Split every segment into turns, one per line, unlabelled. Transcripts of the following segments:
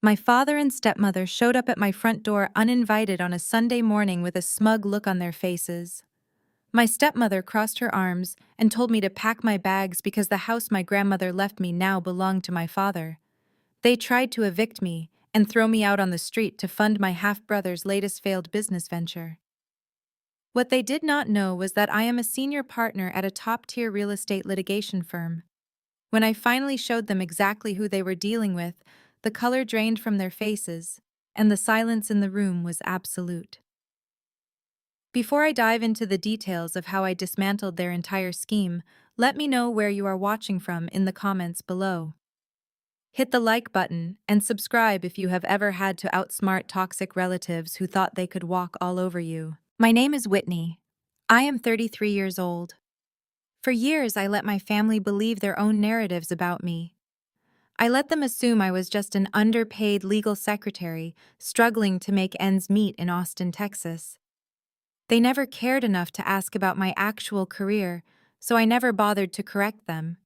My father and stepmother showed up at my front door uninvited on a Sunday morning with a smug look on their faces. My stepmother crossed her arms and told me to pack my bags because the house my grandmother left me now belonged to my father. They tried to evict me and throw me out on the street to fund my half-brother's latest failed business venture. What they did not know was that I am a senior partner at a top-tier real estate litigation firm. When I finally showed them exactly who they were dealing with, the color drained from their faces, and the silence in the room was absolute. Before I dive into the details of how I dismantled their entire scheme, let me know where you are watching from in the comments below. Hit the like button and subscribe if you have ever had to outsmart toxic relatives who thought they could walk all over you. My name is Whitney. I am 33 years old. For years, I let my family believe their own narratives about me. I let them assume I was just an underpaid legal secretary struggling to make ends meet in Austin, Texas. They never cared enough to ask about my actual career, so I never bothered to correct them.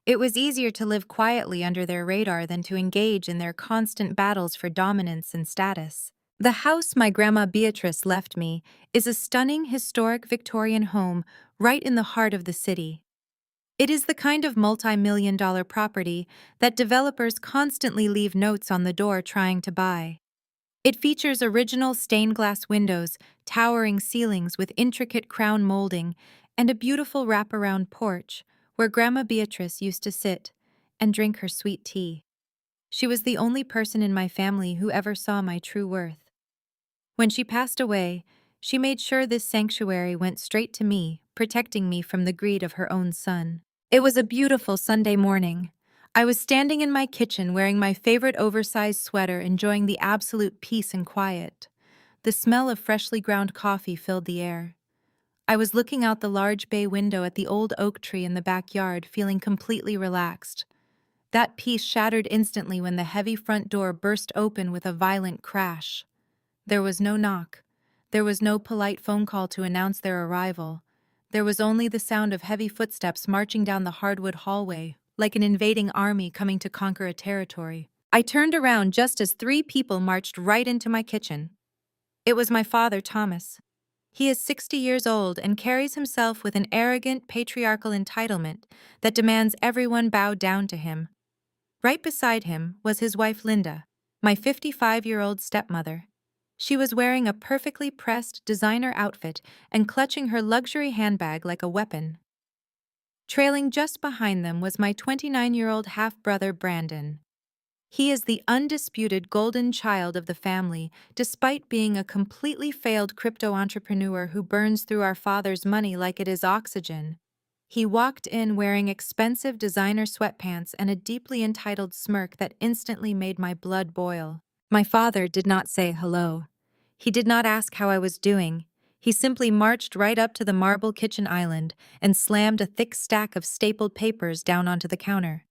It was easier to live quietly under their radar than to engage in their constant battles for dominance and status. The house my grandma Beatrice left me is a stunning historic Victorian home right in the heart of the city. It is the kind of multi-million-dollar property that developers constantly leave notes on the door trying to buy. It features original stained glass windows, towering ceilings with intricate crown molding, and a beautiful wraparound porch where Grandma Beatrice used to sit and drink her sweet tea. She was the only person in my family who ever saw my true worth. When she passed away, she made sure this sanctuary went straight to me, protecting me from the greed of her own son. It was a beautiful Sunday morning. I was standing in my kitchen wearing my favorite oversized sweater, enjoying the absolute peace and quiet. The smell of freshly ground coffee filled the air. I was looking out the large bay window at the old oak tree in the backyard, feeling completely relaxed. That peace shattered instantly when the heavy front door burst open with a violent crash. There was no knock. There was no polite phone call to announce their arrival. There was only the sound of heavy footsteps marching down the hardwood hallway, like an invading army coming to conquer a territory. I turned around just as three people marched right into my kitchen. It was my father, Thomas. He is 60 years old and carries himself with an arrogant, patriarchal entitlement that demands everyone bow down to him. Right beside him was his wife, Linda, my 55-year-old stepmother. She was wearing a perfectly pressed designer outfit and clutching her luxury handbag like a weapon. Trailing just behind them was my 29-year-old half-brother, Brandon. He is the undisputed golden child of the family, despite being a completely failed crypto entrepreneur who burns through our father's money like it is oxygen. He walked in wearing expensive designer sweatpants and a deeply entitled smirk that instantly made my blood boil. My father did not say hello. He did not ask how I was doing. He simply marched right up to the marble kitchen island and slammed a thick stack of stapled papers down onto the counter.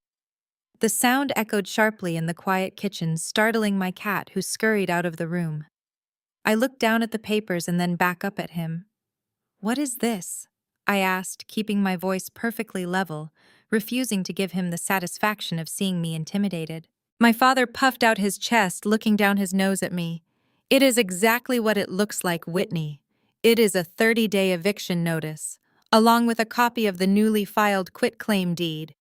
The sound echoed sharply in the quiet kitchen, startling my cat, who scurried out of the room. I looked down at the papers and then back up at him. "What is this?" I asked, keeping my voice perfectly level, refusing to give him the satisfaction of seeing me intimidated. My father puffed out his chest, looking down his nose at me. "It is exactly what it looks like, Whitney. It is a 30-day eviction notice, along with a copy of the newly filed quitclaim deed."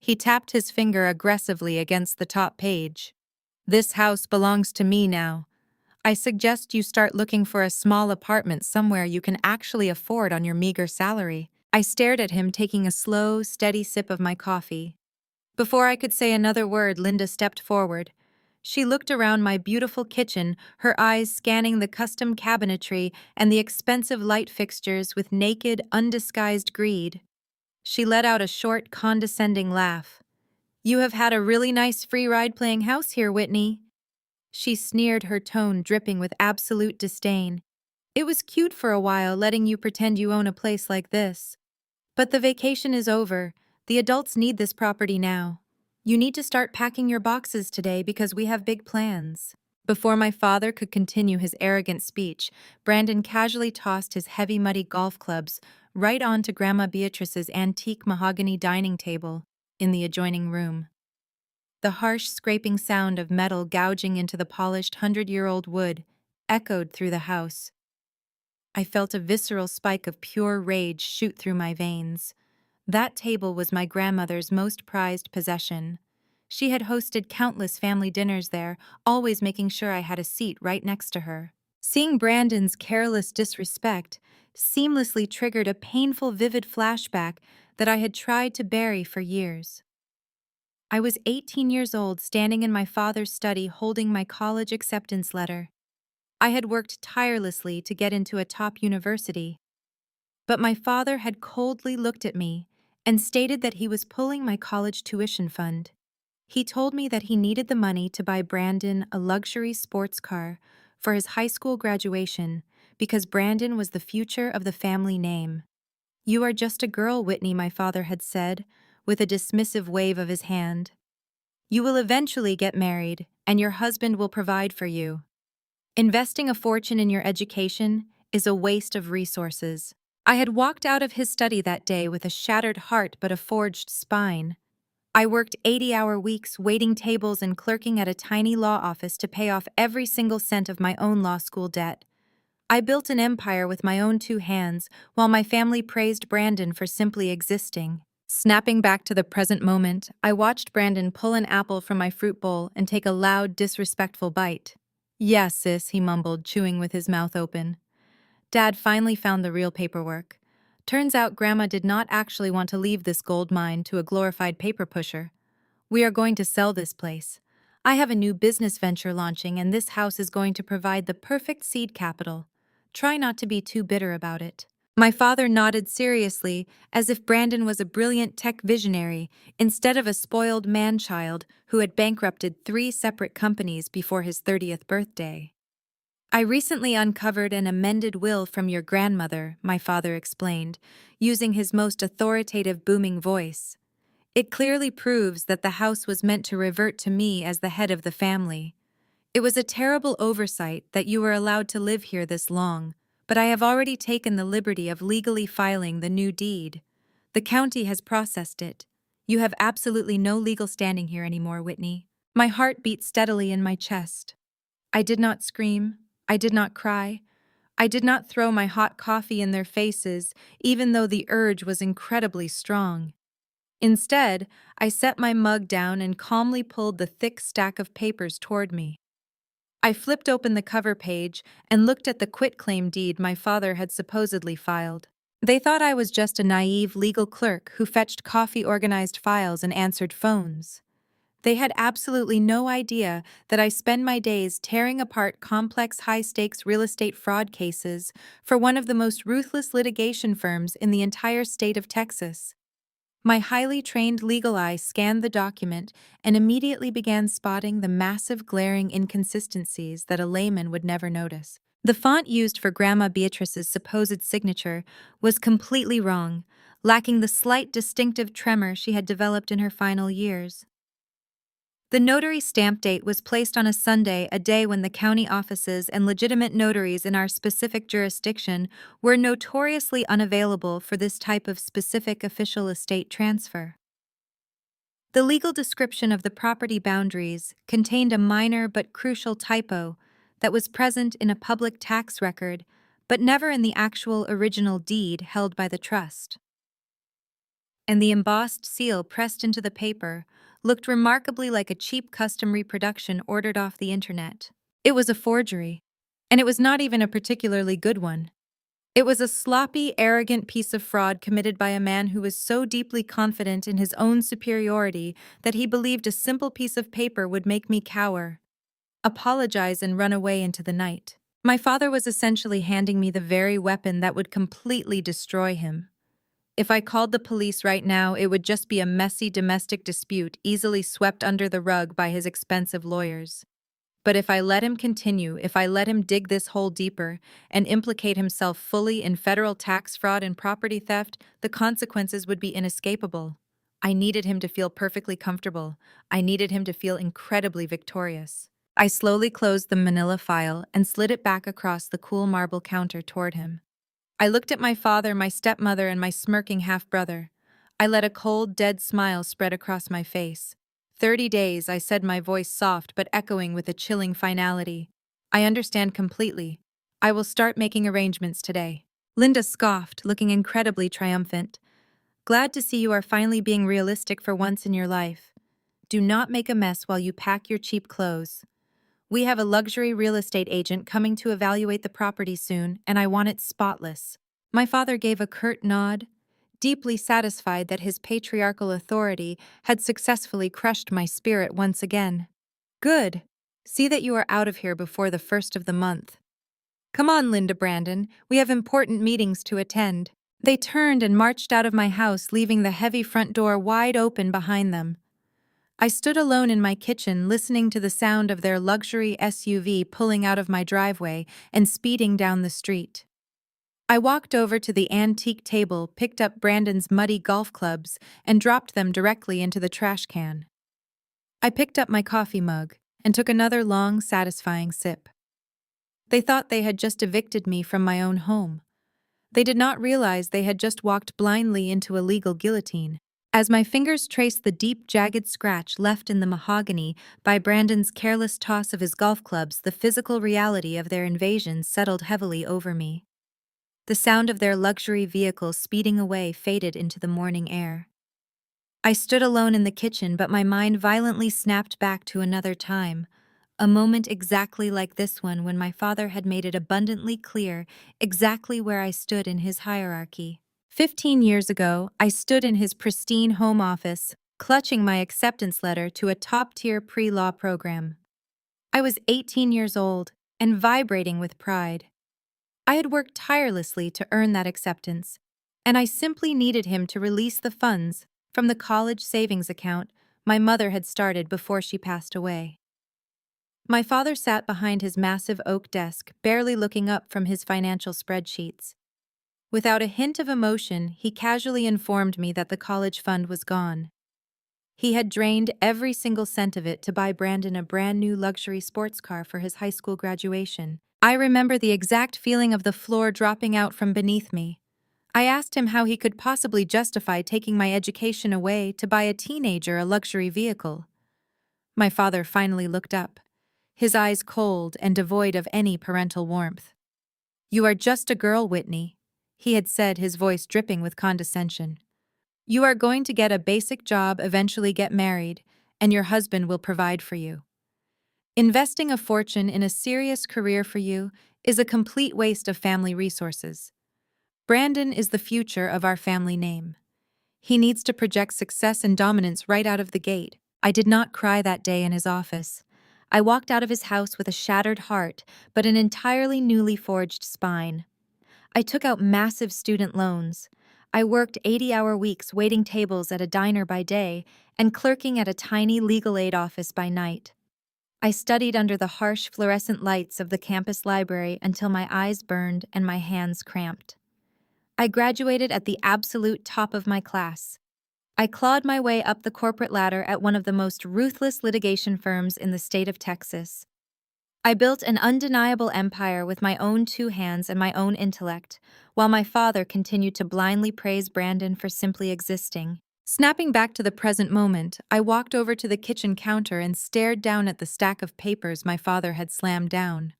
He tapped his finger aggressively against the top page. "This house belongs to me now. I suggest you start looking for a small apartment somewhere you can actually afford on your meager salary." I stared at him, taking a slow, steady sip of my coffee. Before I could say another word, Linda stepped forward. She looked around my beautiful kitchen, her eyes scanning the custom cabinetry and the expensive light fixtures with naked, undisguised greed. She let out a short, condescending laugh. "You have had a really nice free ride playing house here, Whitney." She sneered, her tone dripping with absolute disdain. "It was cute for a while, letting you pretend you own a place like this. But the vacation is over. The adults need this property now. You need to start packing your boxes today because we have big plans." Before my father could continue his arrogant speech, Brandon casually tossed his heavy, muddy golf clubs right onto Grandma Beatrice's antique mahogany dining table in the adjoining room. The harsh scraping sound of metal gouging into the polished 100-year-old wood echoed through the house. I felt a visceral spike of pure rage shoot through my veins. That table was my grandmother's most prized possession. She had hosted countless family dinners there, always making sure I had a seat right next to her. Seeing Brandon's careless disrespect seamlessly triggered a painful, vivid flashback that I had tried to bury for years. I was 18 years old, standing in my father's study holding my college acceptance letter. I had worked tirelessly to get into a top university, but my father had coldly looked at me and stated that he was pulling my college tuition fund. He told me that he needed the money to buy Brandon a luxury sports car for his high school graduation because Brandon was the future of the family name. "You are just a girl, Whitney," my father had said, with a dismissive wave of his hand. "You will eventually get married, and your husband will provide for you. Investing a fortune in your education is a waste of resources." I had walked out of his study that day with a shattered heart but a forged spine. I worked 80-hour weeks waiting tables and clerking at a tiny law office to pay off every single cent of my own law school debt. I built an empire with my own two hands, while my family praised Brandon for simply existing. Snapping back to the present moment, I watched Brandon pull an apple from my fruit bowl and take a loud, disrespectful bite. "Yeah, sis," he mumbled, chewing with his mouth open. Dad finally found the real paperwork. Turns out Grandma did not actually want to leave this gold mine to a glorified paper pusher. "We are going to sell this place. I have a new business venture launching, and this house is going to provide the perfect seed capital. Try not to be too bitter about it." My father nodded seriously, as if Brandon was a brilliant tech visionary instead of a spoiled man-child who had bankrupted 3 separate companies before his 30th birthday. "I recently uncovered an amended will from your grandmother," my father explained, using his most authoritative booming voice. "It clearly proves that the house was meant to revert to me as the head of the family. It was a terrible oversight that you were allowed to live here this long, but I have already taken the liberty of legally filing the new deed. The county has processed it. You have absolutely no legal standing here anymore, Whitney." My heart beat steadily in my chest. I did not scream. I did not cry. I did not throw my hot coffee in their faces, even though the urge was incredibly strong. Instead, I set my mug down and calmly pulled the thick stack of papers toward me. I flipped open the cover page and looked at the quitclaim deed my father had supposedly filed. They thought I was just a naive legal clerk who fetched coffee, organized files, and answered phones. They had absolutely no idea that I spend my days tearing apart complex high-stakes real estate fraud cases for one of the most ruthless litigation firms in the entire state of Texas. My highly trained legal eye scanned the document and immediately began spotting the massive glaring inconsistencies that a layman would never notice. The font used for Grandma Beatrice's supposed signature was completely wrong, lacking the slight distinctive tremor she had developed in her final years. The notary stamp date was placed on a Sunday, a day when the county offices and legitimate notaries in our specific jurisdiction were notoriously unavailable for this type of specific official estate transfer. The legal description of the property boundaries contained a minor but crucial typo that was present in a public tax record, but never in the actual original deed held by the trust. And the embossed seal pressed into the paper looked remarkably like a cheap custom reproduction ordered off the internet. It was a forgery, and it was not even a particularly good one. It was a sloppy, arrogant piece of fraud committed by a man who was so deeply confident in his own superiority that he believed a simple piece of paper would make me cower, apologize, and run away into the night. My father was essentially handing me the very weapon that would completely destroy him. If I called the police right now, it would just be a messy domestic dispute easily swept under the rug by his expensive lawyers. But if I let him continue, if I let him dig this hole deeper and implicate himself fully in federal tax fraud and property theft, the consequences would be inescapable. I needed him to feel perfectly comfortable. I needed him to feel incredibly victorious. I slowly closed the manila file and slid it back across the cool marble counter toward him. I looked at my father, my stepmother, and my smirking half-brother. I let a cold, dead smile spread across my face. 30 days, I said, my voice soft but echoing with a chilling finality. I understand completely. I will start making arrangements today. Linda scoffed, looking incredibly triumphant. Glad to see you are finally being realistic for once in your life. Do not make a mess while you pack your cheap clothes. We have a luxury real estate agent coming to evaluate the property soon, and I want it spotless. My father gave a curt nod, deeply satisfied that his patriarchal authority had successfully crushed my spirit once again. Good. See that you are out of here before the first of the month. Come on, Linda Brandon, we have important meetings to attend. They turned and marched out of my house, leaving the heavy front door wide open behind them. I stood alone in my kitchen, listening to the sound of their luxury SUV pulling out of my driveway and speeding down the street. I walked over to the antique table, picked up Brandon's muddy golf clubs, and dropped them directly into the trash can. I picked up my coffee mug and took another long, satisfying sip. They thought they had just evicted me from my own home. They did not realize they had just walked blindly into a legal guillotine. As my fingers traced the deep, jagged scratch left in the mahogany by Brandon's careless toss of his golf clubs, the physical reality of their invasion settled heavily over me. The sound of their luxury vehicle speeding away faded into the morning air. I stood alone in the kitchen, but my mind violently snapped back to another time, a moment exactly like this one when my father had made it abundantly clear exactly where I stood in his hierarchy. 15 years ago, I stood in his pristine home office, clutching my acceptance letter to a top-tier pre-law program. I was 18 years old and vibrating with pride. I had worked tirelessly to earn that acceptance, and I simply needed him to release the funds from the college savings account my mother had started before she passed away. My father sat behind his massive oak desk, barely looking up from his financial spreadsheets. Without a hint of emotion, he casually informed me that the college fund was gone. He had drained every single cent of it to buy Brandon a brand new luxury sports car for his high school graduation. I remember the exact feeling of the floor dropping out from beneath me. I asked him how he could possibly justify taking my education away to buy a teenager a luxury vehicle. My father finally looked up, his eyes cold and devoid of any parental warmth. "You are just a girl, Whitney," he had said, his voice dripping with condescension. "You are going to get a basic job, eventually get married, and your husband will provide for you. Investing a fortune in a serious career for you is a complete waste of family resources. Brandon is the future of our family name. He needs to project success and dominance right out of the gate." I did not cry that day in his office. I walked out of his house with a shattered heart, but an entirely newly forged spine. I took out massive student loans. I worked 80-hour weeks waiting tables at a diner by day and clerking at a tiny legal aid office by night. I studied under the harsh fluorescent lights of the campus library until my eyes burned and my hands cramped. I graduated at the absolute top of my class. I clawed my way up the corporate ladder at one of the most ruthless litigation firms in the state of Texas. I built an undeniable empire with my own two hands and my own intellect, while my father continued to blindly praise Brandon for simply existing. Snapping back to the present moment, I walked over to the kitchen counter and stared down at the stack of papers my father had slammed down.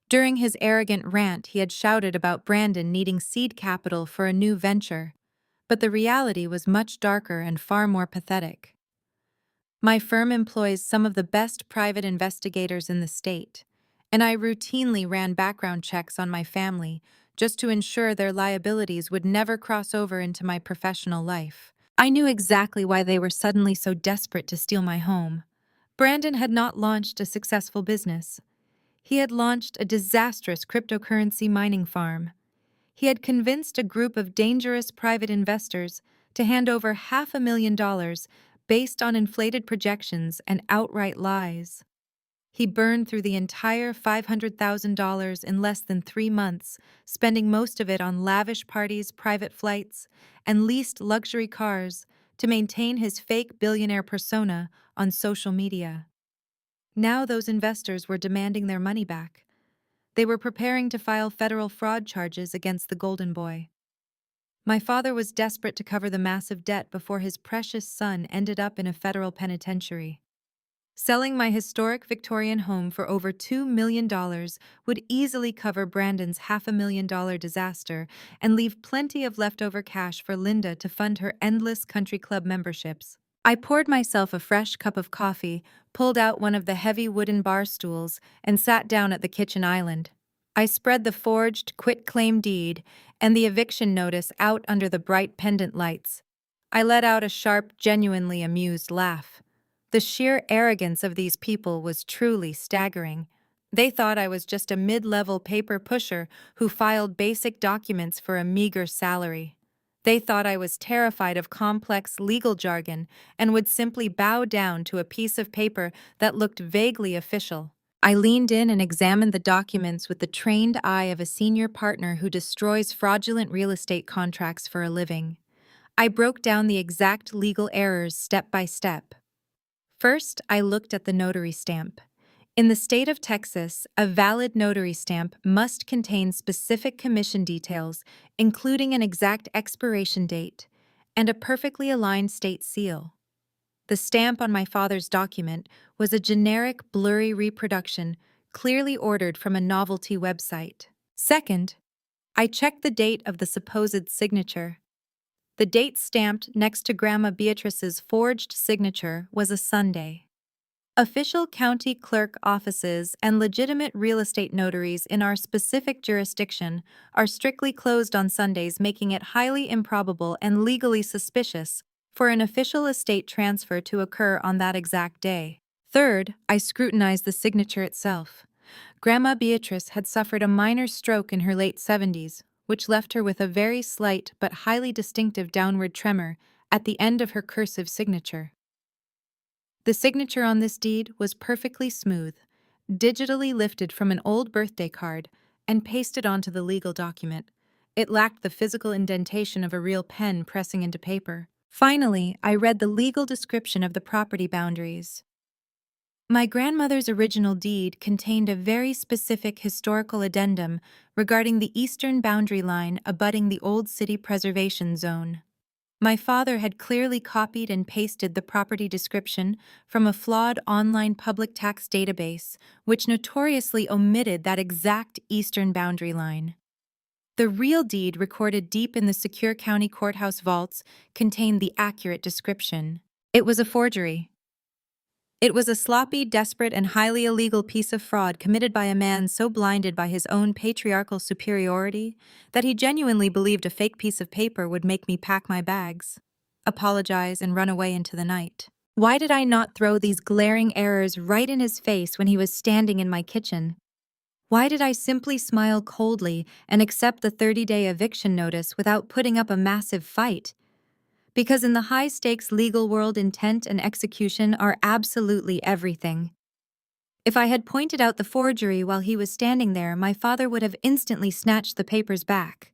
During his arrogant rant, he had shouted about Brandon needing seed capital for a new venture, but the reality was much darker and far more pathetic. My firm employs some of the best private investigators in the state, and I routinely ran background checks on my family just to ensure their liabilities would never cross over into my professional life. I knew exactly why they were suddenly so desperate to steal my home. Brandon had not launched a successful business. He had launched a disastrous cryptocurrency mining farm. He had convinced a group of dangerous private investors to hand over $500,000 based on inflated projections and outright lies. He burned through the entire $500,000 in less than 3 months, spending most of it on lavish parties, private flights, and leased luxury cars to maintain his fake billionaire persona on social media. Now those investors were demanding their money back. They were preparing to file federal fraud charges against the Golden Boy. My father was desperate to cover the massive debt before his precious son ended up in a federal penitentiary. Selling my historic Victorian home for over $2 million would easily cover Brandon's $500,000 disaster and leave plenty of leftover cash for Linda to fund her endless country club memberships. I poured myself a fresh cup of coffee, pulled out one of the heavy wooden bar stools, and sat down at the kitchen island. I spread the forged quitclaim deed and the eviction notice out under the bright pendant lights. I let out a sharp, genuinely amused laugh. The sheer arrogance of these people was truly staggering. They thought I was just a mid-level paper pusher who filed basic documents for a meager salary. They thought I was terrified of complex legal jargon and would simply bow down to a piece of paper that looked vaguely official. I leaned in and examined the documents with the trained eye of a senior partner who destroys fraudulent real estate contracts for a living. I broke down the exact legal errors step by step. First, I looked at the notary stamp. In the state of Texas, a valid notary stamp must contain specific commission details, including an exact expiration date, and a perfectly aligned state seal. The stamp on my father's document was a generic, blurry reproduction, clearly ordered from a novelty website. Second, I checked the date of the supposed signature. The date stamped next to Grandma Beatrice's forged signature was a Sunday. Official county clerk offices and legitimate real estate notaries in our specific jurisdiction are strictly closed on Sundays, making it highly improbable and legally suspicious for an official estate transfer to occur on that exact day. Third, I scrutinized the signature itself. Grandma Beatrice had suffered a minor stroke in her late 70s, which left her with a very slight but highly distinctive downward tremor at the end of her cursive signature. The signature on this deed was perfectly smooth, digitally lifted from an old birthday card and pasted onto the legal document. It lacked the physical indentation of a real pen pressing into paper. Finally, I read the legal description of the property boundaries. My grandmother's original deed contained a very specific historical addendum regarding the eastern boundary line abutting the Old City Preservation Zone. My father had clearly copied and pasted the property description from a flawed online public tax database, which notoriously omitted that exact eastern boundary line. The real deed, recorded deep in the secure county courthouse vaults, contained the accurate description. It was a forgery. It was a sloppy, desperate, and highly illegal piece of fraud committed by a man so blinded by his own patriarchal superiority that he genuinely believed a fake piece of paper would make me pack my bags, apologize, and run away into the night. Why did I not throw these glaring errors right in his face when he was standing in my kitchen? Why did I simply smile coldly and accept the 30-day eviction notice without putting up a massive fight? Because in the high-stakes legal world, intent and execution are absolutely everything. If I had pointed out the forgery while he was standing there, my father would have instantly snatched the papers back.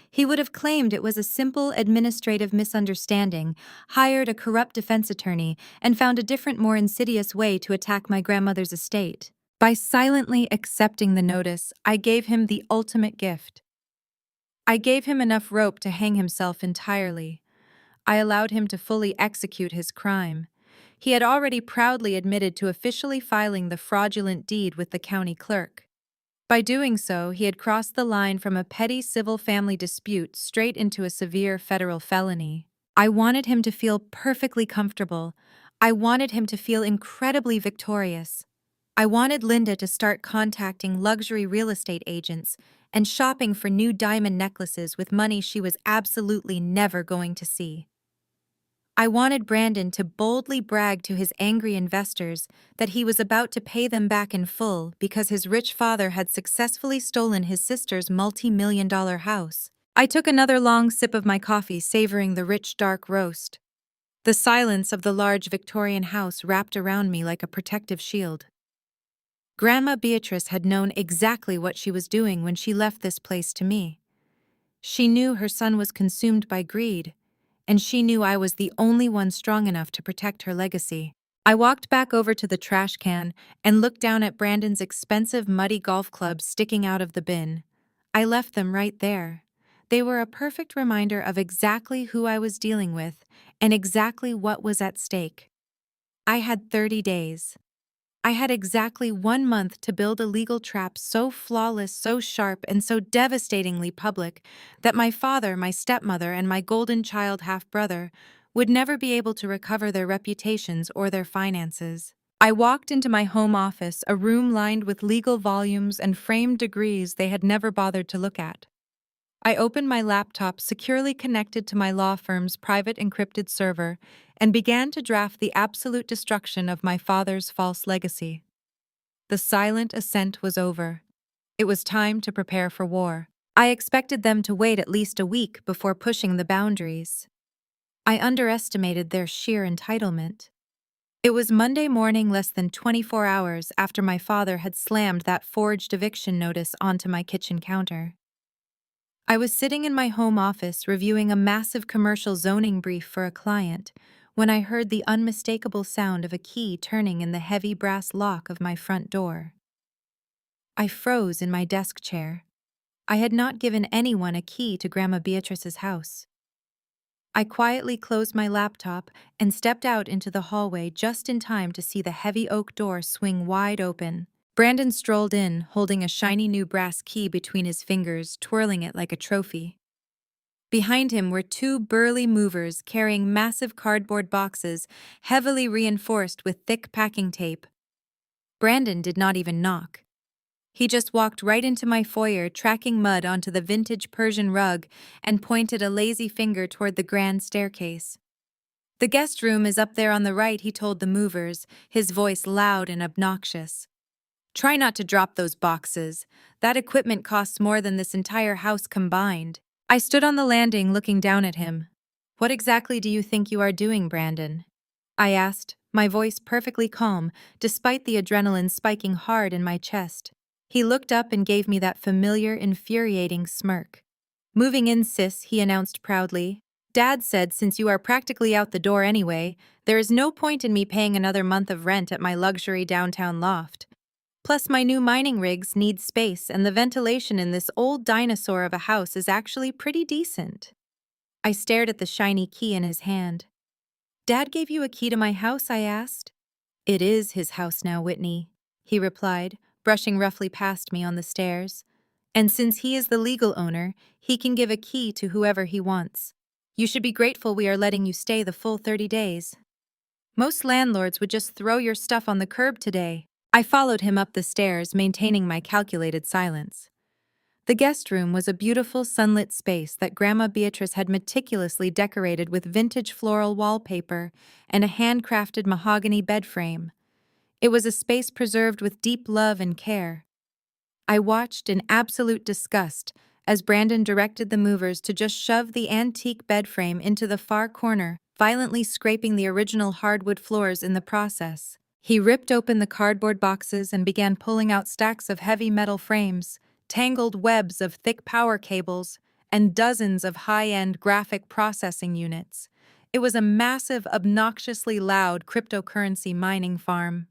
He would have claimed it was a simple administrative misunderstanding, hired a corrupt defense attorney, and found a different, more insidious way to attack my grandmother's estate. By silently accepting the notice, I gave him the ultimate gift. I gave him enough rope to hang himself entirely. I allowed him to fully execute his crime. He had already proudly admitted to officially filing the fraudulent deed with the county clerk. By doing so, he had crossed the line from a petty civil family dispute straight into a severe federal felony. I wanted him to feel perfectly comfortable. I wanted him to feel incredibly victorious. I wanted Linda to start contacting luxury real estate agents and shopping for new diamond necklaces with money she was absolutely never going to see. I wanted Brandon to boldly brag to his angry investors that he was about to pay them back in full because his rich father had successfully stolen his sister's multi-million-dollar house. I took another long sip of my coffee, savoring the rich, dark roast. The silence of the large Victorian house wrapped around me like a protective shield. Grandma Beatrice had known exactly what she was doing when she left this place to me. She knew her son was consumed by greed, and she knew I was the only one strong enough to protect her legacy. I walked back over to the trash can and looked down at Brandon's expensive, muddy golf clubs sticking out of the bin. I left them right there. They were a perfect reminder of exactly who I was dealing with and exactly what was at stake. I had 30 days. I had exactly 1 month to build a legal trap so flawless, so sharp, and so devastatingly public that my father, my stepmother, and my golden child half-brother would never be able to recover their reputations or their finances. I walked into my home office, a room lined with legal volumes and framed degrees they had never bothered to look at. I opened my laptop securely connected to my law firm's private encrypted server and began to draft the absolute destruction of my father's false legacy. The silent ascent was over. It was time to prepare for war. I expected them to wait at least a week before pushing the boundaries. I underestimated their sheer entitlement. It was Monday morning, less than 24 hours after my father had slammed that forged eviction notice onto my kitchen counter. I was sitting in my home office reviewing a massive commercial zoning brief for a client when I heard the unmistakable sound of a key turning in the heavy brass lock of my front door. I froze in my desk chair. I had not given anyone a key to Grandma Beatrice's house. I quietly closed my laptop and stepped out into the hallway just in time to see the heavy oak door swing wide open. Brandon strolled in, holding a shiny new brass key between his fingers, twirling it like a trophy. Behind him were two burly movers carrying massive cardboard boxes, heavily reinforced with thick packing tape. Brandon did not even knock. He just walked right into my foyer, tracking mud onto the vintage Persian rug, and pointed a lazy finger toward the grand staircase. "The guest room is up there on the right," he told the movers, his voice loud and obnoxious. "Try not to drop those boxes. That equipment costs more than this entire house combined." I stood on the landing looking down at him. "What exactly do you think you are doing, Brandon?" I asked, my voice perfectly calm, despite the adrenaline spiking hard in my chest. He looked up and gave me that familiar, infuriating smirk. "Moving in, sis," he announced proudly. "Dad said since you are practically out the door anyway, there is no point in me paying another month of rent at my luxury downtown loft. Plus, my new mining rigs need space, and the ventilation in this old dinosaur of a house is actually pretty decent." I stared at the shiny key in his hand. "Dad gave you a key to my house?" I asked. "It is his house now, Whitney," he replied, brushing roughly past me on the stairs. "And since he is the legal owner, he can give a key to whoever he wants. You should be grateful we are letting you stay the full 30 days. Most landlords would just throw your stuff on the curb today." I followed him up the stairs, maintaining my calculated silence. The guest room was a beautiful sunlit space that Grandma Beatrice had meticulously decorated with vintage floral wallpaper and a handcrafted mahogany bed frame. It was a space preserved with deep love and care. I watched in absolute disgust as Brandon directed the movers to just shove the antique bed frame into the far corner, violently scraping the original hardwood floors in the process. He ripped open the cardboard boxes and began pulling out stacks of heavy metal frames, tangled webs of thick power cables, and dozens of high-end graphic processing units. It was a massive, obnoxiously loud cryptocurrency mining farm.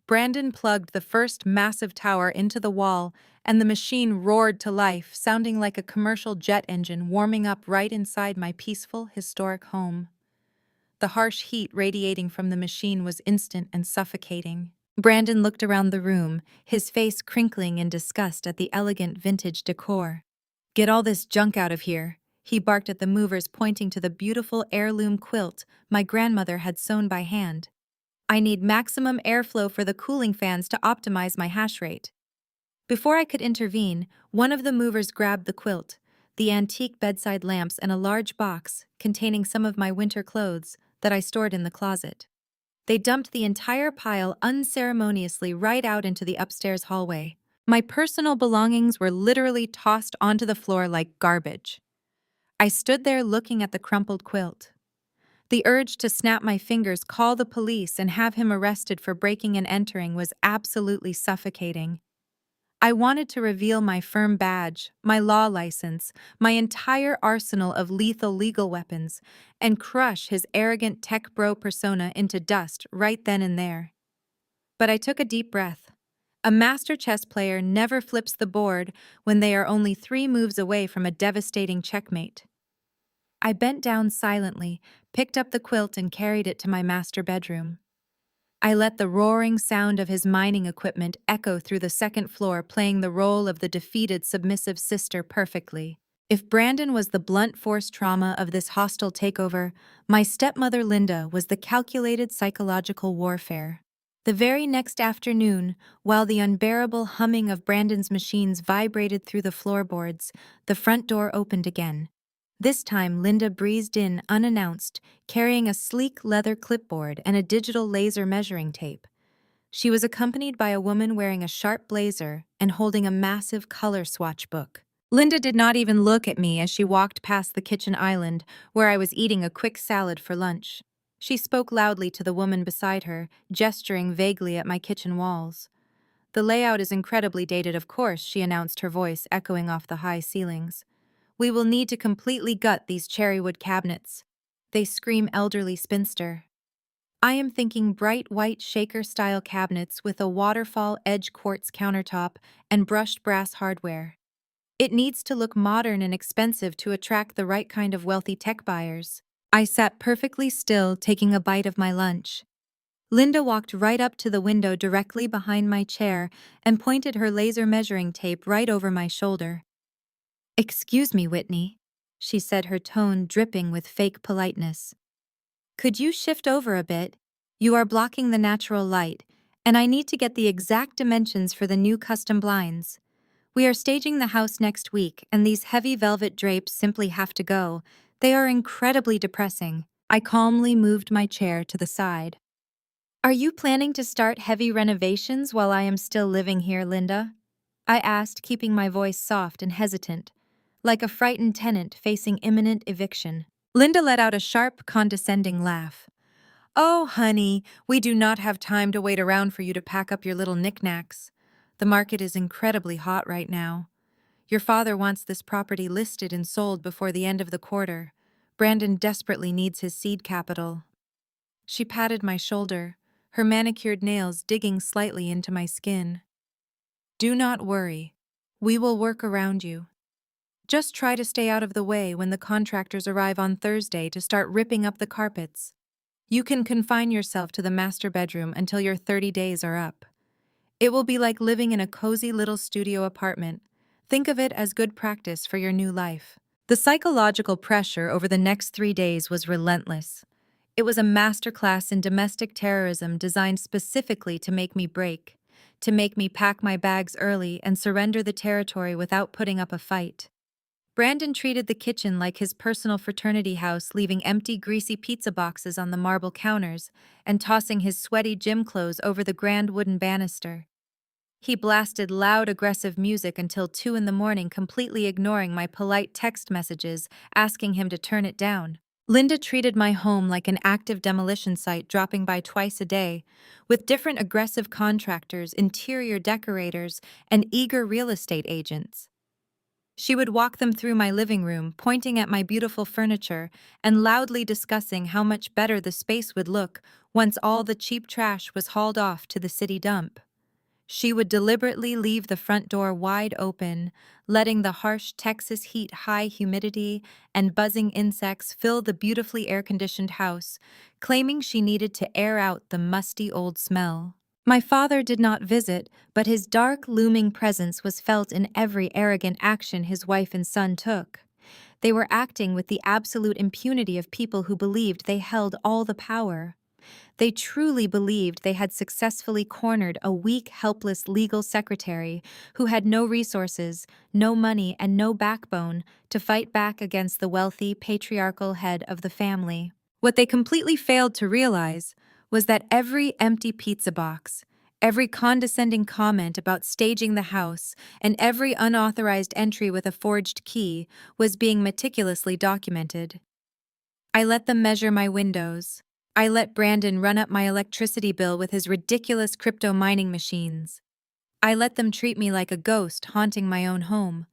Brandon plugged the first massive tower into the wall, and the machine roared to life, sounding like a commercial jet engine warming up right inside my peaceful, historic home. The harsh heat radiating from the machine was instant and suffocating. Brandon looked around the room, his face crinkling in disgust at the elegant vintage decor. "Get all this junk out of here," he barked at the movers, pointing to the beautiful heirloom quilt my grandmother had sewn by hand. "I need maximum airflow for the cooling fans to optimize my hash rate." Before I could intervene, one of the movers grabbed the quilt, the antique bedside lamps, and a large box containing some of my winter clothes that I stored in the closet. They dumped the entire pile unceremoniously right out into the upstairs hallway. My personal belongings were literally tossed onto the floor like garbage. I stood there looking at the crumpled quilt. The urge to snap my fingers, call the police, and have him arrested for breaking and entering was absolutely suffocating. I wanted to reveal my firm badge, my law license, my entire arsenal of lethal legal weapons, and crush his arrogant tech bro persona into dust right then and there. But I took a deep breath. A master chess player never flips the board when they are only 3 moves away from a devastating checkmate. I bent down silently, picked up the quilt, and carried it to my master bedroom. I let the roaring sound of his mining equipment echo through the second floor, playing the role of the defeated, submissive sister perfectly. If Brandon was the blunt force trauma of this hostile takeover, my stepmother Linda was the calculated psychological warfare. The very next afternoon, while the unbearable humming of Brandon's machines vibrated through the floorboards, the front door opened again. This time, Linda breezed in unannounced, carrying a sleek leather clipboard and a digital laser measuring tape. She was accompanied by a woman wearing a sharp blazer and holding a massive color swatch book. Linda did not even look at me as she walked past the kitchen island, where I was eating a quick salad for lunch. She spoke loudly to the woman beside her, gesturing vaguely at my kitchen walls. "The layout is incredibly dated, of course," she announced, her voice echoing off the high ceilings. "We will need to completely gut these cherrywood cabinets. They scream elderly spinster." I am thinking bright white shaker-style cabinets with a waterfall edge quartz countertop and brushed brass hardware. It needs to look modern and expensive to attract the right kind of wealthy tech buyers. I sat perfectly still, taking a bite of my lunch. Linda walked right up to the window directly behind my chair and pointed her laser measuring tape right over my shoulder. "Excuse me, Whitney," she said, her tone dripping with fake politeness. "Could you shift over a bit? You are blocking the natural light, and I need to get the exact dimensions for the new custom blinds. We are staging the house next week, and these heavy velvet drapes simply have to go. They are incredibly depressing." I calmly moved my chair to the side. "Are you planning to start heavy renovations while I am still living here, Linda?" I asked, keeping my voice soft and hesitant, like a frightened tenant facing imminent eviction. Linda let out a sharp, condescending laugh. "Oh, honey, we do not have time to wait around for you to pack up your little knickknacks. The market is incredibly hot right now. Your father wants this property listed and sold before the end of the quarter. Brandon desperately needs his seed capital." She patted my shoulder, her manicured nails digging slightly into my skin. "Do not worry. We will work around you. Just try to stay out of the way when the contractors arrive on Thursday to start ripping up the carpets. You can confine yourself to the master bedroom until your 30 days are up. It will be like living in a cozy little studio apartment. Think of it as good practice for your new life." The psychological pressure over the next 3 days was relentless. It was a masterclass in domestic terrorism designed specifically to make me break, to make me pack my bags early and surrender the territory without putting up a fight. Brandon treated the kitchen like his personal fraternity house, leaving empty, greasy pizza boxes on the marble counters and tossing his sweaty gym clothes over the grand wooden banister. He blasted loud, aggressive music until 2 in the morning, completely ignoring my polite text messages asking him to turn it down. Linda treated my home like an active demolition site, dropping by twice a day, with different aggressive contractors, interior decorators, and eager real estate agents. She would walk them through my living room, pointing at my beautiful furniture and loudly discussing how much better the space would look once all the cheap trash was hauled off to the city dump. She would deliberately leave the front door wide open, letting the harsh Texas heat, high humidity, and buzzing insects fill the beautifully air-conditioned house, claiming she needed to air out the musty old smell. My father did not visit, but his dark, looming presence was felt in every arrogant action his wife and son took. They were acting with the absolute impunity of people who believed they held all the power. They truly believed they had successfully cornered a weak, helpless legal secretary who had no resources, no money, and no backbone to fight back against the wealthy, patriarchal head of the family. What they completely failed to realize was that every empty pizza box, every condescending comment about staging the house, and every unauthorized entry with a forged key was being meticulously documented. I let them measure my windows. I let Brandon run up my electricity bill with his ridiculous crypto mining machines. I let them treat me like a ghost haunting my own home.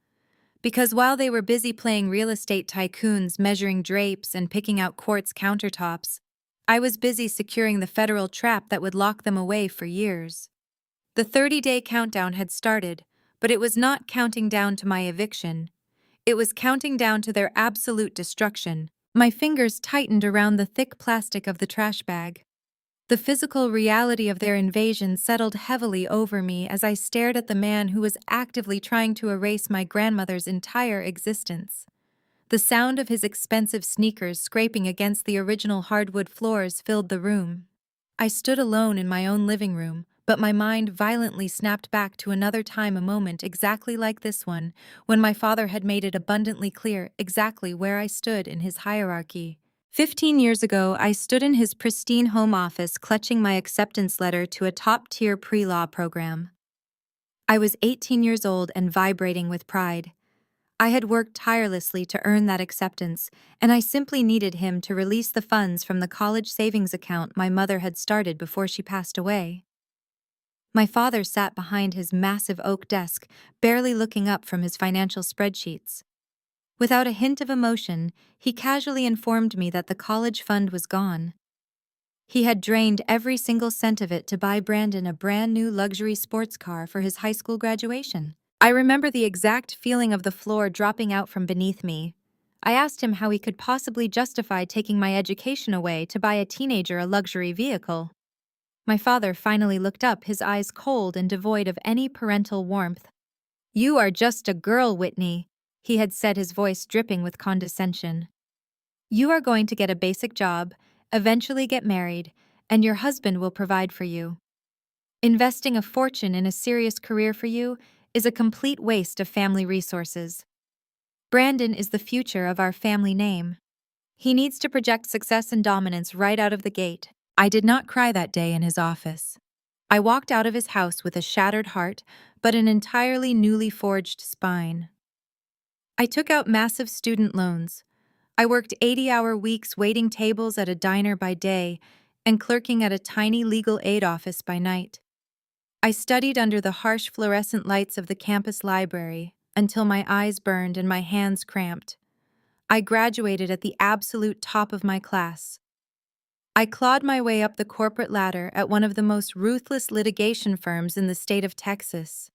Because while they were busy playing real estate tycoons, measuring drapes, and picking out quartz countertops, I was busy securing the federal trap that would lock them away for years. The 30-day countdown had started, but it was not counting down to my eviction. It was counting down to their absolute destruction. My fingers tightened around the thick plastic of the trash bag. The physical reality of their invasion settled heavily over me as I stared at the man who was actively trying to erase my grandmother's entire existence. The sound of his expensive sneakers scraping against the original hardwood floors filled the room. I stood alone in my own living room, but my mind violently snapped back to another time, a moment exactly like this one, when my father had made it abundantly clear exactly where I stood in his hierarchy. 15 years ago, I stood in his pristine home office clutching my acceptance letter to a top-tier pre-law program. I was 18 years old and vibrating with pride. I had worked tirelessly to earn that acceptance, and I simply needed him to release the funds from the college savings account my mother had started before she passed away. My father sat behind his massive oak desk, barely looking up from his financial spreadsheets. Without a hint of emotion, he casually informed me that the college fund was gone. He had drained every single cent of it to buy Brandon a brand new luxury sports car for his high school graduation. I remember the exact feeling of the floor dropping out from beneath me. I asked him how he could possibly justify taking my education away to buy a teenager a luxury vehicle. My father finally looked up, his eyes cold and devoid of any parental warmth. "You are just a girl, Whitney," he had said, his voice dripping with condescension. "You are going to get a basic job, eventually get married, and your husband will provide for you. Investing a fortune in a serious career for you is a complete waste of family resources. Brandon is the future of our family name. He needs to project success and dominance right out of the gate." I did not cry that day in his office. I walked out of his house with a shattered heart, but an entirely newly forged spine. I took out massive student loans. I worked 80-hour weeks waiting tables at a diner by day and clerking at a tiny legal aid office by night. I studied under the harsh fluorescent lights of the campus library until my eyes burned and my hands cramped. I graduated at the absolute top of my class. I clawed my way up the corporate ladder at one of the most ruthless litigation firms in the state of Texas.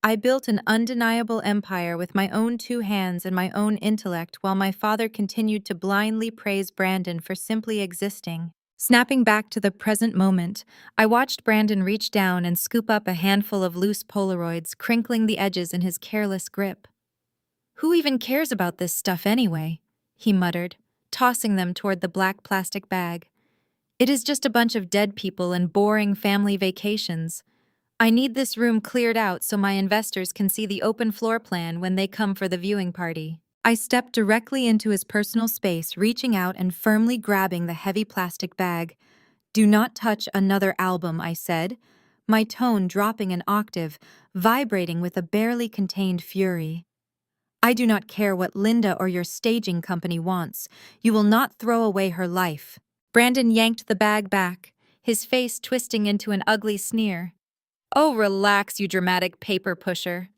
I built an undeniable empire with my own two hands and my own intellect, while my father continued to blindly praise Brandon for simply existing. Snapping back to the present moment, I watched Brandon reach down and scoop up a handful of loose Polaroids, crinkling the edges in his careless grip. "Who even cares about this stuff anyway?" he muttered, tossing them toward the black plastic bag. "It is just a bunch of dead people and boring family vacations. I need this room cleared out so my investors can see the open floor plan when they come for the viewing party." I stepped directly into his personal space, reaching out and firmly grabbing the heavy plastic bag. "Do not touch another album," I said, my tone dropping an octave, vibrating with a barely contained fury. "I do not care what Linda or your staging company wants. You will not throw away her life." Brandon yanked the bag back, his face twisting into an ugly sneer. "Oh, relax, you dramatic paper pusher."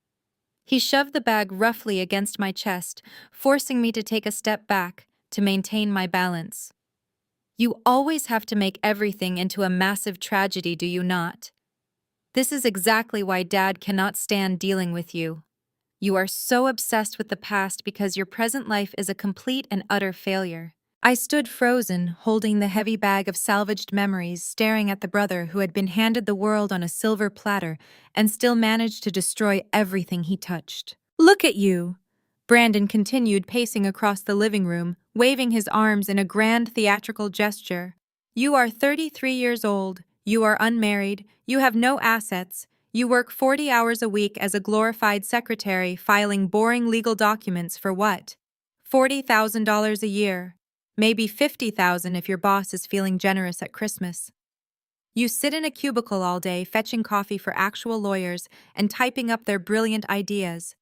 He shoved the bag roughly against my chest, forcing me to take a step back to maintain my balance. "You always have to make everything into a massive tragedy, do you not? This is exactly why Dad cannot stand dealing with you. You are so obsessed with the past because your present life is a complete and utter failure." I stood frozen, holding the heavy bag of salvaged memories, staring at the brother who had been handed the world on a silver platter and still managed to destroy everything he touched. "Look at you!" Brandon continued, pacing across the living room, waving his arms in a grand theatrical gesture. "You are 33 years old, you are unmarried, you have no assets, you work 40 hours a week as a glorified secretary filing boring legal documents for what? $40,000 a year. Maybe 50,000 if your boss is feeling generous at Christmas. You sit in a cubicle all day fetching coffee for actual lawyers and typing up their brilliant ideas.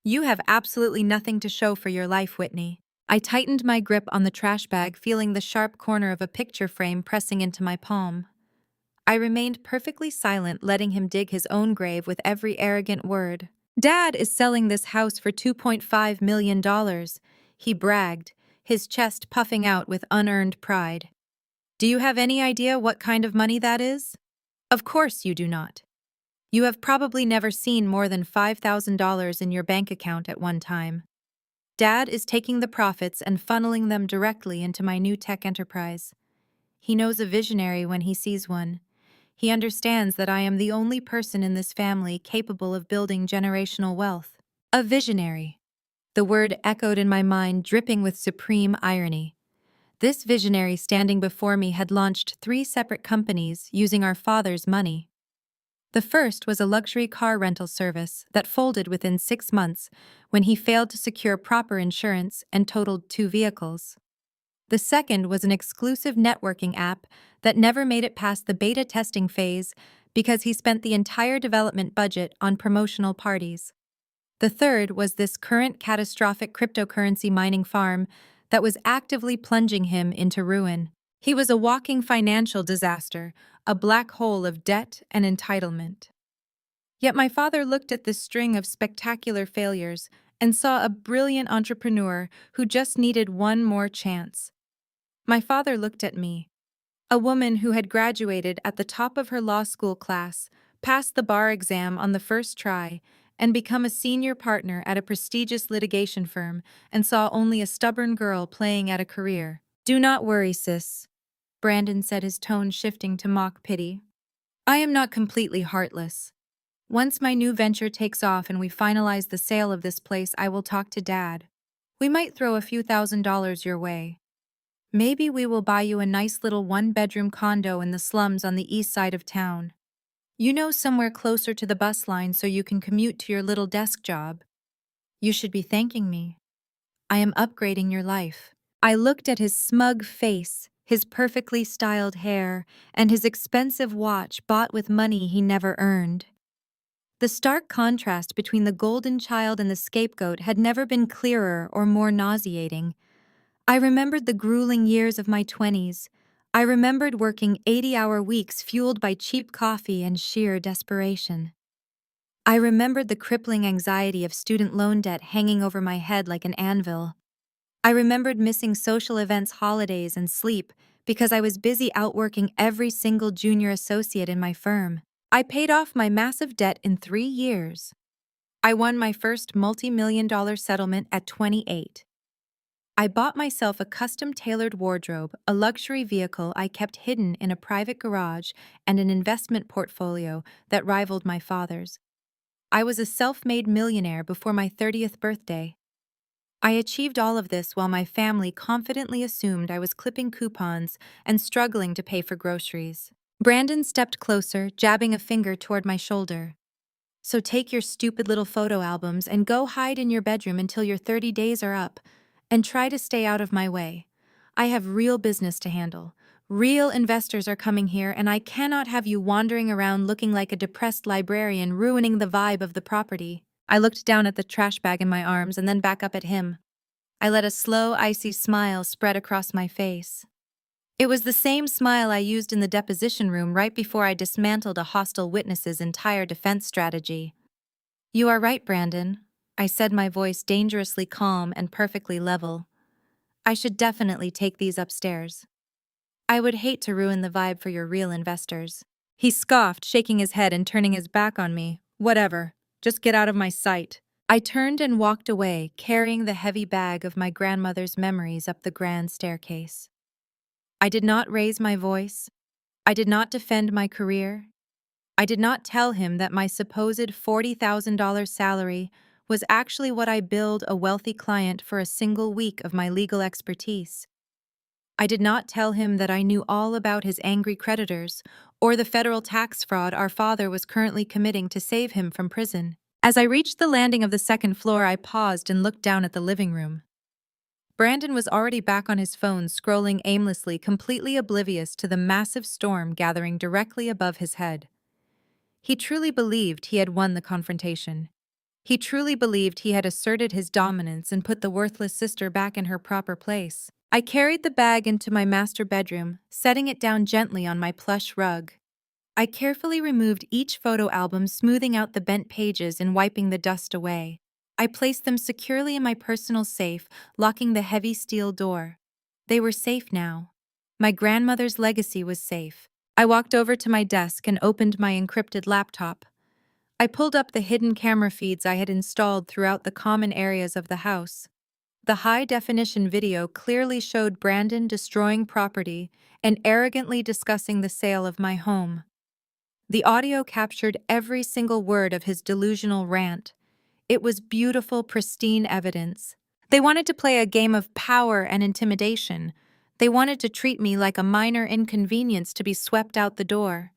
You have absolutely nothing to show for your life, Whitney." I tightened my grip on the trash bag, feeling the sharp corner of a picture frame pressing into my palm. I remained perfectly silent, letting him dig his own grave with every arrogant word. "Dad is selling this house for $2.5 million, he bragged, his chest puffing out with unearned pride. "Do you have any idea what kind of money that is? Of course you do not. You have probably never seen more than $5,000 in your bank account at one time. Dad is taking the profits and funneling them directly into my new tech enterprise. He knows a visionary when he sees one. He understands that I am the only person in this family capable of building generational wealth. A visionary. The word echoed in my mind, dripping with supreme irony. This visionary standing before me had launched 3 separate companies using our father's money. The first was a luxury car rental service that folded within 6 months when he failed to secure proper insurance and totaled 2 vehicles. The second was an exclusive networking app that never made it past the beta testing phase because he spent the entire development budget on promotional parties. The third was this current catastrophic cryptocurrency mining farm that was actively plunging him into ruin. He was a walking financial disaster, a black hole of debt and entitlement. Yet my father looked at this string of spectacular failures and saw a brilliant entrepreneur who just needed one more chance. My father looked at me, a woman who had graduated at the top of her law school class, passed the bar exam on the first try, and become a senior partner at a prestigious litigation firm, and saw only a stubborn girl playing at a career. "Do not worry, sis," Brandon said, his tone shifting to mock pity. "I am not completely heartless. Once my new venture takes off and we finalize the sale of this place, I will talk to Dad. We might throw a few $1,000s your way. Maybe we will buy you a nice little 1-bedroom condo in the slums on the east side of town. You know, somewhere closer to the bus line so you can commute to your little desk job. You should be thanking me. I am upgrading your life." I looked at his smug face, his perfectly styled hair, and his expensive watch bought with money he never earned. The stark contrast between the golden child and the scapegoat had never been clearer or more nauseating. I remembered the grueling years of my 20s. I remembered working 80-hour weeks fueled by cheap coffee and sheer desperation. I remembered the crippling anxiety of student loan debt hanging over my head like an anvil. I remembered missing social events, holidays, and sleep because I was busy outworking every single junior associate in my firm. I paid off my massive debt in 3 years. I won my first multi-million-dollar settlement at 28. I bought myself a custom-tailored wardrobe, a luxury vehicle I kept hidden in a private garage, and an investment portfolio that rivaled my father's. I was a self-made millionaire before my 30th birthday. I achieved all of this while my family confidently assumed I was clipping coupons and struggling to pay for groceries. Brandon stepped closer, jabbing a finger toward my shoulder. "So take your stupid little photo albums and go hide in your bedroom until your 30 days are up, and try to stay out of my way. I have real business to handle. Real investors are coming here, and I cannot have you wandering around looking like a depressed librarian ruining the vibe of the property." I looked down at the trash bag in my arms and then back up at him. I let a slow, icy smile spread across my face. It was the same smile I used in the deposition room right before I dismantled a hostile witness's entire defense strategy. "You are right, Brandon," I said, my voice dangerously calm and perfectly level. "I should definitely take these upstairs. I would hate to ruin the vibe for your real investors." He scoffed, shaking his head and turning his back on me. "Whatever. Just get out of my sight." I turned and walked away, carrying the heavy bag of my grandmother's memories up the grand staircase. I did not raise my voice. I did not defend my career. I did not tell him that my supposed $40,000 salary was actually what I billed a wealthy client for a single week of my legal expertise. I did not tell him that I knew all about his angry creditors or the federal tax fraud our father was currently committing to save him from prison. As I reached the landing of the second floor, I paused and looked down at the living room. Brandon was already back on his phone, scrolling aimlessly, completely oblivious to the massive storm gathering directly above his head. He truly believed he had won the confrontation. He truly believed he had asserted his dominance and put the worthless sister back in her proper place. I carried the bag into my master bedroom, setting it down gently on my plush rug. I carefully removed each photo album, smoothing out the bent pages and wiping the dust away. I placed them securely in my personal safe, locking the heavy steel door. They were safe now. My grandmother's legacy was safe. I walked over to my desk and opened my encrypted laptop. I pulled up the hidden camera feeds I had installed throughout the common areas of the house. The high-definition video clearly showed Brandon destroying property and arrogantly discussing the sale of my home. The audio captured every single word of his delusional rant. It was beautiful, pristine evidence. They wanted to play a game of power and intimidation. They wanted to treat me like a minor inconvenience to be swept out the door.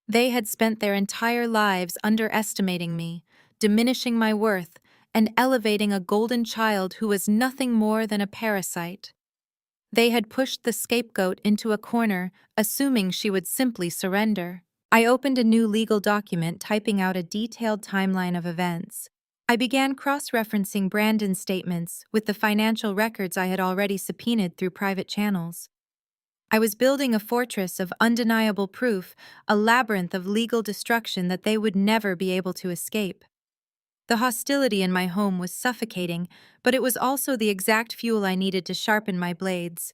They had spent their entire lives underestimating me, diminishing my worth, and elevating a golden child who was nothing more than a parasite. They had pushed the scapegoat into a corner, assuming she would simply surrender. I opened a new legal document, typing out a detailed timeline of events. I began cross-referencing Brandon's statements with the financial records I had already subpoenaed through private channels. I was building a fortress of undeniable proof, a labyrinth of legal destruction that they would never be able to escape. The hostility in my home was suffocating, but it was also the exact fuel I needed to sharpen my blades.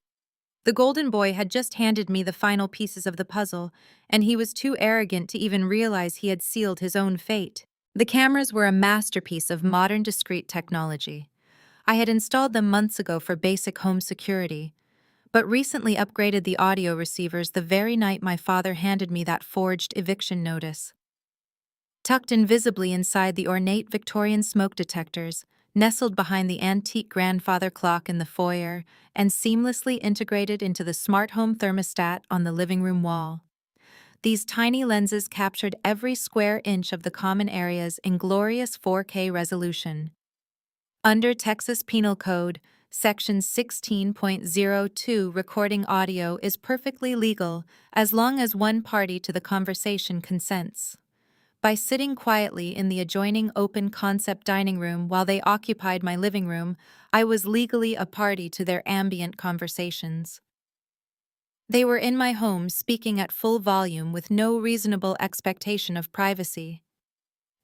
The golden boy had just handed me the final pieces of the puzzle, and he was too arrogant to even realize he had sealed his own fate. The cameras were a masterpiece of modern discrete technology. I had installed them months ago for basic home security, but recently upgraded the audio receivers the very night my father handed me that forged eviction notice. Tucked invisibly inside the ornate Victorian smoke detectors, nestled behind the antique grandfather clock in the foyer, and seamlessly integrated into the smart home thermostat on the living room wall. These tiny lenses captured every square inch of the common areas in glorious 4K resolution. Under Texas Penal Code, Section 16.02, recording audio is perfectly legal as long as one party to the conversation consents. By sitting quietly in the adjoining open-concept dining room while they occupied my living room, I was legally a party to their ambient conversations. They were in my home, speaking at full volume with no reasonable expectation of privacy.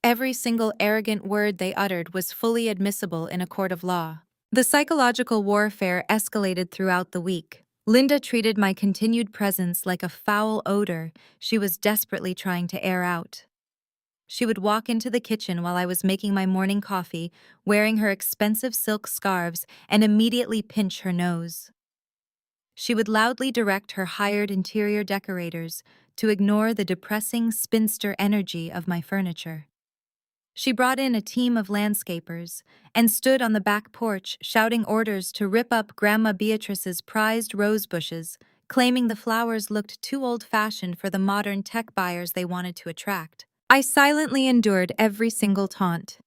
Every single arrogant word they uttered was fully admissible in a court of law. The psychological warfare escalated throughout the week. Linda treated my continued presence like a foul odor she was desperately trying to air out. She would walk into the kitchen while I was making my morning coffee, wearing her expensive silk scarves, and immediately pinch her nose. She would loudly direct her hired interior decorators to ignore the depressing spinster energy of my furniture. She brought in a team of landscapers and stood on the back porch shouting orders to rip up Grandma Beatrice's prized rose bushes, claiming the flowers looked too old-fashioned for the modern tech buyers they wanted to attract. I silently endured every single taunt.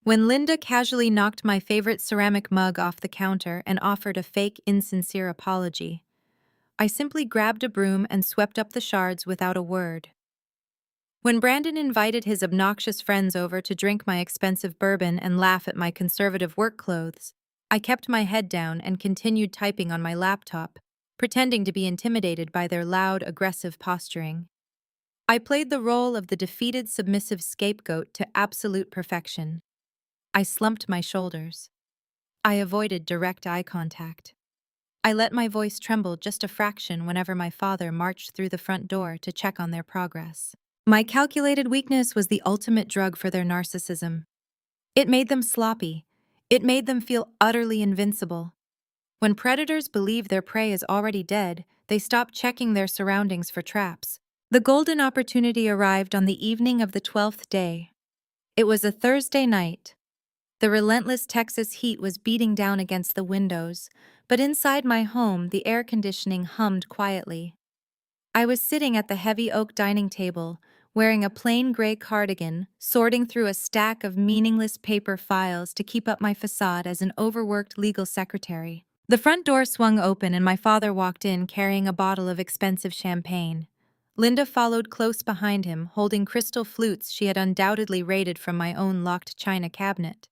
When Linda casually knocked my favorite ceramic mug off the counter and offered a fake, insincere apology, I simply grabbed a broom and swept up the shards without a word. When Brandon invited his obnoxious friends over to drink my expensive bourbon and laugh at my conservative work clothes, I kept my head down and continued typing on my laptop, pretending to be intimidated by their loud, aggressive posturing. I played the role of the defeated, submissive scapegoat to absolute perfection. I slumped my shoulders. I avoided direct eye contact. I let my voice tremble just a fraction whenever my father marched through the front door to check on their progress. My calculated weakness was the ultimate drug for their narcissism. It made them sloppy. It made them feel utterly invincible. When predators believe their prey is already dead, they stop checking their surroundings for traps. The golden opportunity arrived on the evening of the 12th day. It was a Thursday night. The relentless Texas heat was beating down against the windows, but inside my home the air conditioning hummed quietly. I was sitting at the heavy oak dining table, wearing a plain gray cardigan, sorting through a stack of meaningless paper files to keep up my facade as an overworked legal secretary. The front door swung open and my father walked in carrying a bottle of expensive champagne. Linda followed close behind him, holding crystal flutes she had undoubtedly raided from my own locked china cabinet.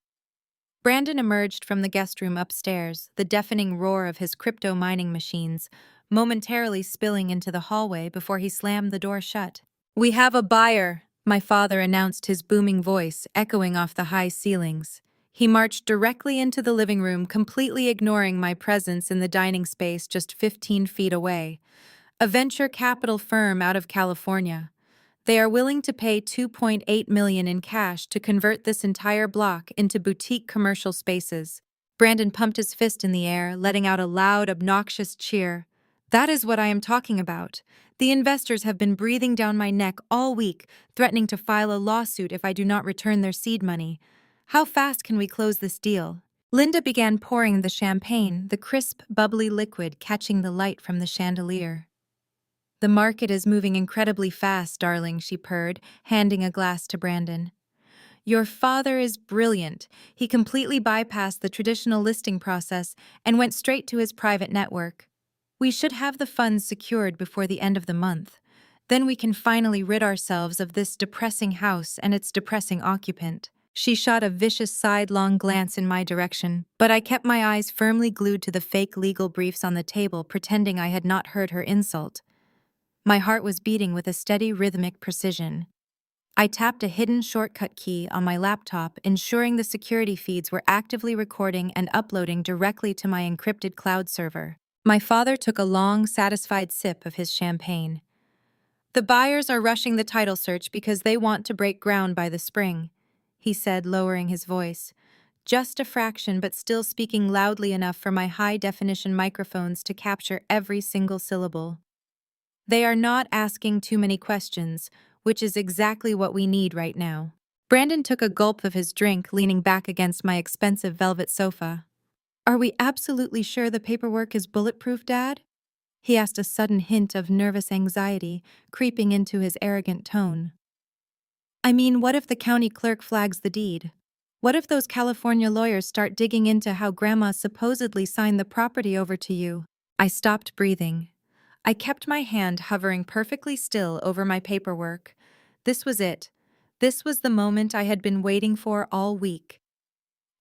Brandon emerged from the guest room upstairs, the deafening roar of his crypto mining machines momentarily spilling into the hallway before he slammed the door shut. "We have a buyer," my father announced, his booming voice echoing off the high ceilings. He marched directly into the living room, completely ignoring my presence in the dining space just 15 feet away. A venture capital firm out of California. They are willing to pay $2.8 million in cash to convert this entire block into boutique commercial spaces. Brandon pumped his fist in the air, letting out a loud, obnoxious cheer. That is what I am talking about. The investors have been breathing down my neck all week, threatening to file a lawsuit if I do not return their seed money. How fast can we close this deal? Linda began pouring the champagne, the crisp, bubbly liquid catching the light from the chandelier. The market is moving incredibly fast, darling, she purred, handing a glass to Brandon. Your father is brilliant. He completely bypassed the traditional listing process and went straight to his private network. We should have the funds secured before the end of the month. Then we can finally rid ourselves of this depressing house and its depressing occupant. She shot a vicious sidelong glance in my direction, but I kept my eyes firmly glued to the fake legal briefs on the table, pretending I had not heard her insult. My heart was beating with a steady rhythmic precision. I tapped a hidden shortcut key on my laptop, ensuring the security feeds were actively recording and uploading directly to my encrypted cloud server. My father took a long, satisfied sip of his champagne. The buyers are rushing the title search because they want to break ground by the spring, he said, lowering his voice. Just a fraction, but still speaking loudly enough for my high-definition microphones to capture every single syllable. They are not asking too many questions, which is exactly what we need right now. Brandon took a gulp of his drink, leaning back against my expensive velvet sofa. Are we absolutely sure the paperwork is bulletproof, Dad? He asked, a sudden hint of nervous anxiety creeping into his arrogant tone. I mean, what if the county clerk flags the deed? What if those California lawyers start digging into how Grandma supposedly signed the property over to you? I stopped breathing. I kept my hand hovering perfectly still over my paperwork. This was it. This was the moment I had been waiting for all week.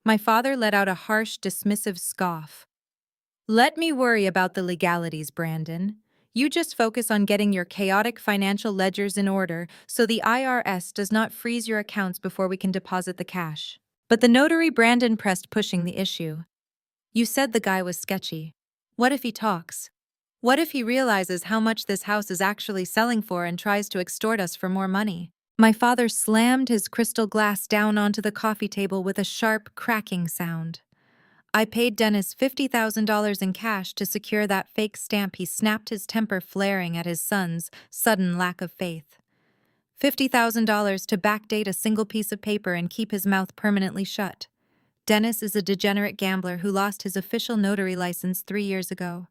My father let out a harsh, dismissive scoff. Let me worry about the legalities, Brandon. You just focus on getting your chaotic financial ledgers in order so the IRS does not freeze your accounts before we can deposit the cash. But the notary Brandon pressed, pushing the issue. You said the guy was sketchy. What if he talks? What if he realizes how much this house is actually selling for and tries to extort us for more money? My father slammed his crystal glass down onto the coffee table with a sharp, cracking sound. I paid Dennis $50,000 in cash to secure that fake stamp. He snapped, his temper flaring at his son's sudden lack of faith. $50,000 to backdate a single piece of paper and keep his mouth permanently shut. Dennis is a degenerate gambler who lost his official notary license 3 years ago.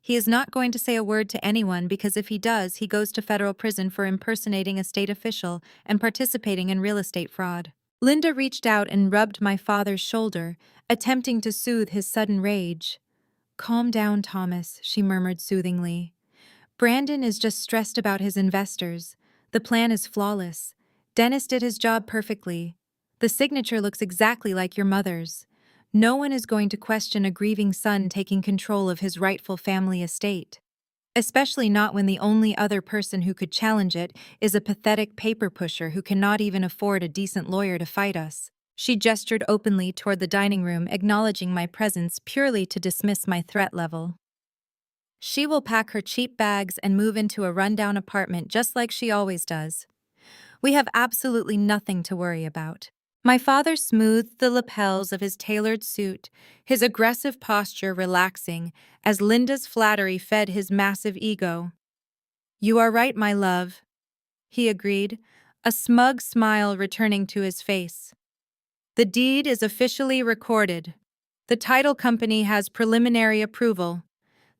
He is not going to say a word to anyone because if he does, he goes to federal prison for impersonating a state official and participating in real estate fraud. Linda reached out and rubbed my father's shoulder, attempting to soothe his sudden rage. Calm down, Thomas, she murmured soothingly. Brandon is just stressed about his investors. The plan is flawless. Dennis did his job perfectly. The signature looks exactly like your mother's. No one is going to question a grieving son taking control of his rightful family estate. Especially not when the only other person who could challenge it is a pathetic paper pusher who cannot even afford a decent lawyer to fight us. She gestured openly toward the dining room, acknowledging my presence purely to dismiss my threat level. She will pack her cheap bags and move into a rundown apartment just like she always does. We have absolutely nothing to worry about. My father smoothed the lapels of his tailored suit, his aggressive posture relaxing as Linda's flattery fed his massive ego. You are right, my love, he agreed, a smug smile returning to his face. The deed is officially recorded. The title company has preliminary approval.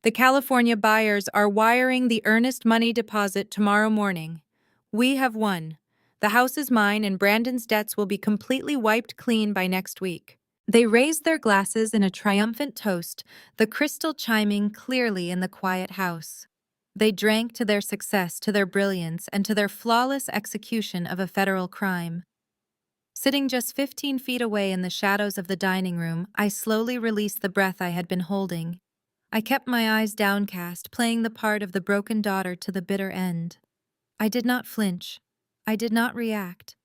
The California buyers are wiring the earnest money deposit tomorrow morning. We have won. The house is mine and Brandon's debts will be completely wiped clean by next week. They raised their glasses in a triumphant toast, the crystal chiming clearly in the quiet house. They drank to their success, to their brilliance, and to their flawless execution of a federal crime. Sitting just 15 feet away in the shadows of the dining room, I slowly released the breath I had been holding. I kept my eyes downcast, playing the part of the broken daughter to the bitter end. I did not flinch. I did not react.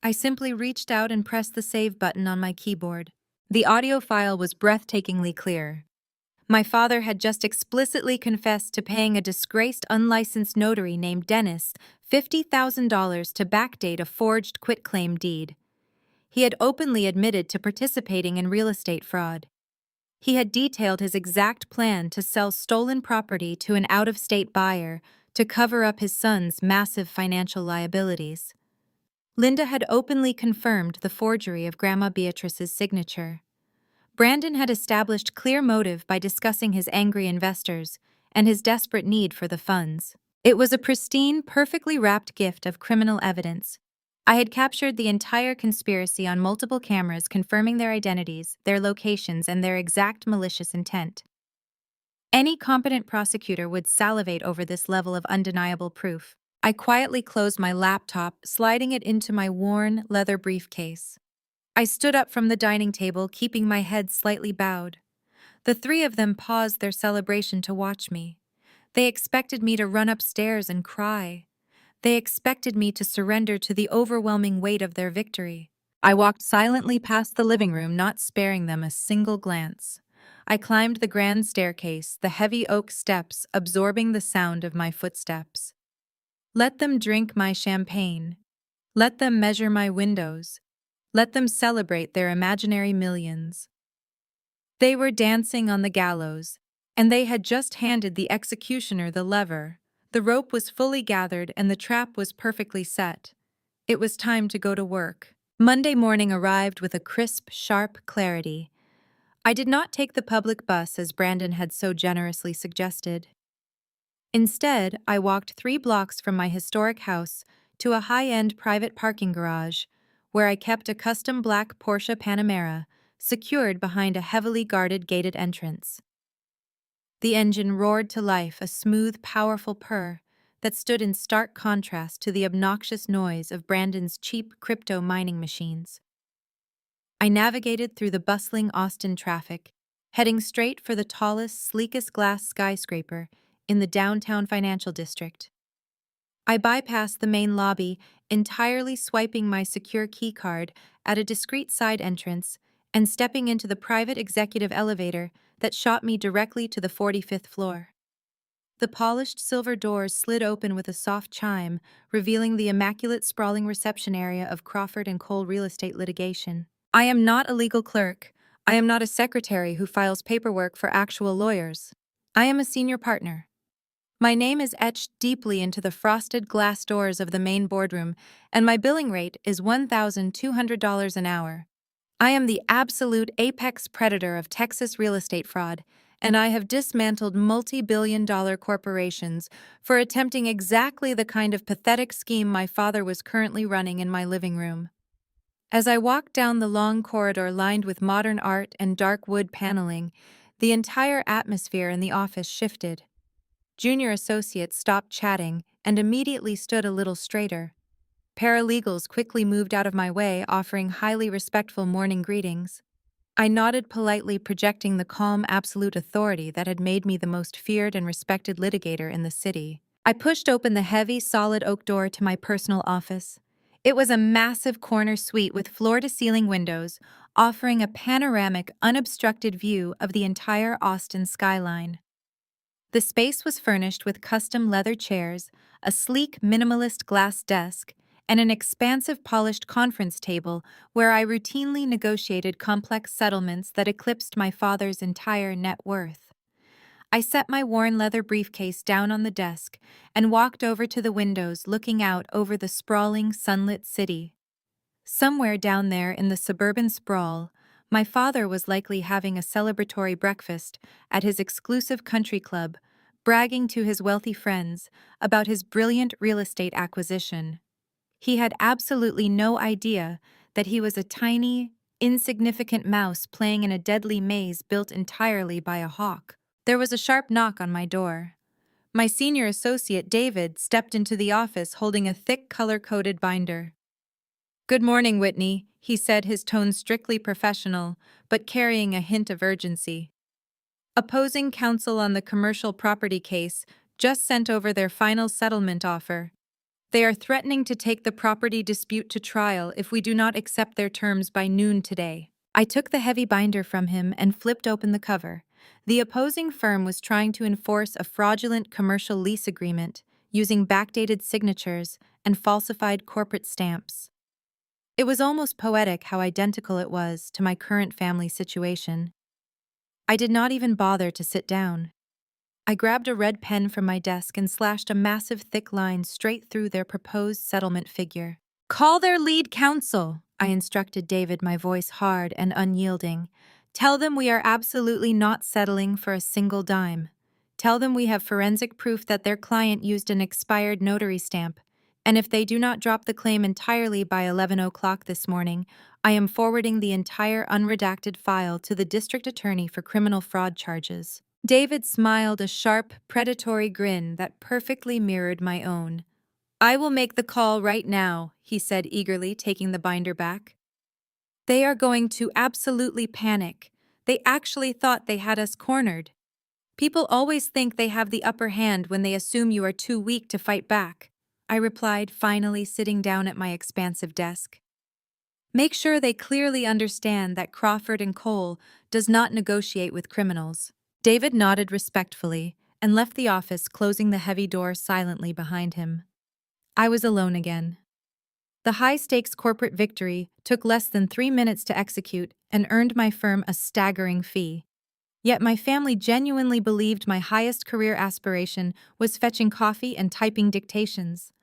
I simply reached out and pressed the save button on my keyboard. The audio file was breathtakingly clear. My father had just explicitly confessed to paying a disgraced unlicensed notary named Dennis $50,000 to backdate a forged quitclaim deed. He had openly admitted to participating in real estate fraud. He had detailed his exact plan to sell stolen property to an out-of-state buyer to cover up his son's massive financial liabilities. Linda had openly confirmed the forgery of Grandma Beatrice's signature. Brandon had established clear motive by discussing his angry investors and his desperate need for the funds. It was a pristine, perfectly wrapped gift of criminal evidence. I had captured the entire conspiracy on multiple cameras confirming their identities, their locations, and their exact malicious intent. Any competent prosecutor would salivate over this level of undeniable proof. I quietly closed my laptop, sliding it into my worn leather briefcase. I stood up from the dining table, keeping my head slightly bowed. The three of them paused their celebration to watch me. They expected me to run upstairs and cry. They expected me to surrender to the overwhelming weight of their victory. I walked silently past the living room, not sparing them a single glance. I climbed the grand staircase, the heavy oak steps absorbing the sound of my footsteps. Let them drink my champagne. Let them measure my windows. Let them celebrate their imaginary millions. They were dancing on the gallows, and they had just handed the executioner the lever. The rope was fully gathered and the trap was perfectly set. It was time to go to work. Monday morning arrived with a crisp, sharp clarity. I did not take the public bus as Brandon had so generously suggested. Instead, I walked 3 blocks from my historic house to a high-end private parking garage, where I kept a custom black Porsche Panamera, secured behind a heavily guarded gated entrance. The engine roared to life, a smooth, powerful purr that stood in stark contrast to the obnoxious noise of Brandon's cheap crypto mining machines. I navigated through the bustling Austin traffic, heading straight for the tallest, sleekest glass skyscraper in the downtown financial district. I bypassed the main lobby, entirely swiping my secure keycard at a discreet side entrance and stepping into the private executive elevator that shot me directly to the 45th floor. The polished silver doors slid open with a soft chime, revealing the immaculate sprawling reception area of Crawford & Cole real estate litigation. I am not a legal clerk. I am not a secretary who files paperwork for actual lawyers. I am a senior partner. My name is etched deeply into the frosted glass doors of the main boardroom, and my billing rate is $1,200 an hour. I am the absolute apex predator of Texas real estate fraud, and I have dismantled multi-billion-dollar corporations for attempting exactly the kind of pathetic scheme my father was currently running in my living room. As I walked down the long corridor lined with modern art and dark wood paneling, the entire atmosphere in the office shifted. Junior associates stopped chatting and immediately stood a little straighter. Paralegals quickly moved out of my way, offering highly respectful morning greetings. I nodded politely, projecting the calm, absolute authority that had made me the most feared and respected litigator in the city. I pushed open the heavy, solid oak door to my personal office. It was a massive corner suite with floor-to-ceiling windows, offering a panoramic, unobstructed view of the entire Austin skyline. The space was furnished with custom leather chairs, a sleek, minimalist glass desk, and an expansive polished conference table where I routinely negotiated complex settlements that eclipsed my father's entire net worth. I set my worn leather briefcase down on the desk and walked over to the windows, looking out over the sprawling, sunlit city. Somewhere down there in the suburban sprawl, my father was likely having a celebratory breakfast at his exclusive country club, bragging to his wealthy friends about his brilliant real estate acquisition. He had absolutely no idea that he was a tiny, insignificant mouse playing in a deadly maze built entirely by a hawk. There was a sharp knock on my door. My senior associate, David, stepped into the office holding a thick, color-coded binder. "Good morning, Whitney," he said, his tone strictly professional, but carrying a hint of urgency. "Opposing counsel on the commercial property case just sent over their final settlement offer. They are threatening to take the property dispute to trial if we do not accept their terms by noon today." I took the heavy binder from him and flipped open the cover, The opposing firm was trying to enforce a fraudulent commercial lease agreement using backdated signatures and falsified corporate stamps. It was almost poetic how identical it was to my current family situation. I did not even bother to sit down. I grabbed a red pen from my desk and slashed a massive thick line straight through their proposed settlement figure. "Call their lead counsel," I instructed David, my voice hard and unyielding. "Tell them we are absolutely not settling for a single dime. Tell them we have forensic proof that their client used an expired notary stamp, and if they do not drop the claim entirely by 11 o'clock this morning, I am forwarding the entire unredacted file to the district attorney for criminal fraud charges." David smiled a sharp, predatory grin that perfectly mirrored my own. "I will make the call right now," he said eagerly, taking the binder back. "They are going to absolutely panic. They actually thought they had us cornered. People always think they have the upper hand when they assume you are too weak to fight back," I replied, finally sitting down at my expansive desk. "Make sure they clearly understand that Crawford and Cole does not negotiate with criminals." David nodded respectfully and left the office, closing the heavy door silently behind him. I was alone again. The high-stakes corporate victory took less than 3 minutes to execute and earned my firm a staggering fee. Yet my family genuinely believed my highest career aspiration was fetching coffee and typing dictations.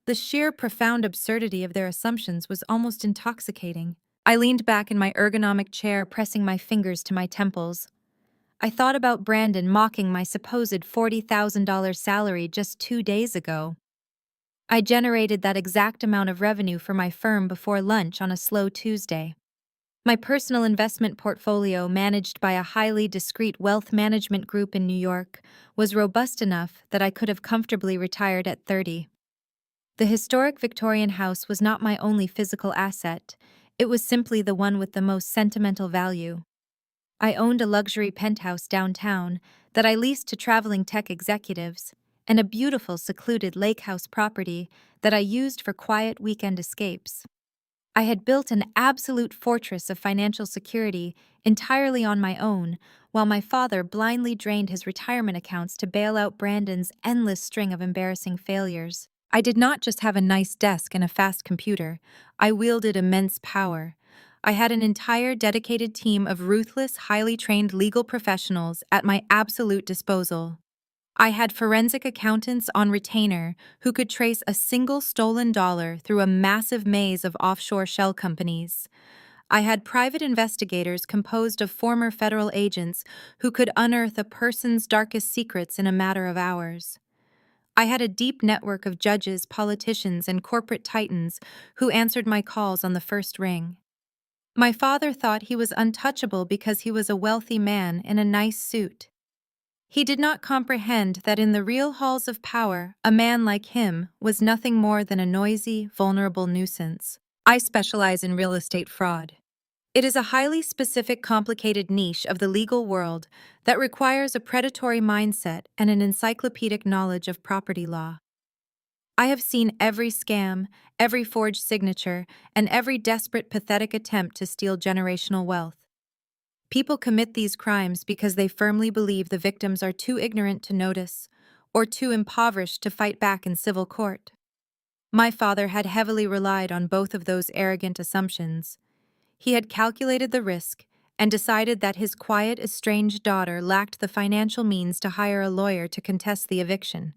The sheer profound absurdity of their assumptions was almost intoxicating. I leaned back in my ergonomic chair, pressing my fingers to my temples. I thought about Brandon mocking my supposed $40,000 salary just 2 days ago. I generated that exact amount of revenue for my firm before lunch on a slow Tuesday. My personal investment portfolio, managed by a highly discreet wealth management group in New York, was robust enough that I could have comfortably retired at 30. The historic Victorian house was not my only physical asset, it was simply the one with the most sentimental value. I owned a luxury penthouse downtown that I leased to traveling tech executives, and a beautiful secluded lake house property that I used for quiet weekend escapes. I had built an absolute fortress of financial security entirely on my own, while my father blindly drained his retirement accounts to bail out Brandon's endless string of embarrassing failures. I did not just have a nice desk and a fast computer, I wielded immense power. I had an entire dedicated team of ruthless, highly trained legal professionals at my absolute disposal. I had forensic accountants on retainer who could trace a single stolen dollar through a massive maze of offshore shell companies. I had private investigators composed of former federal agents who could unearth a person's darkest secrets in a matter of hours. I had a deep network of judges, politicians, and corporate titans who answered my calls on the first ring. My father thought he was untouchable because he was a wealthy man in a nice suit. He did not comprehend that in the real halls of power, a man like him was nothing more than a noisy, vulnerable nuisance. I specialize in real estate fraud. It is a highly specific, complicated niche of the legal world that requires a predatory mindset and an encyclopedic knowledge of property law. I have seen every scam, every forged signature, and every desperate, pathetic attempt to steal generational wealth. People commit these crimes because they firmly believe the victims are too ignorant to notice or too impoverished to fight back in civil court. My father had heavily relied on both of those arrogant assumptions. He had calculated the risk and decided that his quiet, estranged daughter lacked the financial means to hire a lawyer to contest the eviction.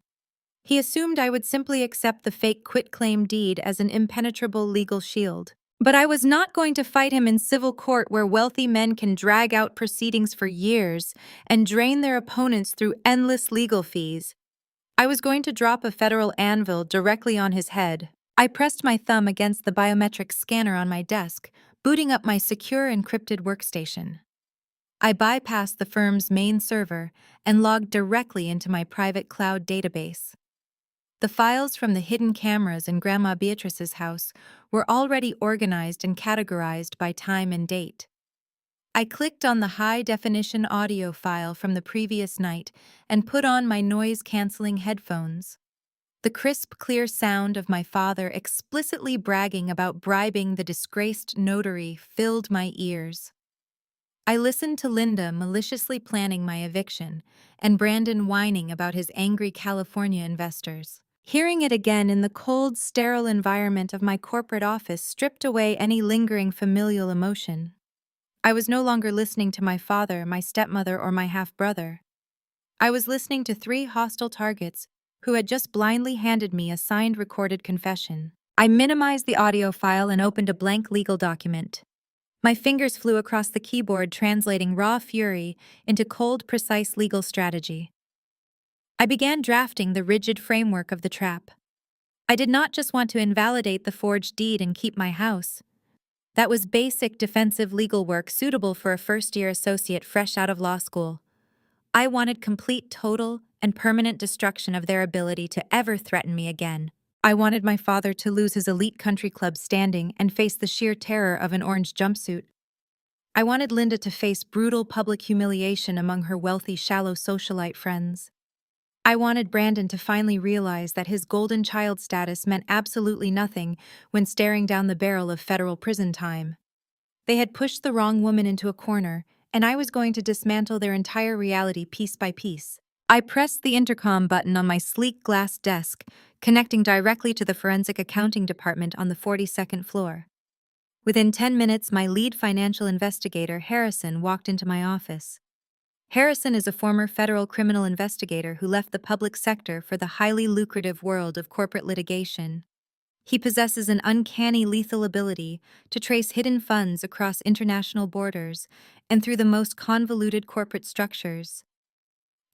He assumed I would simply accept the fake quitclaim deed as an impenetrable legal shield. But I was not going to fight him in civil court where wealthy men can drag out proceedings for years and drain their opponents through endless legal fees. I was going to drop a federal anvil directly on his head. I pressed my thumb against the biometric scanner on my desk, booting up my secure encrypted workstation. I bypassed the firm's main server and logged directly into my private cloud database. The files from the hidden cameras in Grandma Beatrice's house were already organized and categorized by time and date. I clicked on the high-definition audio file from the previous night and put on my noise-canceling headphones. The crisp, clear sound of my father explicitly bragging about bribing the disgraced notary filled my ears. I listened to Linda maliciously planning my eviction and Brandon whining about his angry California investors. Hearing it again in the cold, sterile environment of my corporate office stripped away any lingering familial emotion. I was no longer listening to my father, my stepmother, or my half-brother. I was listening to three hostile targets who had just blindly handed me a signed recorded confession. I minimized the audio file and opened a blank legal document. My fingers flew across the keyboard, translating raw fury into cold, precise legal strategy. I began drafting the rigid framework of the trap. I did not just want to invalidate the forged deed and keep my house. That was basic defensive legal work suitable for a first-year associate fresh out of law school. I wanted complete, total, and permanent destruction of their ability to ever threaten me again. I wanted my father to lose his elite country club standing and face the sheer terror of an orange jumpsuit. I wanted Linda to face brutal public humiliation among her wealthy, shallow socialite friends. I wanted Brandon to finally realize that his golden child status meant absolutely nothing when staring down the barrel of federal prison time. They had pushed the wrong woman into a corner, and I was going to dismantle their entire reality piece by piece. I pressed the intercom button on my sleek glass desk, connecting directly to the forensic accounting department on the 42nd floor. Within 10 minutes, my lead financial investigator, Harrison, walked into my office. Harrison is a former federal criminal investigator who left the public sector for the highly lucrative world of corporate litigation. He possesses an uncanny lethal ability to trace hidden funds across international borders and through the most convoluted corporate structures.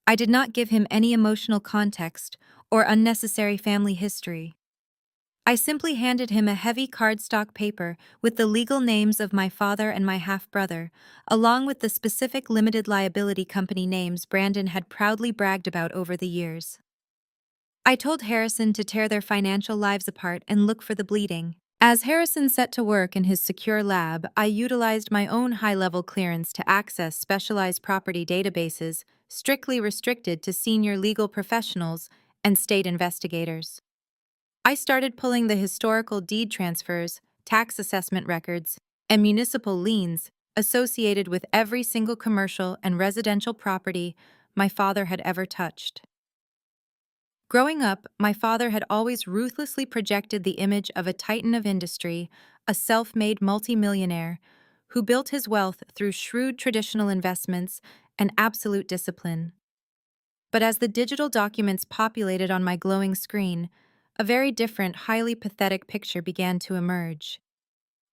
I did not give him any emotional context or unnecessary family history. I simply handed him a heavy cardstock paper with the legal names of my father and my half-brother, along with the specific limited liability company names Brandon had proudly bragged about over the years. I told Harrison to tear their financial lives apart and look for the bleeding. As Harrison set to work in his secure lab, I utilized my own high-level clearance to access specialized property databases strictly restricted to senior legal professionals and state investigators. I started pulling the historical deed transfers, tax assessment records, and municipal liens associated with every single commercial and residential property my father had ever touched. Growing up, my father had always ruthlessly projected the image of a titan of industry, a self-made multimillionaire who built his wealth through shrewd traditional investments and absolute discipline. But as the digital documents populated on my glowing screen, a very different, highly pathetic picture began to emerge.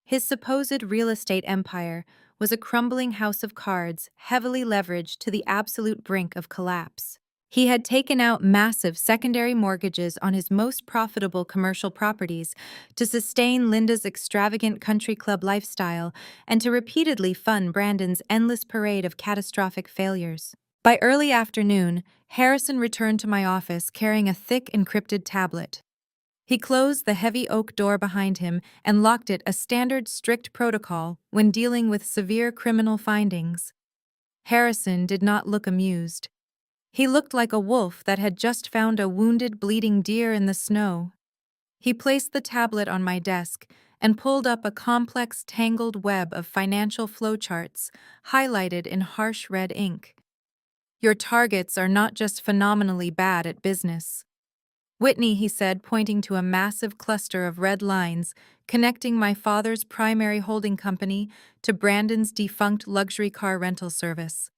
His supposed real estate empire was a crumbling house of cards heavily leveraged to the absolute brink of collapse. He had taken out massive secondary mortgages on his most profitable commercial properties to sustain Linda's extravagant country club lifestyle and to repeatedly fund Brandon's endless parade of catastrophic failures. By early afternoon, Harrison returned to my office carrying a thick encrypted tablet. He closed the heavy oak door behind him and locked it, a standard strict protocol when dealing with severe criminal findings. Harrison did not look amused. He looked like a wolf that had just found a wounded, bleeding deer in the snow. He placed the tablet on my desk and pulled up a complex, tangled web of financial flowcharts, highlighted in harsh red ink. "Your targets are not just phenomenally bad at business." Whitney, he said, pointing to a massive cluster of red lines connecting my father's primary holding company to Brandon's defunct luxury car rental service.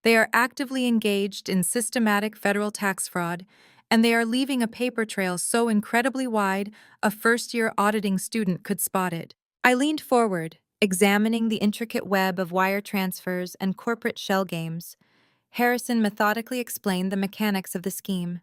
"They are actively engaged in systematic federal tax fraud, and they are leaving a paper trail so incredibly wide a first-year auditing student could spot it." I leaned forward, examining the intricate web of wire transfers and corporate shell games. Harrison methodically explained the mechanics of the scheme.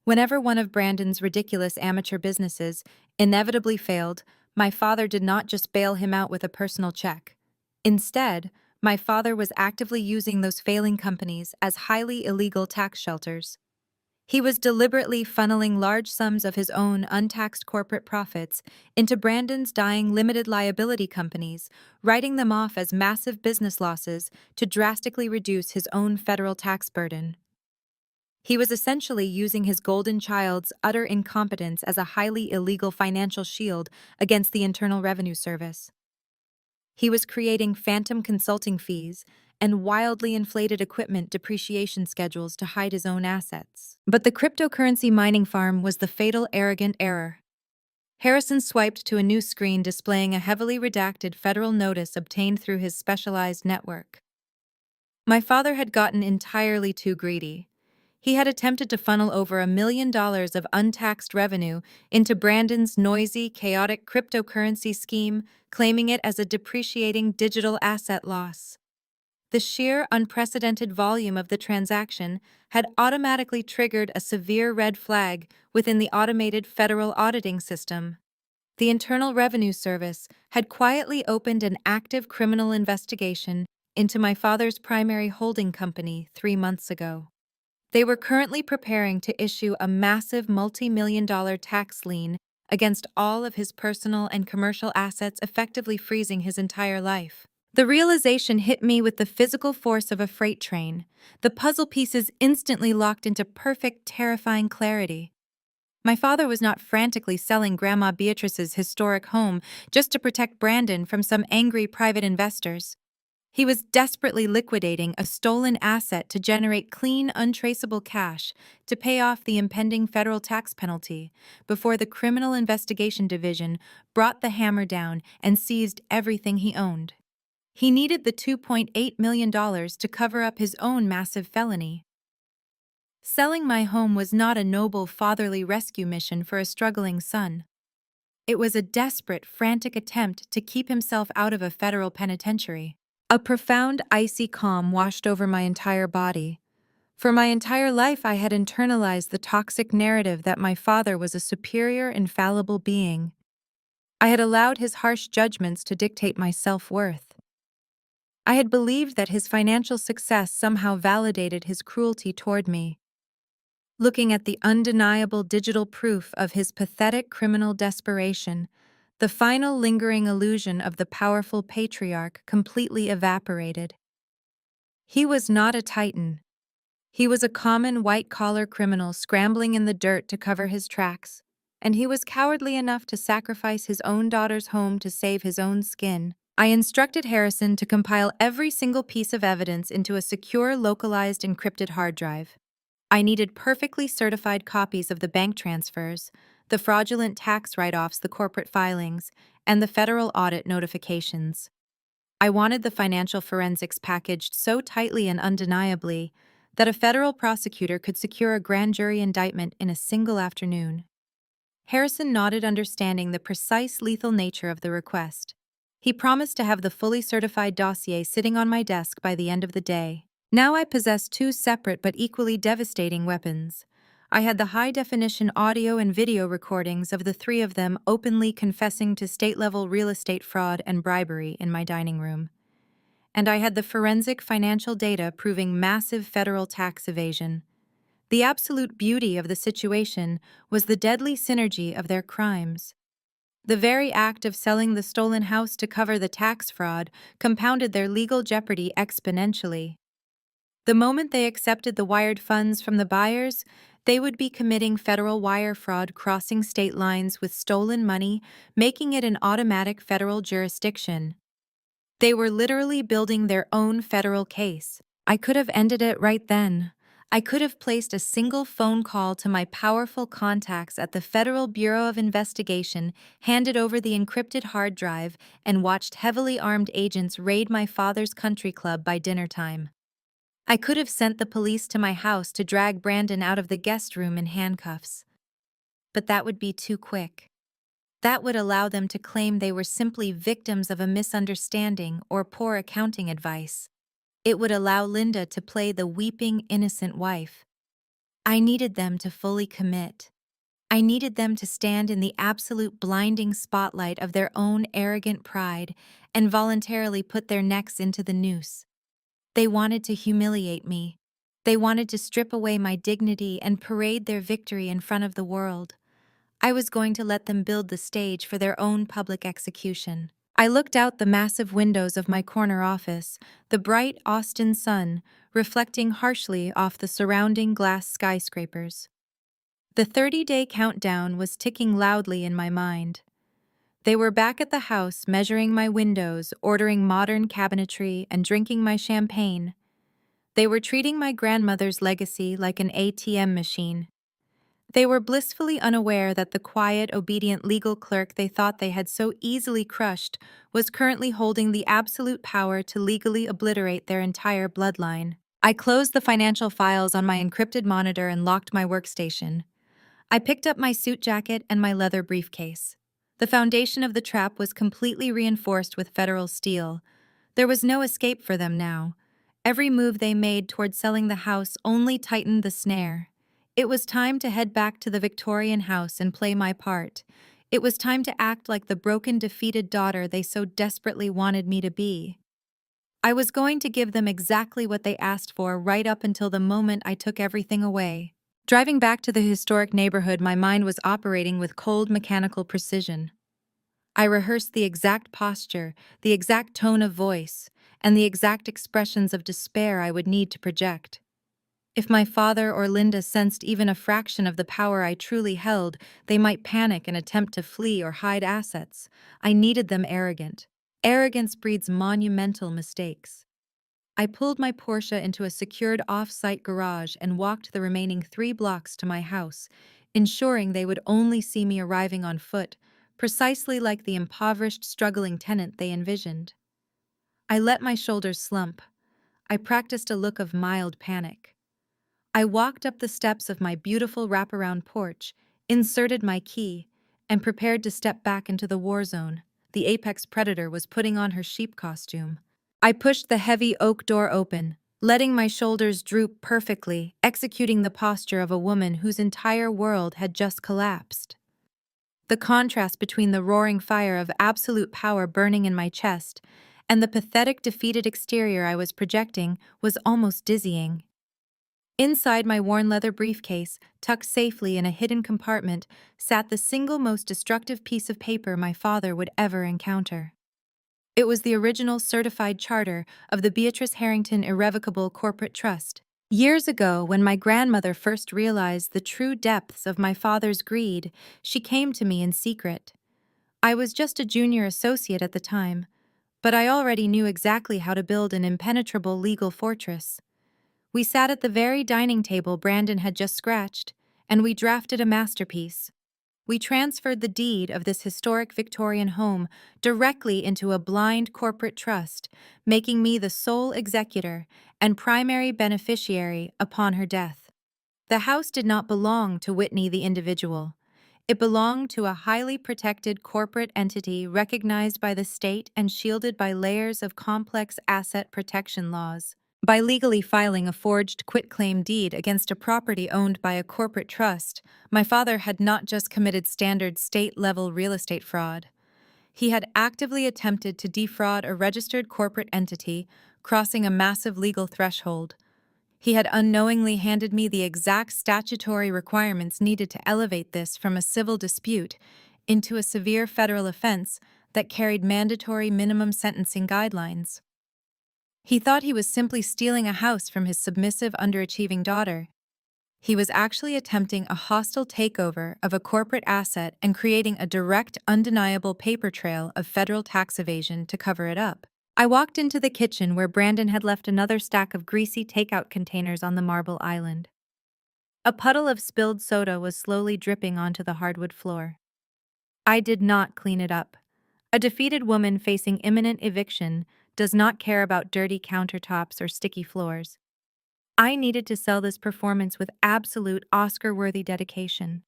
Whenever one of Brandon's ridiculous amateur businesses inevitably failed, my father did not just bail him out with a personal check. Instead, my father was actively using those failing companies as highly illegal tax shelters. He was deliberately funneling large sums of his own untaxed corporate profits into Brandon's dying limited liability companies, writing them off as massive business losses to drastically reduce his own federal tax burden. He was essentially using his golden child's utter incompetence as a highly illegal financial shield against the Internal Revenue Service. He was creating phantom consulting fees and wildly inflated equipment depreciation schedules to hide his own assets. But the cryptocurrency mining farm was the fatal arrogant error. Harrison swiped to a new screen displaying a heavily redacted federal notice obtained through his specialized network. My father had gotten entirely too greedy. He had attempted to funnel over $1 million of untaxed revenue into Brandon's noisy, chaotic cryptocurrency scheme, claiming it as a depreciating digital asset loss. The sheer, unprecedented volume of the transaction had automatically triggered a severe red flag within the automated federal auditing system. The Internal Revenue Service had quietly opened an active criminal investigation into my father's primary holding company 3 months ago. They were currently preparing to issue a massive multi-million-dollar tax lien against all of his personal and commercial assets, effectively freezing his entire life. The realization hit me with the physical force of a freight train. The puzzle pieces instantly locked into perfect, terrifying clarity. My father was not frantically selling Grandma Beatrice's historic home just to protect Brandon from some angry private investors. He was desperately liquidating a stolen asset to generate clean, untraceable cash to pay off the impending federal tax penalty before the Criminal Investigation Division brought the hammer down and seized everything he owned. He needed the $2.8 million to cover up his own massive felony. Selling my home was not a noble fatherly rescue mission for a struggling son. It was a desperate, frantic attempt to keep himself out of a federal penitentiary. A profound, icy calm washed over my entire body. For my entire life, I had internalized the toxic narrative that my father was a superior, infallible being. I had allowed his harsh judgments to dictate my self-worth. I had believed that his financial success somehow validated his cruelty toward me. Looking at the undeniable digital proof of his pathetic criminal desperation, the final lingering illusion of the powerful patriarch completely evaporated. He was not a titan. He was a common white-collar criminal scrambling in the dirt to cover his tracks, and he was cowardly enough to sacrifice his own daughter's home to save his own skin. I instructed Harrison to compile every single piece of evidence into a secure, localized, encrypted hard drive. I needed perfectly certified copies of the bank transfers, the fraudulent tax write-offs, the corporate filings, and the federal audit notifications. I wanted the financial forensics packaged so tightly and undeniably that a federal prosecutor could secure a grand jury indictment in a single afternoon. Harrison nodded, understanding the precise lethal nature of the request. He promised to have the fully certified dossier sitting on my desk by the end of the day. Now I possessed two separate but equally devastating weapons. I had the high-definition audio and video recordings of the three of them openly confessing to state-level real estate fraud and bribery in my dining room. And I had the forensic financial data proving massive federal tax evasion. The absolute beauty of the situation was the deadly synergy of their crimes. The very act of selling the stolen house to cover the tax fraud compounded their legal jeopardy exponentially. The moment they accepted the wired funds from the buyers, they would be committing federal wire fraud, crossing state lines with stolen money, making it an automatic federal jurisdiction. They were literally building their own federal case. I could have ended it right then. I could have placed a single phone call to my powerful contacts at the Federal Bureau of Investigation, handed over the encrypted hard drive, and watched heavily armed agents raid my father's country club by dinner time. I could have sent the police to my house to drag Brandon out of the guest room in handcuffs. But that would be too quick. That would allow them to claim they were simply victims of a misunderstanding or poor accounting advice. It would allow Linda to play the weeping, innocent wife. I needed them to fully commit. I needed them to stand in the absolute blinding spotlight of their own arrogant pride and voluntarily put their necks into the noose. They wanted to humiliate me. They wanted to strip away my dignity and parade their victory in front of the world. I was going to let them build the stage for their own public execution. I looked out the massive windows of my corner office, the bright Austin sun reflecting harshly off the surrounding glass skyscrapers. The 30-day countdown was ticking loudly in my mind. They were back at the house, measuring my windows, ordering modern cabinetry, and drinking my champagne. They were treating my grandmother's legacy like an ATM machine. They were blissfully unaware that the quiet, obedient legal clerk they thought they had so easily crushed was currently holding the absolute power to legally obliterate their entire bloodline. I closed the financial files on my encrypted monitor and locked my workstation. I picked up my suit jacket and my leather briefcase. The foundation of the trap was completely reinforced with federal steel. There was no escape for them now. Every move they made toward selling the house only tightened the snare. It was time to head back to the Victorian house and play my part. It was time to act like the broken, defeated daughter they so desperately wanted me to be. I was going to give them exactly what they asked for right up until the moment I took everything away. Driving back to the historic neighborhood, my mind was operating with cold, mechanical precision. I rehearsed the exact posture, the exact tone of voice, and the exact expressions of despair I would need to project. If my father or Linda sensed even a fraction of the power I truly held, they might panic and attempt to flee or hide assets. I needed them arrogant. Arrogance breeds monumental mistakes. I pulled my Porsche into a secured off-site garage and walked the remaining 3 blocks to my house, ensuring they would only see me arriving on foot, precisely like the impoverished, struggling tenant they envisioned. I let my shoulders slump. I practiced a look of mild panic. I walked up the steps of my beautiful wraparound porch, inserted my key, and prepared to step back into the war zone. The apex predator was putting on her sheep costume. I pushed the heavy oak door open, letting my shoulders droop perfectly, executing the posture of a woman whose entire world had just collapsed. The contrast between the roaring fire of absolute power burning in my chest and the pathetic, defeated exterior I was projecting was almost dizzying. Inside my worn leather briefcase, tucked safely in a hidden compartment, sat the single most destructive piece of paper my father would ever encounter. It was the original certified charter of the Beatrice Harrington Irrevocable Corporate Trust. Years ago, when my grandmother first realized the true depths of my father's greed, she came to me in secret. I was just a junior associate at the time, but I already knew exactly how to build an impenetrable legal fortress. We sat at the very dining table Brandon had just scratched, and we drafted a masterpiece. We transferred the deed of this historic Victorian home directly into a blind corporate trust, making me the sole executor and primary beneficiary upon her death. The house did not belong to Whitney the individual. It belonged to a highly protected corporate entity recognized by the state and shielded by layers of complex asset protection laws. By legally filing a forged quitclaim deed against a property owned by a corporate trust, my father had not just committed standard state-level real estate fraud. He had actively attempted to defraud a registered corporate entity, crossing a massive legal threshold. He had unknowingly handed me the exact statutory requirements needed to elevate this from a civil dispute into a severe federal offense that carried mandatory minimum sentencing guidelines. He thought he was simply stealing a house from his submissive, underachieving daughter. He was actually attempting a hostile takeover of a corporate asset and creating a direct, undeniable paper trail of federal tax evasion to cover it up. I walked into the kitchen where Brandon had left another stack of greasy takeout containers on the marble island. A puddle of spilled soda was slowly dripping onto the hardwood floor. I did not clean it up. A defeated woman facing imminent eviction does not care about dirty countertops or sticky floors. I needed to sell this performance with absolute Oscar-worthy dedication.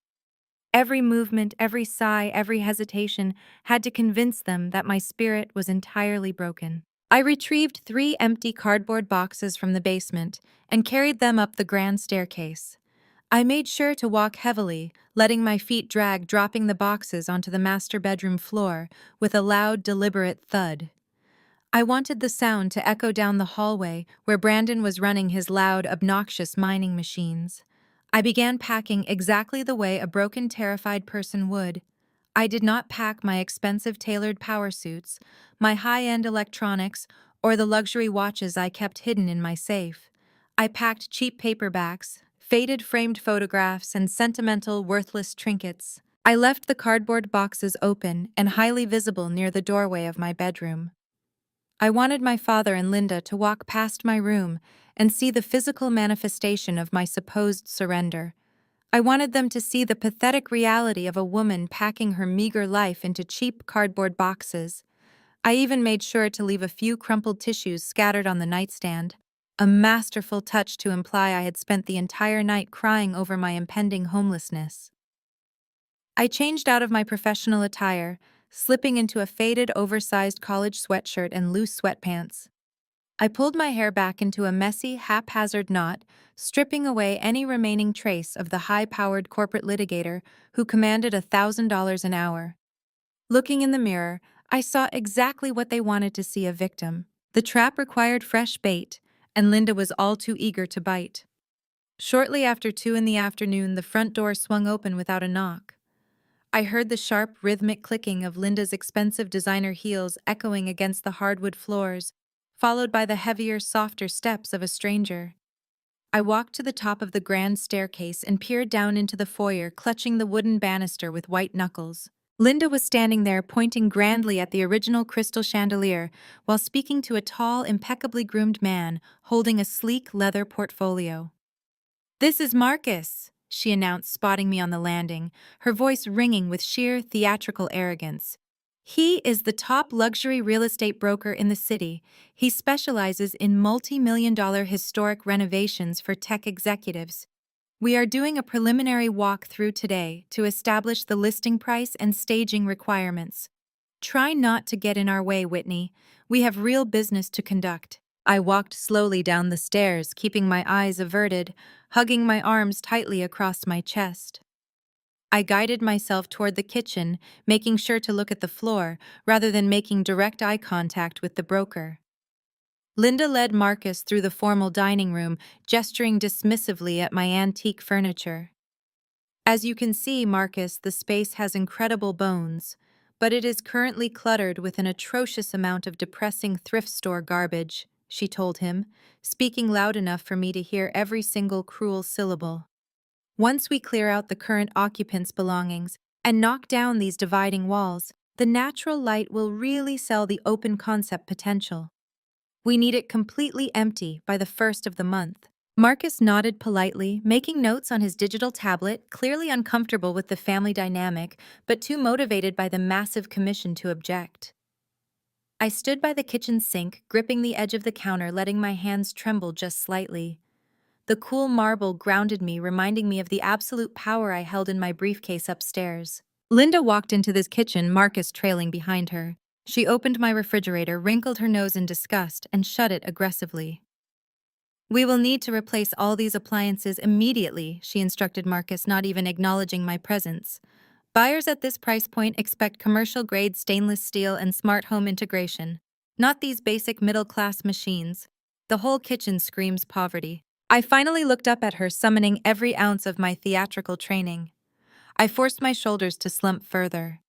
Every movement, every sigh, every hesitation had to convince them that my spirit was entirely broken. I retrieved 3 empty cardboard boxes from the basement and carried them up the grand staircase. I made sure to walk heavily, letting my feet drag, dropping the boxes onto the master bedroom floor with a loud, deliberate thud. I wanted the sound to echo down the hallway where Brandon was running his loud, obnoxious mining machines. I began packing exactly the way a broken, terrified person would. I did not pack my expensive tailored power suits, my high-end electronics, or the luxury watches I kept hidden in my safe. I packed cheap paperbacks, faded framed photographs, and sentimental, worthless trinkets. I left the cardboard boxes open and highly visible near the doorway of my bedroom. I wanted my father and Linda to walk past my room and see the physical manifestation of my supposed surrender. I wanted them to see the pathetic reality of a woman packing her meager life into cheap cardboard boxes. I even made sure to leave a few crumpled tissues scattered on the nightstand, a masterful touch to imply I had spent the entire night crying over my impending homelessness. I changed out of my professional attire, slipping into a faded, oversized college sweatshirt and loose sweatpants. I pulled my hair back into a messy, haphazard knot, stripping away any remaining trace of the high-powered corporate litigator who commanded $1,000 an hour. Looking in the mirror, I saw exactly what they wanted to see: a victim. The trap required fresh bait, and Linda was all too eager to bite. Shortly after 2 in the afternoon, the front door swung open without a knock. I heard the sharp, rhythmic clicking of Linda's expensive designer heels echoing against the hardwood floors, followed by the heavier, softer steps of a stranger. I walked to the top of the grand staircase and peered down into the foyer, clutching the wooden banister with white knuckles. Linda was standing there, pointing grandly at the original crystal chandelier while speaking to a tall, impeccably groomed man holding a sleek leather portfolio. "This is Marcus," she announced, spotting me on the landing, her voice ringing with sheer theatrical arrogance. "He is the top luxury real estate broker in the city. He specializes in multi-million-dollar historic renovations for tech executives. We are doing a preliminary walkthrough today to establish the listing price and staging requirements. Try not to get in our way, Whitney. We have real business to conduct." I walked slowly down the stairs, keeping my eyes averted, hugging my arms tightly across my chest. I guided myself toward the kitchen, making sure to look at the floor rather than making direct eye contact with the broker. Linda led Marcus through the formal dining room, gesturing dismissively at my antique furniture. "As you can see, Marcus, the space has incredible bones, but it is currently cluttered with an atrocious amount of depressing thrift store garbage," she told him, speaking loud enough for me to hear every single cruel syllable. "Once we clear out the current occupants' belongings and knock down these dividing walls, the natural light will really sell the open concept potential. We need it completely empty by the first of the month." Marcus nodded politely, making notes on his digital tablet, clearly uncomfortable with the family dynamic, but too motivated by the massive commission to object. I stood by the kitchen sink, gripping the edge of the counter, letting my hands tremble just slightly. The cool marble grounded me, reminding me of the absolute power I held in my briefcase upstairs. Linda walked into the kitchen, Marcus trailing behind her. She opened my refrigerator, wrinkled her nose in disgust, and shut it aggressively. "We will need to replace all these appliances immediately," she instructed Marcus, not even acknowledging my presence. "Buyers at this price point expect commercial-grade stainless steel and smart home integration, not these basic middle-class machines." The whole kitchen screams poverty. I finally looked up at her, summoning every ounce of my theatrical training. I forced my shoulders to slump further.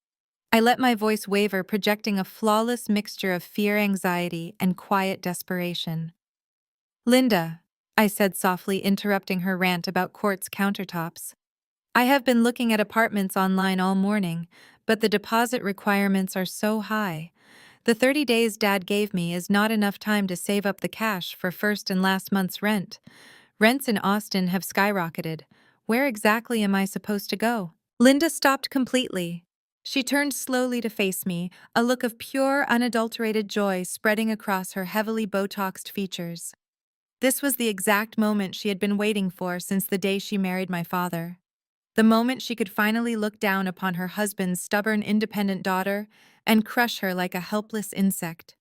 I let my voice waver, projecting a flawless mixture of fear, anxiety, and quiet desperation. "Linda," I said softly, interrupting her rant about quartz countertops, "I have been looking at apartments online all morning, but the deposit requirements are so high. The 30 days Dad gave me is not enough time to save up the cash for first and last month's rent. Rents in Austin have skyrocketed. Where exactly am I supposed to go?" Linda stopped completely. She turned slowly to face me, a look of pure, unadulterated joy spreading across her heavily Botoxed features. This was the exact moment she had been waiting for since the day she married my father. The moment she could finally look down upon her husband's stubborn, independent daughter and crush her like a helpless insect.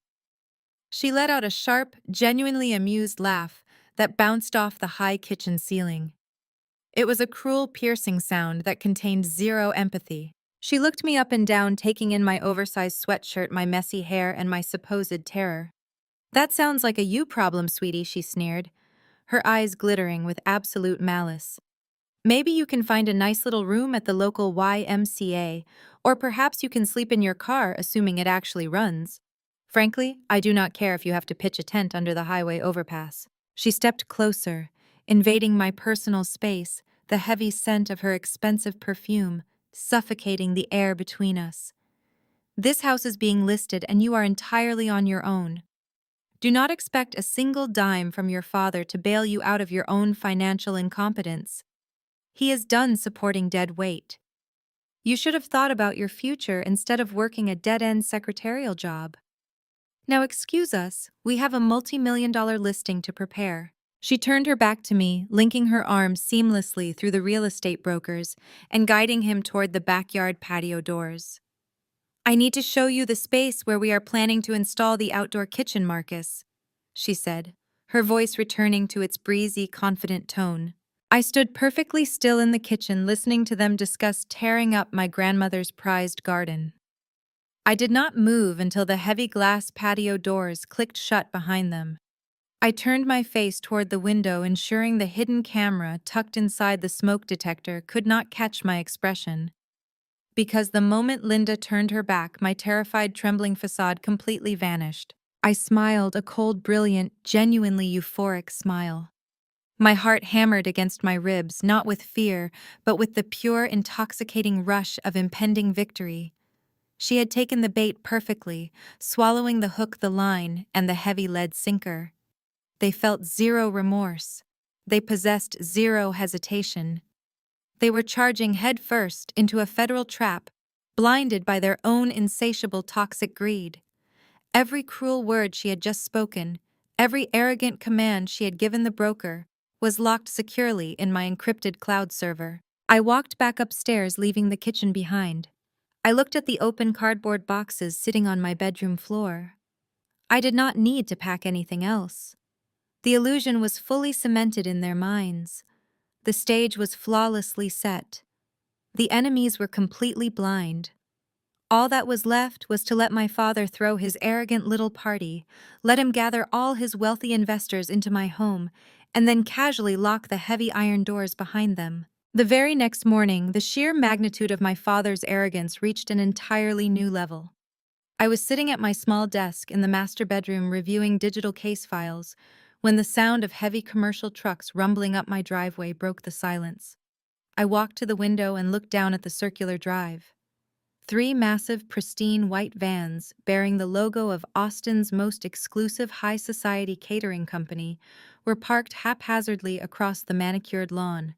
She let out a sharp, genuinely amused laugh that bounced off the high kitchen ceiling. It was a cruel, piercing sound that contained zero empathy. She looked me up and down, taking in my oversized sweatshirt, my messy hair, and my supposed terror. "That sounds like a you problem, sweetie," she sneered, her eyes glittering with absolute malice. "Maybe you can find a nice little room at the local YMCA, or perhaps you can sleep in your car, assuming it actually runs. Frankly, I do not care if you have to pitch a tent under the highway overpass." She stepped closer, invading my personal space, the heavy scent of her expensive perfume suffocating the air between us. This house is being listed and you are entirely on your own. Do not expect a single dime from your father to bail you out of your own financial incompetence. He is done supporting dead weight. You should have thought about your future instead of working a dead-end secretarial job. Now excuse us, we have a multi-million-dollar listing to prepare. She turned her back to me, linking her arms seamlessly through the real estate brokers and guiding him toward the backyard patio doors. I need to show you the space where we are planning to install the outdoor kitchen, Marcus, she said, her voice returning to its breezy, confident tone. I stood perfectly still in the kitchen listening to them discuss tearing up my grandmother's prized garden. I did not move until the heavy glass patio doors clicked shut behind them. I turned my face toward the window, ensuring the hidden camera tucked inside the smoke detector could not catch my expression. Because the moment Linda turned her back, my terrified, trembling facade completely vanished. I smiled, a cold, brilliant, genuinely euphoric smile. My heart hammered against my ribs, not with fear, but with the pure, intoxicating rush of impending victory. She had taken the bait perfectly, swallowing the hook, the line, and the heavy lead sinker. They felt zero remorse. They possessed zero hesitation. They were charging headfirst into a federal trap, blinded by their own insatiable toxic greed. Every cruel word she had just spoken, every arrogant command she had given the broker, was locked securely in my encrypted cloud server. I walked back upstairs, leaving the kitchen behind. I looked at the open cardboard boxes sitting on my bedroom floor. I did not need to pack anything else. The illusion was fully cemented in their minds. The stage was flawlessly set. The enemies were completely blind. All that was left was to let my father throw his arrogant little party, let him gather all his wealthy investors into my home, and then casually lock the heavy iron doors behind them. The very next morning, the sheer magnitude of my father's arrogance reached an entirely new level. I was sitting at my small desk in the master bedroom reviewing digital case files when the sound of heavy commercial trucks rumbling up my driveway broke the silence. I walked to the window and looked down at the circular drive. 3 massive, pristine white vans bearing the logo of Austin's most exclusive high society catering company were parked haphazardly across the manicured lawn.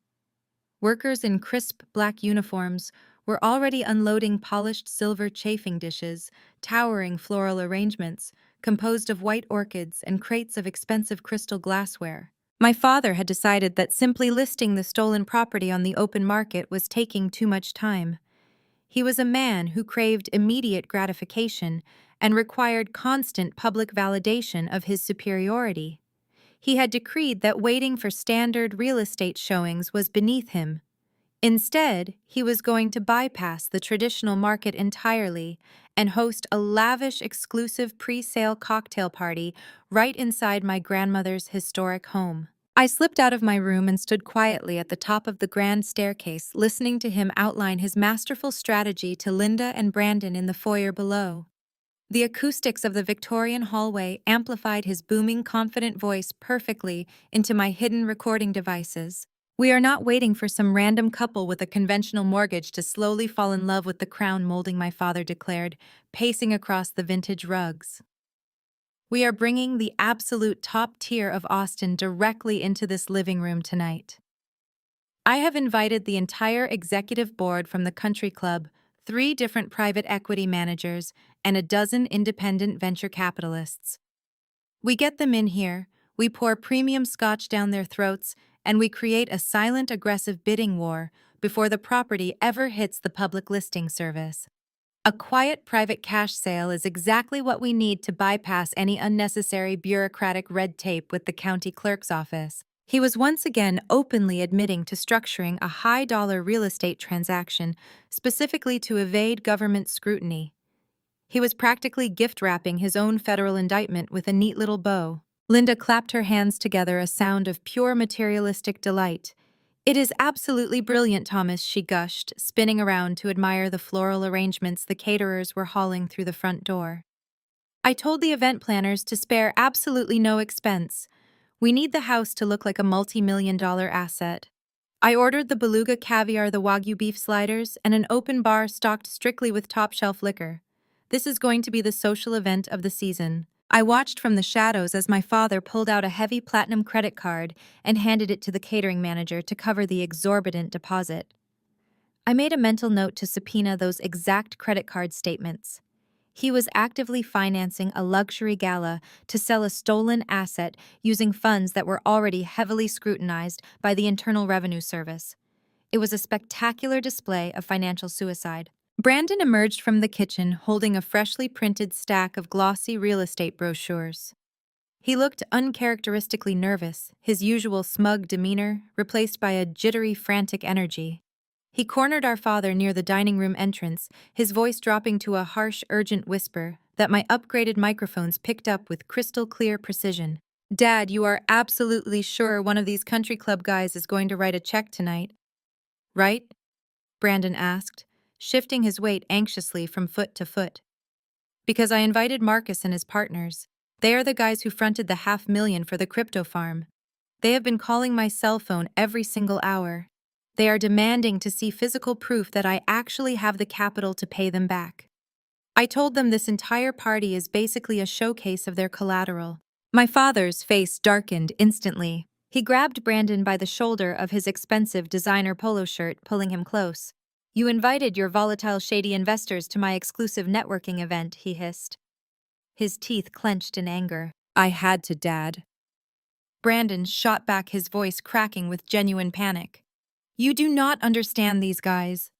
Workers in crisp black uniforms were already unloading polished silver chafing dishes, towering floral arrangements composed of white orchids and crates of expensive crystal glassware. My father had decided that simply listing the stolen property on the open market was taking too much time. He was a man who craved immediate gratification and required constant public validation of his superiority. He had decreed that waiting for standard real estate showings was beneath him. Instead, he was going to bypass the traditional market entirely and host a lavish, exclusive pre-sale cocktail party right inside my grandmother's historic home. I slipped out of my room and stood quietly at the top of the grand staircase, listening to him outline his masterful strategy to Linda and Brandon in the foyer below. The acoustics of the Victorian hallway amplified his booming, confident voice perfectly into my hidden recording devices. We are not waiting for some random couple with a conventional mortgage to slowly fall in love with the crown molding, my father declared, pacing across the vintage rugs. We are bringing the absolute top tier of Austin directly into this living room tonight. I have invited the entire executive board from the country club, 3 different private equity managers, and a dozen independent venture capitalists. We get them in here, we pour premium scotch down their throats, and we create a silent, aggressive bidding war before the property ever hits the public listing service. A quiet private cash sale is exactly what we need to bypass any unnecessary bureaucratic red tape with the county clerk's office. He was once again openly admitting to structuring a high-dollar real estate transaction specifically to evade government scrutiny. He was practically gift-wrapping his own federal indictment with a neat little bow. Linda clapped her hands together, a sound of pure materialistic delight. "It is absolutely brilliant, Thomas," she gushed, spinning around to admire the floral arrangements the caterers were hauling through the front door. "I told the event planners to spare absolutely no expense. We need the house to look like a multi-million-dollar asset." I ordered the beluga caviar, the wagyu beef sliders, and an open bar stocked strictly with top-shelf liquor. This is going to be the social event of the season. I watched from the shadows as my father pulled out a heavy platinum credit card and handed it to the catering manager to cover the exorbitant deposit. I made a mental note to subpoena those exact credit card statements. He was actively financing a luxury gala to sell a stolen asset using funds that were already heavily scrutinized by the Internal Revenue Service. It was a spectacular display of financial suicide. Brandon emerged from the kitchen holding a freshly printed stack of glossy real estate brochures. He looked uncharacteristically nervous, his usual smug demeanor replaced by a jittery, frantic energy. He cornered our father near the dining room entrance, his voice dropping to a harsh, urgent whisper that my upgraded microphones picked up with crystal clear precision. "Dad, you are absolutely sure one of these country club guys is going to write a check tonight, right?" Brandon asked, shifting his weight anxiously from foot to foot. "Because I invited Marcus and his partners. They are the guys who fronted the $500,000 for the crypto farm. They have been calling my cell phone every single hour. They are demanding to see physical proof that I actually have the capital to pay them back. I told them this entire party is basically a showcase of their collateral." My father's face darkened instantly. He grabbed Brandon by the shoulder of his expensive designer polo shirt, pulling him close. "You invited your volatile, shady investors to my exclusive networking event," he hissed. His teeth clenched in anger. "I had to, Dad." Brandon shot back, his voice cracking with genuine panic. "You do not understand these guys.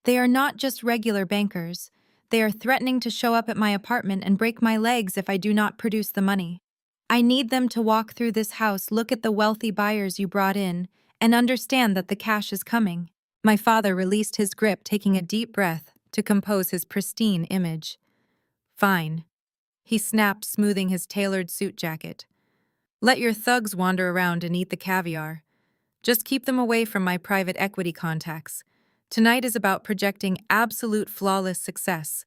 They are not just regular bankers. They are threatening to show up at my apartment and break my legs if I do not produce the money. I need them to walk through this house, look at the wealthy buyers you brought in, and understand that the cash is coming." My father released his grip, taking a deep breath to compose his pristine image. "Fine," he snapped, smoothing his tailored suit jacket. "Let your thugs wander around and eat the caviar. Just keep them away from my private equity contacts. Tonight is about projecting absolute flawless success.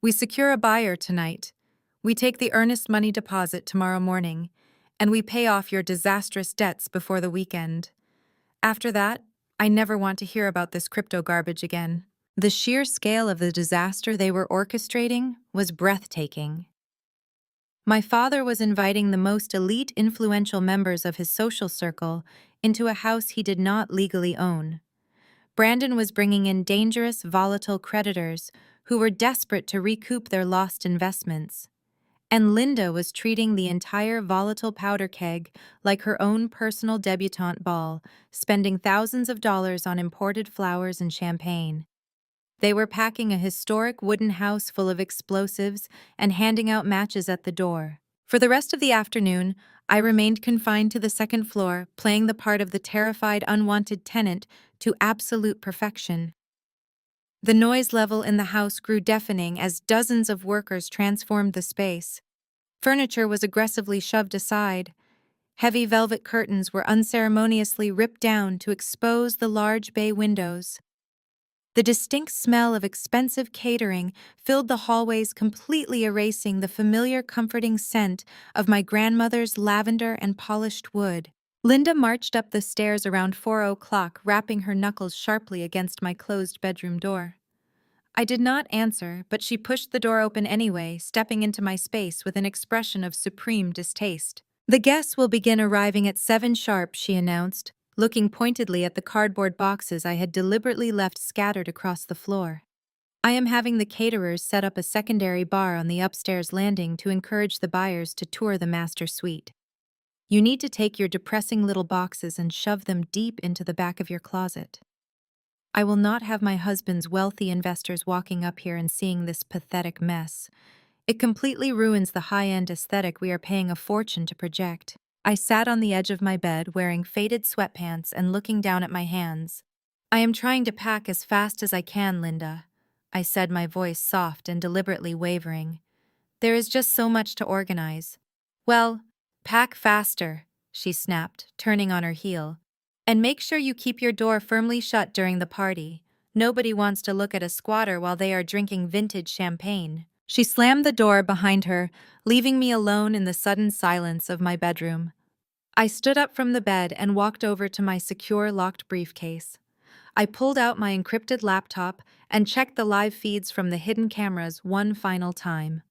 We secure a buyer tonight. We take the earnest money deposit tomorrow morning, and we pay off your disastrous debts before the weekend. After that, I never want to hear about this crypto garbage again." The sheer scale of the disaster they were orchestrating was breathtaking. My father was inviting the most elite, influential members of his social circle into a house he did not legally own. Brandon was bringing in dangerous, volatile creditors who were desperate to recoup their lost investments. And Linda was treating the entire volatile powder keg like her own personal debutante ball, spending thousands of dollars on imported flowers and champagne. They were packing a historic wooden house full of explosives and handing out matches at the door. For the rest of the afternoon, I remained confined to the second floor, playing the part of the terrified, unwanted tenant to absolute perfection. The noise level in the house grew deafening as dozens of workers transformed the space. Furniture was aggressively shoved aside. Heavy velvet curtains were unceremoniously ripped down to expose the large bay windows. The distinct smell of expensive catering filled the hallways, completely erasing the familiar, comforting scent of my grandmother's lavender and polished wood. Linda marched up the stairs around 4 o'clock, rapping her knuckles sharply against my closed bedroom door. I did not answer, but she pushed the door open anyway, stepping into my space with an expression of supreme distaste. "The guests will begin arriving at 7 sharp," she announced, looking pointedly at the cardboard boxes I had deliberately left scattered across the floor. "I am having the caterers set up a secondary bar on the upstairs landing to encourage the buyers to tour the master suite. You need to take your depressing little boxes and shove them deep into the back of your closet. I will not have my husband's wealthy investors walking up here and seeing this pathetic mess. It completely ruins the high-end aesthetic we are paying a fortune to project." I sat on the edge of my bed, wearing faded sweatpants and looking down at my hands. "I am trying to pack as fast as I can, Linda," I said, my voice soft and deliberately wavering. "There is just so much to organize." "Well, pack faster," she snapped, turning on her heel. "And make sure you keep your door firmly shut during the party. Nobody wants to look at a squatter while they are drinking vintage champagne." She slammed the door behind her, leaving me alone in the sudden silence of my bedroom. I stood up from the bed and walked over to my secure locked briefcase. I pulled out my encrypted laptop and checked the live feeds from the hidden cameras one final time.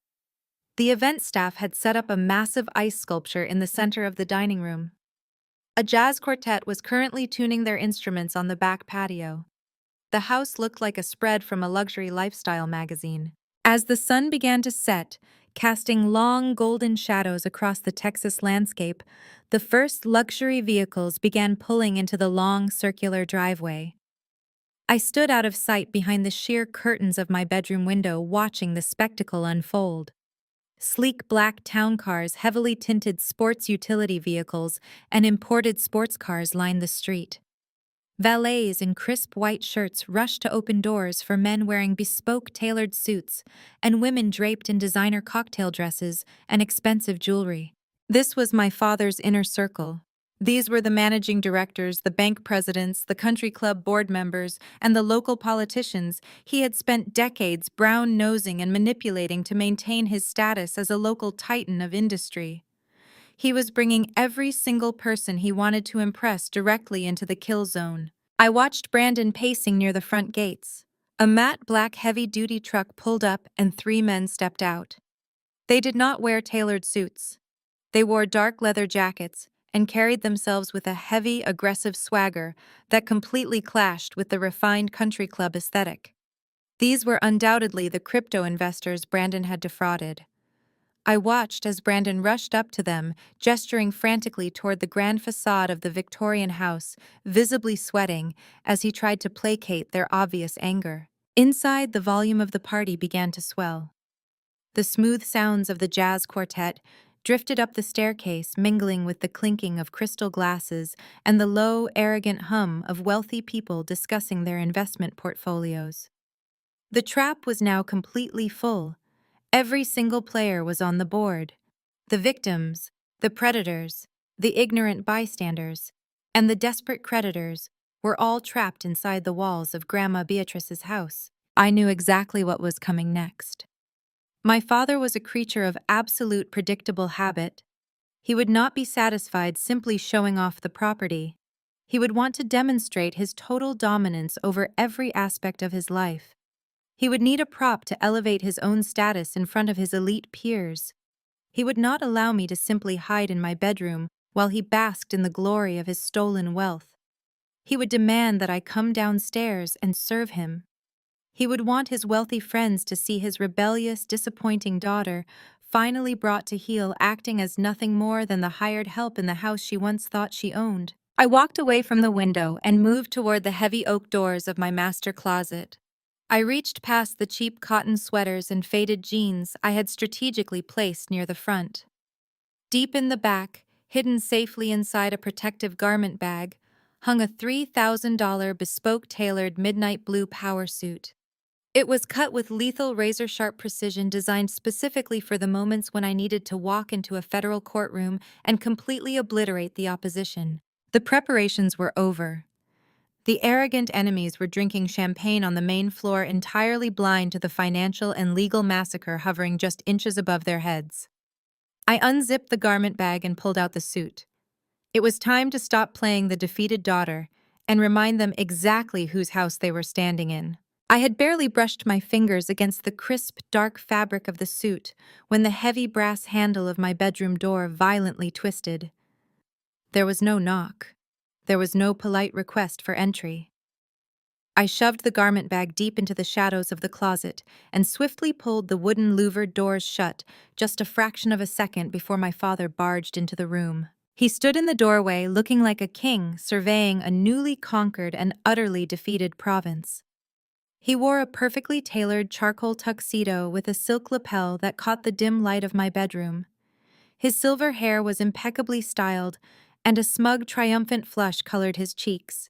The event staff had set up a massive ice sculpture in the center of the dining room. A jazz quartet was currently tuning their instruments on the back patio. The house looked like a spread from a luxury lifestyle magazine. As the sun began to set, casting long golden shadows across the Texas landscape, the first luxury vehicles began pulling into the long circular driveway. I stood out of sight behind the sheer curtains of my bedroom window, watching the spectacle unfold. Sleek black town cars, heavily tinted sports utility vehicles, and imported sports cars lined the street. Valets in crisp white shirts rushed to open doors for men wearing bespoke tailored suits and women draped in designer cocktail dresses and expensive jewelry. This was my father's inner circle. These were the managing directors, the bank presidents, the country club board members, and the local politicians he had spent decades brown-nosing and manipulating to maintain his status as a local titan of industry. He was bringing every single person he wanted to impress directly into the kill zone. I watched Brandon pacing near the front gates. A matte black heavy-duty truck pulled up and 3 men stepped out. They did not wear tailored suits. They wore dark leather jackets and carried themselves with a heavy, aggressive swagger that completely clashed with the refined country club aesthetic. These were undoubtedly the crypto investors Brandon had defrauded. I watched as Brandon rushed up to them, gesturing frantically toward the grand facade of the Victorian house, visibly sweating as he tried to placate their obvious anger. Inside, the volume of the party began to swell. The smooth sounds of the jazz quartet drifted up the staircase, mingling with the clinking of crystal glasses and the low, arrogant hum of wealthy people discussing their investment portfolios. The trap was now completely full. Every single player was on the board. The victims, the predators, the ignorant bystanders, and the desperate creditors were all trapped inside the walls of Grandma Beatrice's house. I knew exactly what was coming next. My father was a creature of absolute predictable habit. He would not be satisfied simply showing off the property. He would want to demonstrate his total dominance over every aspect of his life. He would need a prop to elevate his own status in front of his elite peers. He would not allow me to simply hide in my bedroom while he basked in the glory of his stolen wealth. He would demand that I come downstairs and serve him. He would want his wealthy friends to see his rebellious, disappointing daughter finally brought to heel, acting as nothing more than the hired help in the house she once thought she owned. I walked away from the window and moved toward the heavy oak doors of my master closet. I reached past the cheap cotton sweaters and faded jeans I had strategically placed near the front. Deep in the back, hidden safely inside a protective garment bag, hung a $3,000 bespoke tailored midnight blue power suit. It was cut with lethal razor-sharp precision, designed specifically for the moments when I needed to walk into a federal courtroom and completely obliterate the opposition. The preparations were over. The arrogant enemies were drinking champagne on the main floor, entirely blind to the financial and legal massacre hovering just inches above their heads. I unzipped the garment bag and pulled out the suit. It was time to stop playing the defeated daughter and remind them exactly whose house they were standing in. I had barely brushed my fingers against the crisp, dark fabric of the suit when the heavy brass handle of my bedroom door violently twisted. There was no knock. There was no polite request for entry. I shoved the garment bag deep into the shadows of the closet and swiftly pulled the wooden louvered doors shut just a fraction of a second before my father barged into the room. He stood in the doorway looking like a king surveying a newly conquered and utterly defeated province. He wore a perfectly tailored charcoal tuxedo with a silk lapel that caught the dim light of my bedroom. His silver hair was impeccably styled, and a smug, triumphant flush colored his cheeks.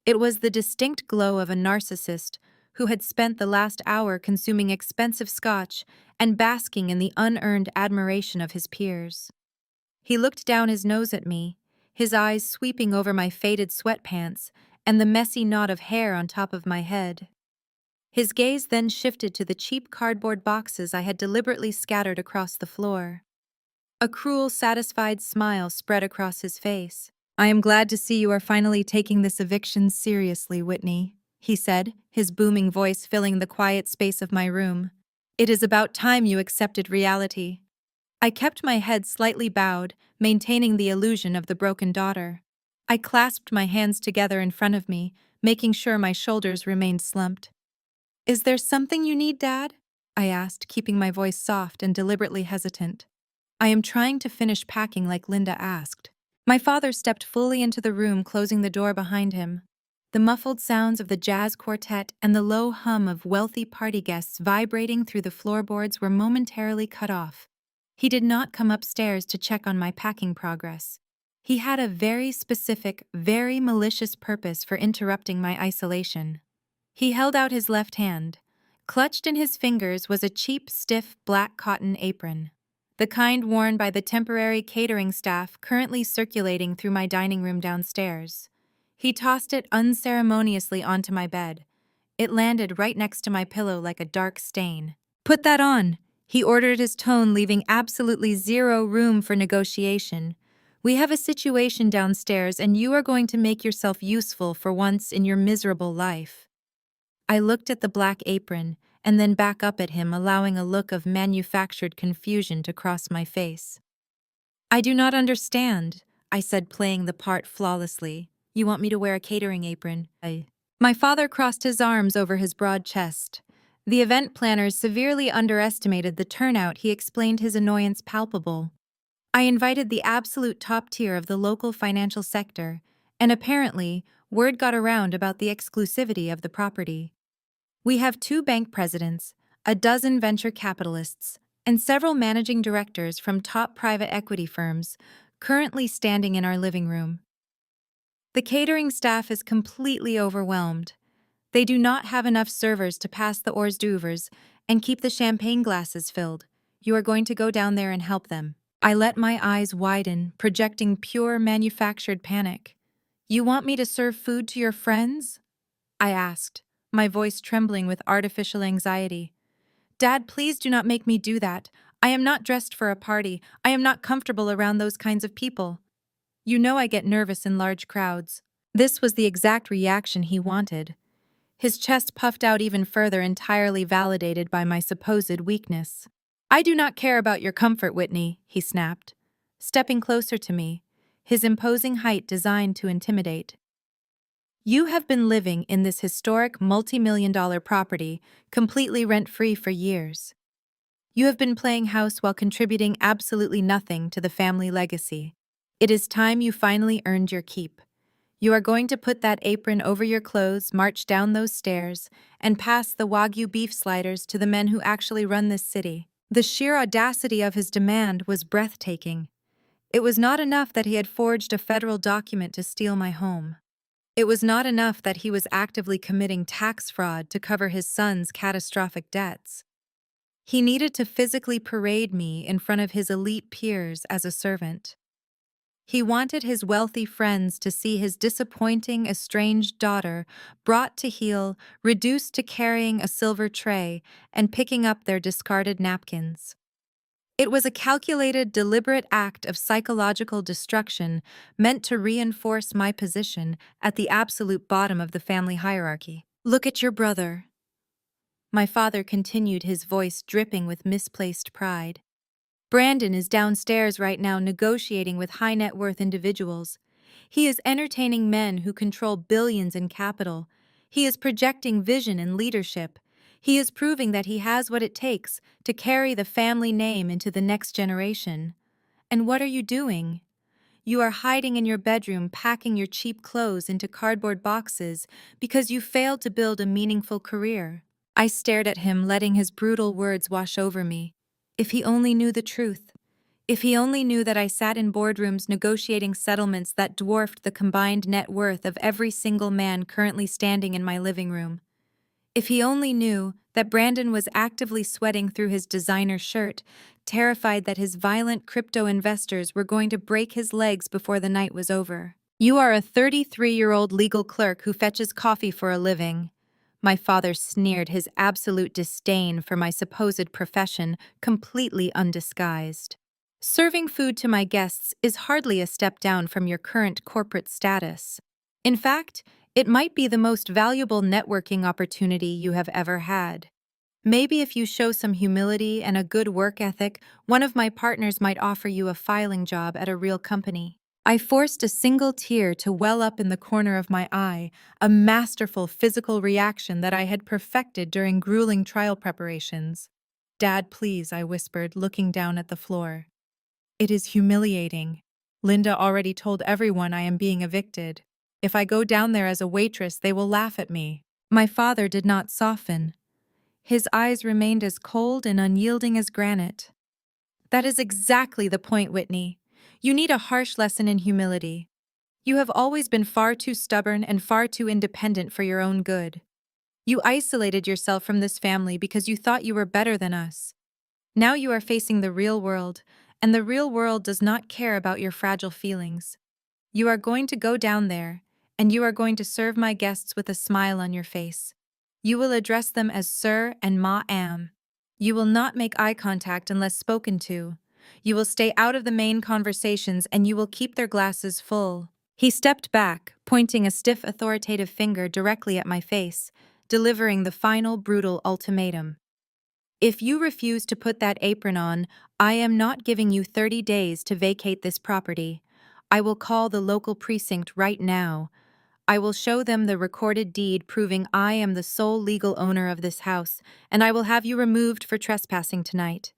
It was the distinct glow of a narcissist who had spent the last hour consuming expensive scotch and basking in the unearned admiration of his peers. He looked down his nose at me, his eyes sweeping over my faded sweatpants and the messy knot of hair on top of my head. His gaze then shifted to the cheap cardboard boxes I had deliberately scattered across the floor. A cruel, satisfied smile spread across his face. "I am glad to see you are finally taking this eviction seriously, Whitney," he said, his booming voice filling the quiet space of my room. "It is about time you accepted reality." I kept my head slightly bowed, maintaining the illusion of the broken daughter. I clasped my hands together in front of me, making sure my shoulders remained slumped. "Is there something you need, Dad?" I asked, keeping my voice soft and deliberately hesitant. "I am trying to finish packing like Linda asked." My father stepped fully into the room, closing the door behind him. The muffled sounds of the jazz quartet and the low hum of wealthy party guests vibrating through the floorboards were momentarily cut off. He did not come upstairs to check on my packing progress. He had a very specific, very malicious purpose for interrupting my isolation. He held out his left hand. Clutched in his fingers was a cheap, stiff, black cotton apron, the kind worn by the temporary catering staff currently circulating through my dining room downstairs. He tossed it unceremoniously onto my bed. It landed right next to my pillow like a dark stain. "Put that on," he ordered, his tone leaving absolutely zero room for negotiation. "We have a situation downstairs and you are going to make yourself useful for once in your miserable life." I looked at the black apron and then back up at him, allowing a look of manufactured confusion to cross my face. "I do not understand," I said, playing the part flawlessly. "You want me to wear a catering apron?" My father crossed his arms over his broad chest. The event planners severely underestimated the turnout. He explained, his annoyance palpable. "I invited the absolute top tier of the local financial sector, and apparently, word got around about the exclusivity of the property. We have 2 bank presidents, a dozen venture capitalists, and several managing directors from top private equity firms currently standing in our living room. The catering staff is completely overwhelmed. They do not have enough servers to pass the hors d'oeuvres and keep the champagne glasses filled. You are going to go down there and help them." I let my eyes widen, projecting pure manufactured panic. "You want me to serve food to your friends?" I asked, my voice trembling with artificial anxiety. "Dad, please do not make me do that. I am not dressed for a party. I am not comfortable around those kinds of people. You know I get nervous in large crowds." This was the exact reaction he wanted. His chest puffed out even further, entirely validated by my supposed weakness. "I do not care about your comfort, Whitney," he snapped, stepping closer to me, his imposing height designed to intimidate. "You have been living in this historic multi-million-dollar property completely rent-free for years. You have been playing house while contributing absolutely nothing to the family legacy. It is time you finally earned your keep. You are going to put that apron over your clothes, march down those stairs, and pass the Wagyu beef sliders to the men who actually run this city." The sheer audacity of his demand was breathtaking. It was not enough that he had forged a federal document to steal my home. It was not enough that he was actively committing tax fraud to cover his son's catastrophic debts. He needed to physically parade me in front of his elite peers as a servant. He wanted his wealthy friends to see his disappointing, estranged daughter brought to heel, reduced to carrying a silver tray and picking up their discarded napkins. It was a calculated, deliberate act of psychological destruction meant to reinforce my position at the absolute bottom of the family hierarchy. "Look at your brother." My father continued, his voice dripping with misplaced pride. "Brandon is downstairs right now negotiating with high-net-worth individuals. He is entertaining men who control billions in capital. He is projecting vision and leadership. He is proving that he has what it takes to carry the family name into the next generation. And what are you doing? You are hiding in your bedroom, packing your cheap clothes into cardboard boxes because you failed to build a meaningful career." I stared at him, letting his brutal words wash over me. If he only knew the truth. If he only knew that I sat in boardrooms negotiating settlements that dwarfed the combined net worth of every single man currently standing in my living room. If he only knew that Brandon was actively sweating through his designer shirt, terrified that his violent crypto investors were going to break his legs before the night was over. "You are a 33-year-old legal clerk who fetches coffee for a living." My father sneered, his absolute disdain for my supposed profession completely undisguised. Serving food to my guests is hardly a step down from your current corporate status. In fact, it might be the most valuable networking opportunity you have ever had. Maybe if you show some humility and a good work ethic, one of my partners might offer you a filing job at a real company. I forced a single tear to well up in the corner of my eye, a masterful physical reaction that I had perfected during grueling trial preparations. Dad, please, I whispered, looking down at the floor. It is humiliating. Linda already told everyone I am being evicted. If I go down there as a waitress, they will laugh at me. My father did not soften. His eyes remained as cold and unyielding as granite. That is exactly the point, Whitney. You need a harsh lesson in humility. You have always been far too stubborn and far too independent for your own good. You isolated yourself from this family because you thought you were better than us. Now you are facing the real world, and the real world does not care about your fragile feelings. You are going to go down there, and you are going to serve my guests with a smile on your face. You will address them as Sir and Ma'am. You will not make eye contact unless spoken to. You will stay out of the main conversations and you will keep their glasses full. He stepped back, pointing a stiff authoritative finger directly at my face, delivering the final brutal ultimatum. If you refuse to put that apron on, I am not giving you 30 days to vacate this property. I will call the local precinct right now. I will show them the recorded deed proving I am the sole legal owner of this house, and I will have you removed for trespassing tonight.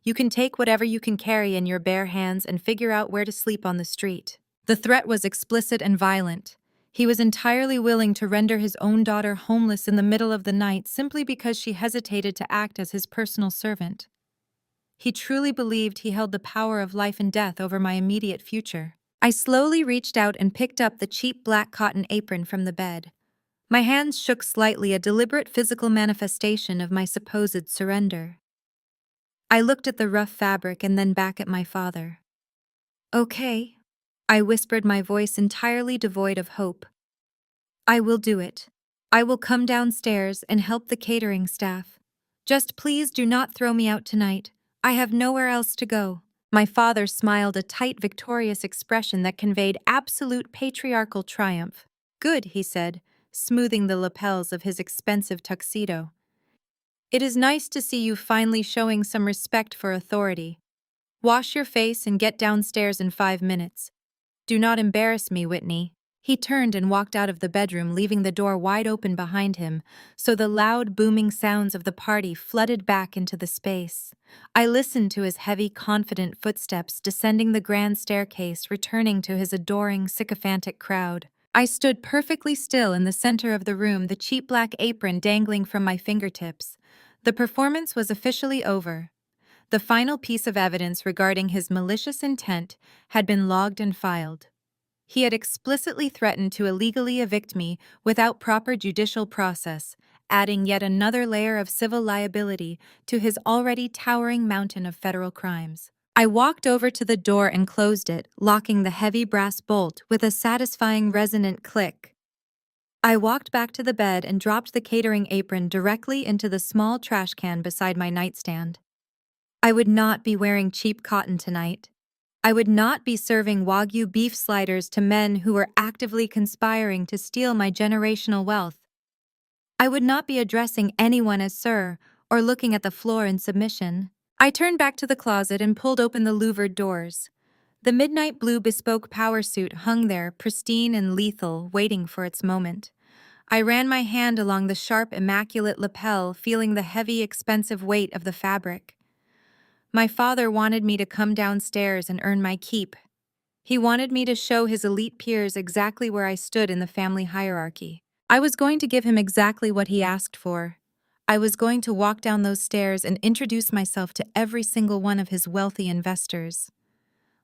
You can take whatever you can carry in your bare hands and figure out where to sleep on the street. The threat was explicit and violent. He was entirely willing to render his own daughter homeless in the middle of the night simply because she hesitated to act as his personal servant. He truly believed he held the power of life and death over my immediate future. I slowly reached out and picked up the cheap black cotton apron from the bed. My hands shook slightly, a deliberate physical manifestation of my supposed surrender. I looked at the rough fabric and then back at my father. Okay, I whispered, my voice entirely devoid of hope. I will do it. I will come downstairs and help the catering staff. Just please do not throw me out tonight. I have nowhere else to go. My father smiled, a tight, victorious expression that conveyed absolute patriarchal triumph. Good, he said, smoothing the lapels of his expensive tuxedo. It is nice to see you finally showing some respect for authority. Wash your face and get downstairs in 5 minutes. Do not embarrass me, Whitney. He turned and walked out of the bedroom, leaving the door wide open behind him, so the loud, booming sounds of the party flooded back into the space. I listened to his heavy, confident footsteps descending the grand staircase, returning to his adoring, sycophantic crowd. I stood perfectly still in the center of the room, the cheap black apron dangling from my fingertips. The performance was officially over. The final piece of evidence regarding his malicious intent had been logged and filed. He had explicitly threatened to illegally evict me without proper judicial process, adding yet another layer of civil liability to his already towering mountain of federal crimes. I walked over to the door and closed it, locking the heavy brass bolt with a satisfying resonant click. I walked back to the bed and dropped the catering apron directly into the small trash can beside my nightstand. I would not be wearing cheap cotton tonight. I would not be serving Wagyu beef sliders to men who were actively conspiring to steal my generational wealth. I would not be addressing anyone as sir or looking at the floor in submission. I turned back to the closet and pulled open the louvered doors. The midnight blue bespoke power suit hung there, pristine and lethal, waiting for its moment. I ran my hand along the sharp, immaculate lapel, feeling the heavy, expensive weight of the fabric. My father wanted me to come downstairs and earn my keep. He wanted me to show his elite peers exactly where I stood in the family hierarchy. I was going to give him exactly what he asked for. I was going to walk down those stairs and introduce myself to every single one of his wealthy investors.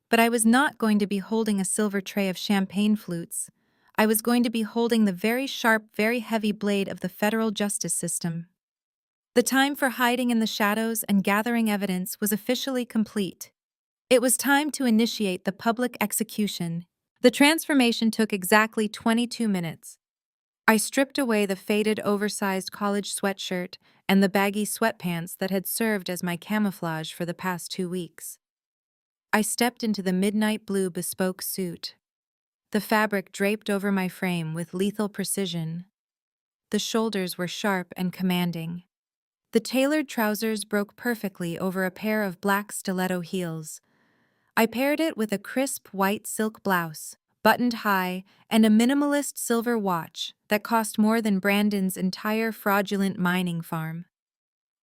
But I was not going to be holding a silver tray of champagne flutes. I was going to be holding the very sharp, very heavy blade of the federal justice system. The time for hiding in the shadows and gathering evidence was officially complete. It was time to initiate the public execution. The transformation took exactly 22 minutes. I stripped away the faded, oversized college sweatshirt and the baggy sweatpants that had served as my camouflage for the past 2 weeks. I stepped into the midnight blue bespoke suit. The fabric draped over my frame with lethal precision. The shoulders were sharp and commanding. The tailored trousers broke perfectly over a pair of black stiletto heels. I paired it with a crisp white silk blouse, buttoned high, and a minimalist silver watch that cost more than Brandon's entire fraudulent mining farm.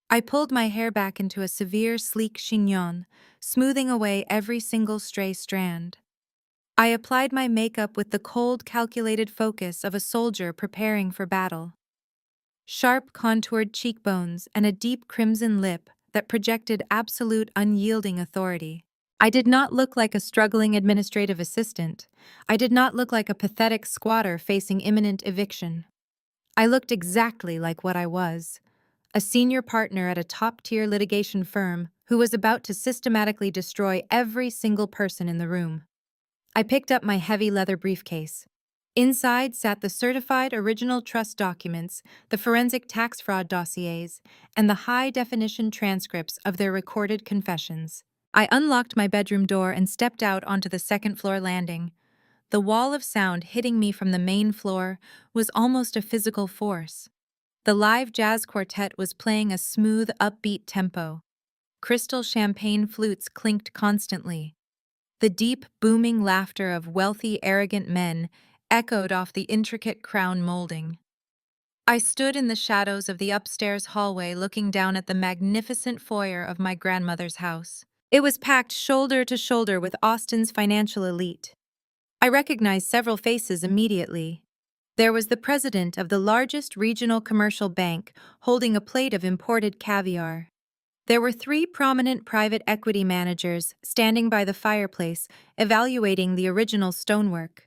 I pulled my hair back into a severe, sleek chignon, smoothing away every single stray strand. I applied my makeup with the cold, calculated focus of a soldier preparing for battle. Sharp, contoured cheekbones and a deep crimson lip that projected absolute, unyielding authority. I did not look like a struggling administrative assistant. I did not look like a pathetic squatter facing imminent eviction. I looked exactly like what I was, a senior partner at a top-tier litigation firm who was about to systematically destroy every single person in the room. I picked up my heavy leather briefcase. Inside sat the certified original trust documents, the forensic tax fraud dossiers, and the high-definition transcripts of their recorded confessions. I unlocked my bedroom door and stepped out onto the second-floor landing. The wall of sound hitting me from the main floor was almost a physical force. The live jazz quartet was playing a smooth, upbeat tempo. Crystal champagne flutes clinked constantly. The deep, booming laughter of wealthy, arrogant men echoed off the intricate crown molding. I stood in the shadows of the upstairs hallway looking down at the magnificent foyer of my grandmother's house. It was packed shoulder to shoulder with Austin's financial elite. I recognized several faces immediately. There was the president of the largest regional commercial bank holding a plate of imported caviar. There were three prominent private equity managers standing by the fireplace, evaluating the original stonework.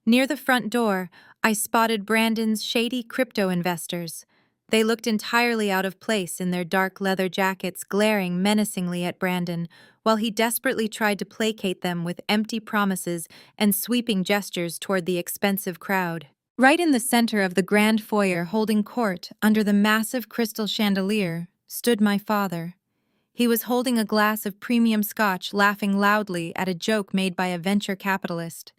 Near the front door, I spotted Brandon's shady crypto investors. They looked entirely out of place in their dark leather jackets, glaring menacingly at Brandon, while he desperately tried to placate them with empty promises and sweeping gestures toward the expensive crowd. Right in the center of the grand foyer, holding court under the massive crystal chandelier, stood my father. He was holding a glass of premium scotch, laughing loudly at a joke made by a venture capitalist.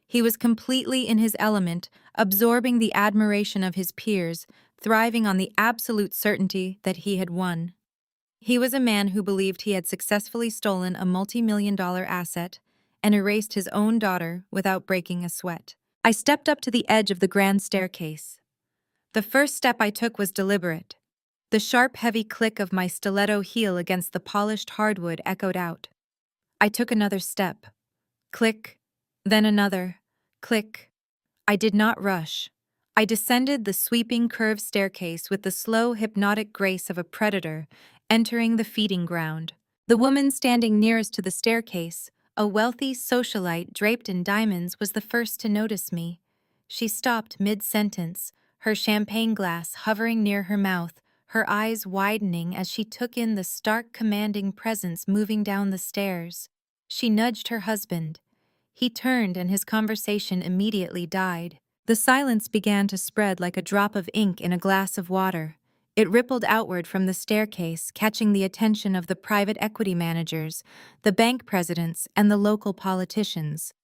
He was completely in his element, absorbing the admiration of his peers, thriving on the absolute certainty that he had won. He was a man who believed he had successfully stolen a multi-million-dollar asset and erased his own daughter without breaking a sweat. I stepped up to the edge of the grand staircase. The first step I took was deliberate. The sharp, heavy click of my stiletto heel against the polished hardwood echoed out. I took another step. Click, then another. Click. I did not rush. I descended the sweeping curved staircase with the slow, hypnotic grace of a predator entering the feeding ground. The woman standing nearest to the staircase, a wealthy socialite draped in diamonds, was the first to notice me. She stopped mid-sentence, her champagne glass hovering near her mouth, her eyes widening as she took in the stark, commanding presence moving down the stairs. She nudged her husband. He turned and his conversation immediately died. The silence began to spread like a drop of ink in a glass of water. It rippled outward from the staircase, catching the attention of the private equity managers, the bank presidents, and the local politicians.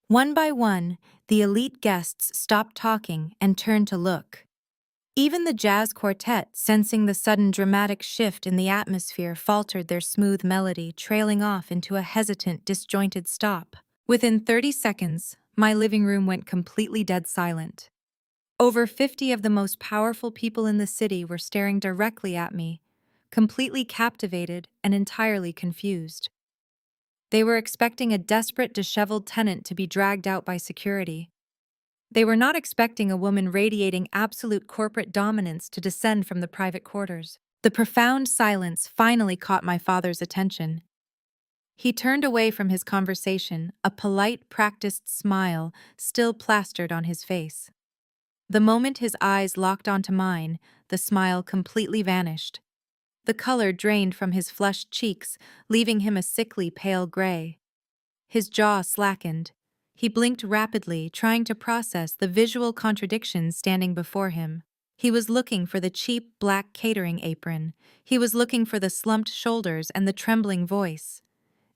One by one, the elite guests stopped talking and turned to look. Even the jazz quartet, sensing the sudden dramatic shift in the atmosphere, faltered their smooth melody, trailing off into a hesitant, disjointed stop. Within 30 seconds, my living room went completely dead silent. Over 50 of the most powerful people in the city were staring directly at me, completely captivated and entirely confused. They were expecting a desperate, disheveled tenant to be dragged out by security. They were not expecting a woman radiating absolute corporate dominance to descend from the private quarters. The profound silence finally caught my father's attention. He turned away from his conversation, a polite, practiced smile still plastered on his face. The moment his eyes locked onto mine, the smile completely vanished. The color drained from his flushed cheeks, leaving him a sickly pale gray. His jaw slackened. He blinked rapidly, trying to process the visual contradictions standing before him. He was looking for the cheap black catering apron. He was looking for the slumped shoulders and the trembling voice.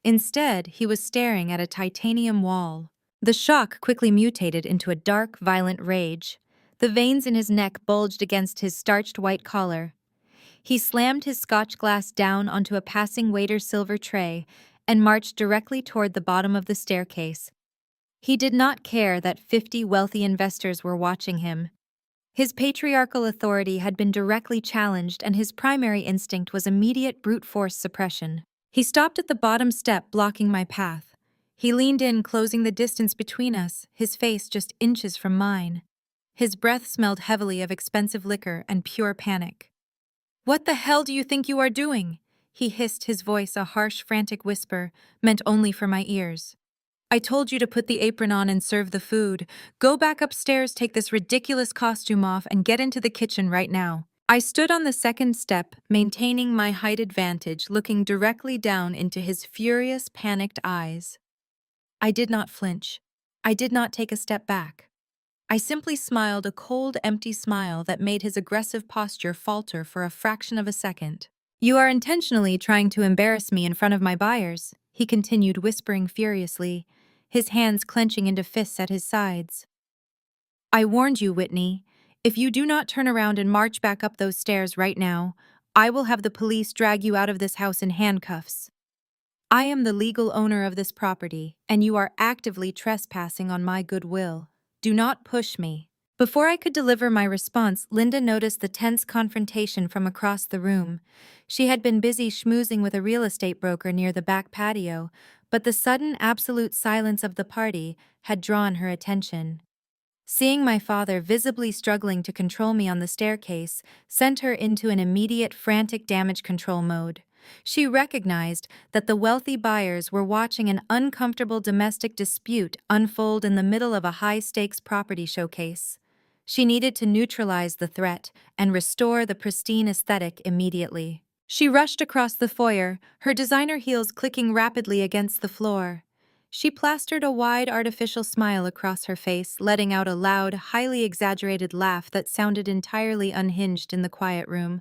Instead, he was staring at a titanium wall. The shock quickly mutated into a dark, violent rage. The veins in his neck bulged against his starched white collar. He slammed his scotch glass down onto a passing waiter's silver tray and marched directly toward the bottom of the staircase. He did not care that 50 wealthy investors were watching him. His patriarchal authority had been directly challenged, and his primary instinct was immediate brute force suppression. He stopped at the bottom step, blocking my path. He leaned in, closing the distance between us, his face just inches from mine. His breath smelled heavily of expensive liquor and pure panic. "What the hell do you think you are doing?" he hissed, his voice a harsh, frantic whisper, meant only for my ears. "I told you to put the apron on and serve the food. Go back upstairs, take this ridiculous costume off, and get into the kitchen right now." I stood on the second step, maintaining my height advantage, looking directly down into his furious, panicked eyes. I did not flinch. I did not take a step back. I simply smiled, a cold, empty smile that made his aggressive posture falter for a fraction of a second. "You are intentionally trying to embarrass me in front of my buyers," he continued, whispering furiously, his hands clenching into fists at his sides. "I warned you, Whitney. If you do not turn around and march back up those stairs right now, I will have the police drag you out of this house in handcuffs. I am the legal owner of this property, and you are actively trespassing on my goodwill. Do not push me." Before I could deliver my response, Linda noticed the tense confrontation from across the room. She had been busy schmoozing with a real estate broker near the back patio, but the sudden absolute silence of the party had drawn her attention. Seeing my father visibly struggling to control me on the staircase sent her into an immediate frantic damage control mode. She recognized that the wealthy buyers were watching an uncomfortable domestic dispute unfold in the middle of a high-stakes property showcase. She needed to neutralize the threat and restore the pristine aesthetic immediately. She rushed across the foyer, her designer heels clicking rapidly against the floor. She plastered a wide artificial smile across her face, letting out a loud, highly exaggerated laugh that sounded entirely unhinged in the quiet room.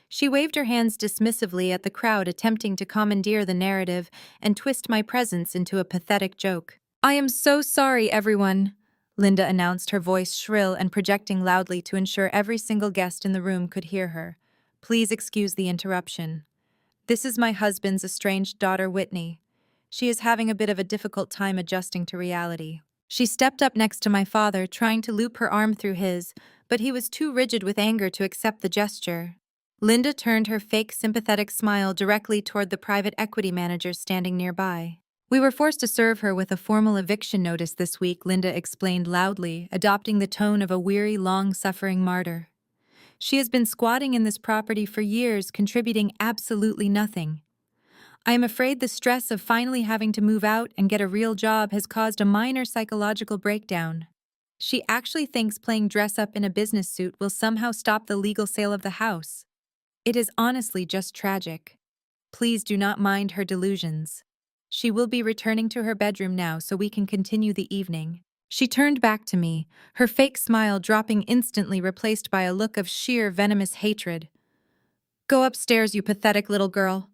She waved her hands dismissively at the crowd, attempting to commandeer the narrative and twist my presence into a pathetic joke. "I am so sorry, everyone," Linda announced, her voice shrill and projecting loudly to ensure every single guest in the room could hear her. "Please excuse the interruption. This is my husband's estranged daughter, Whitney. She is having a bit of a difficult time adjusting to reality." She stepped up next to my father, trying to loop her arm through his, but he was too rigid with anger to accept the gesture. Linda turned her fake sympathetic smile directly toward the private equity managers standing nearby. "We were forced to serve her with a formal eviction notice this week," Linda explained loudly, adopting the tone of a weary, long-suffering martyr. "She has been squatting in this property for years, contributing absolutely nothing. I am afraid the stress of finally having to move out and get a real job has caused a minor psychological breakdown. She actually thinks playing dress-up in a business suit will somehow stop the legal sale of the house. It is honestly just tragic. Please do not mind her delusions. She will be returning to her bedroom now so we can continue the evening." She turned back to me, her fake smile dropping instantly, replaced by a look of sheer venomous hatred. "Go upstairs, you pathetic little girl,"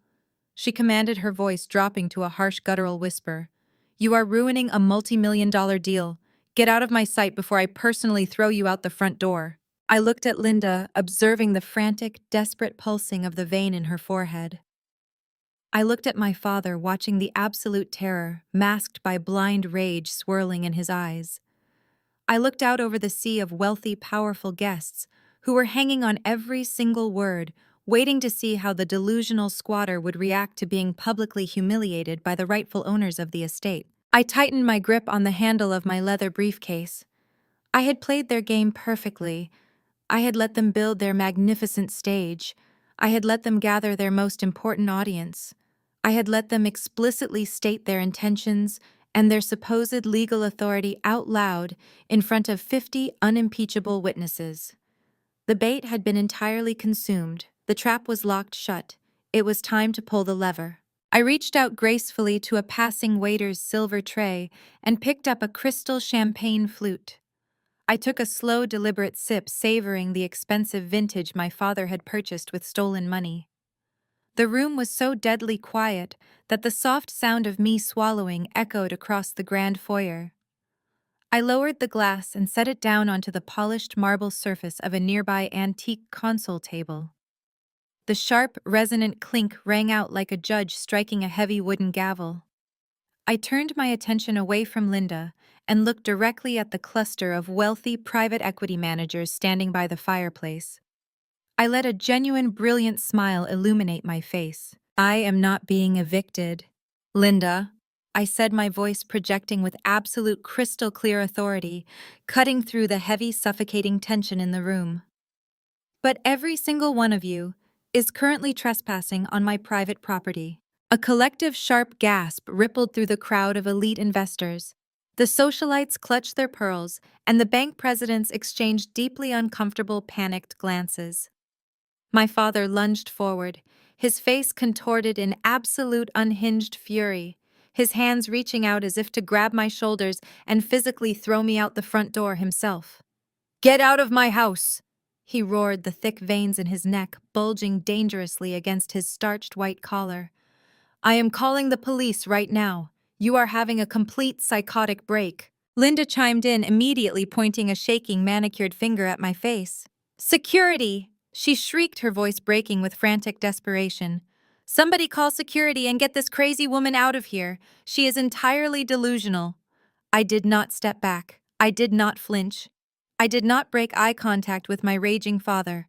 she commanded, her voice dropping to a harsh guttural whisper. "You are ruining a multi-million-dollar deal. Get out of my sight before I personally throw you out the front door." I looked at Linda, observing the frantic, desperate pulsing of the vein in her forehead. I looked at my father, watching the absolute terror, masked by blind rage, swirling in his eyes. I looked out over the sea of wealthy, powerful guests who were hanging on every single word, waiting to see how the delusional squatter would react to being publicly humiliated by the rightful owners of the estate. I tightened my grip on the handle of my leather briefcase. I had played their game perfectly. I had let them build their magnificent stage. I had let them gather their most important audience. I had let them explicitly state their intentions and their supposed legal authority out loud in front of 50 unimpeachable witnesses. The bait had been entirely consumed. The trap was locked shut. It was time to pull the lever. I reached out gracefully to a passing waiter's silver tray and picked up a crystal champagne flute. I took a slow, deliberate sip, savoring the expensive vintage my father had purchased with stolen money. The room was so deadly quiet that the soft sound of me swallowing echoed across the grand foyer. I lowered the glass and set it down onto the polished marble surface of a nearby antique console table. The sharp, resonant clink rang out like a judge striking a heavy wooden gavel. I turned my attention away from Linda and looked directly at the cluster of wealthy private equity managers standing by the fireplace. I let a genuine, brilliant smile illuminate my face. I am not being evicted. Linda, I said, my voice projecting with absolute crystal clear authority, cutting through the heavy, suffocating tension in the room. But every single one of you is currently trespassing on my private property. A collective sharp gasp rippled through the crowd of elite investors. The socialites clutched their pearls, and the bank presidents exchanged deeply uncomfortable, panicked glances. My father lunged forward, his face contorted in absolute unhinged fury, his hands reaching out as if to grab my shoulders and physically throw me out the front door himself. "Get out of my house!" he roared, the thick veins in his neck bulging dangerously against his starched white collar. "I am calling the police right now. You are having a complete psychotic break." Linda chimed in, immediately pointing a shaking, manicured finger at my face. "Security!" she shrieked, her voice breaking with frantic desperation. "Somebody call security and get this crazy woman out of here. She is entirely delusional." I did not step back. I did not flinch. I did not break eye contact with my raging father.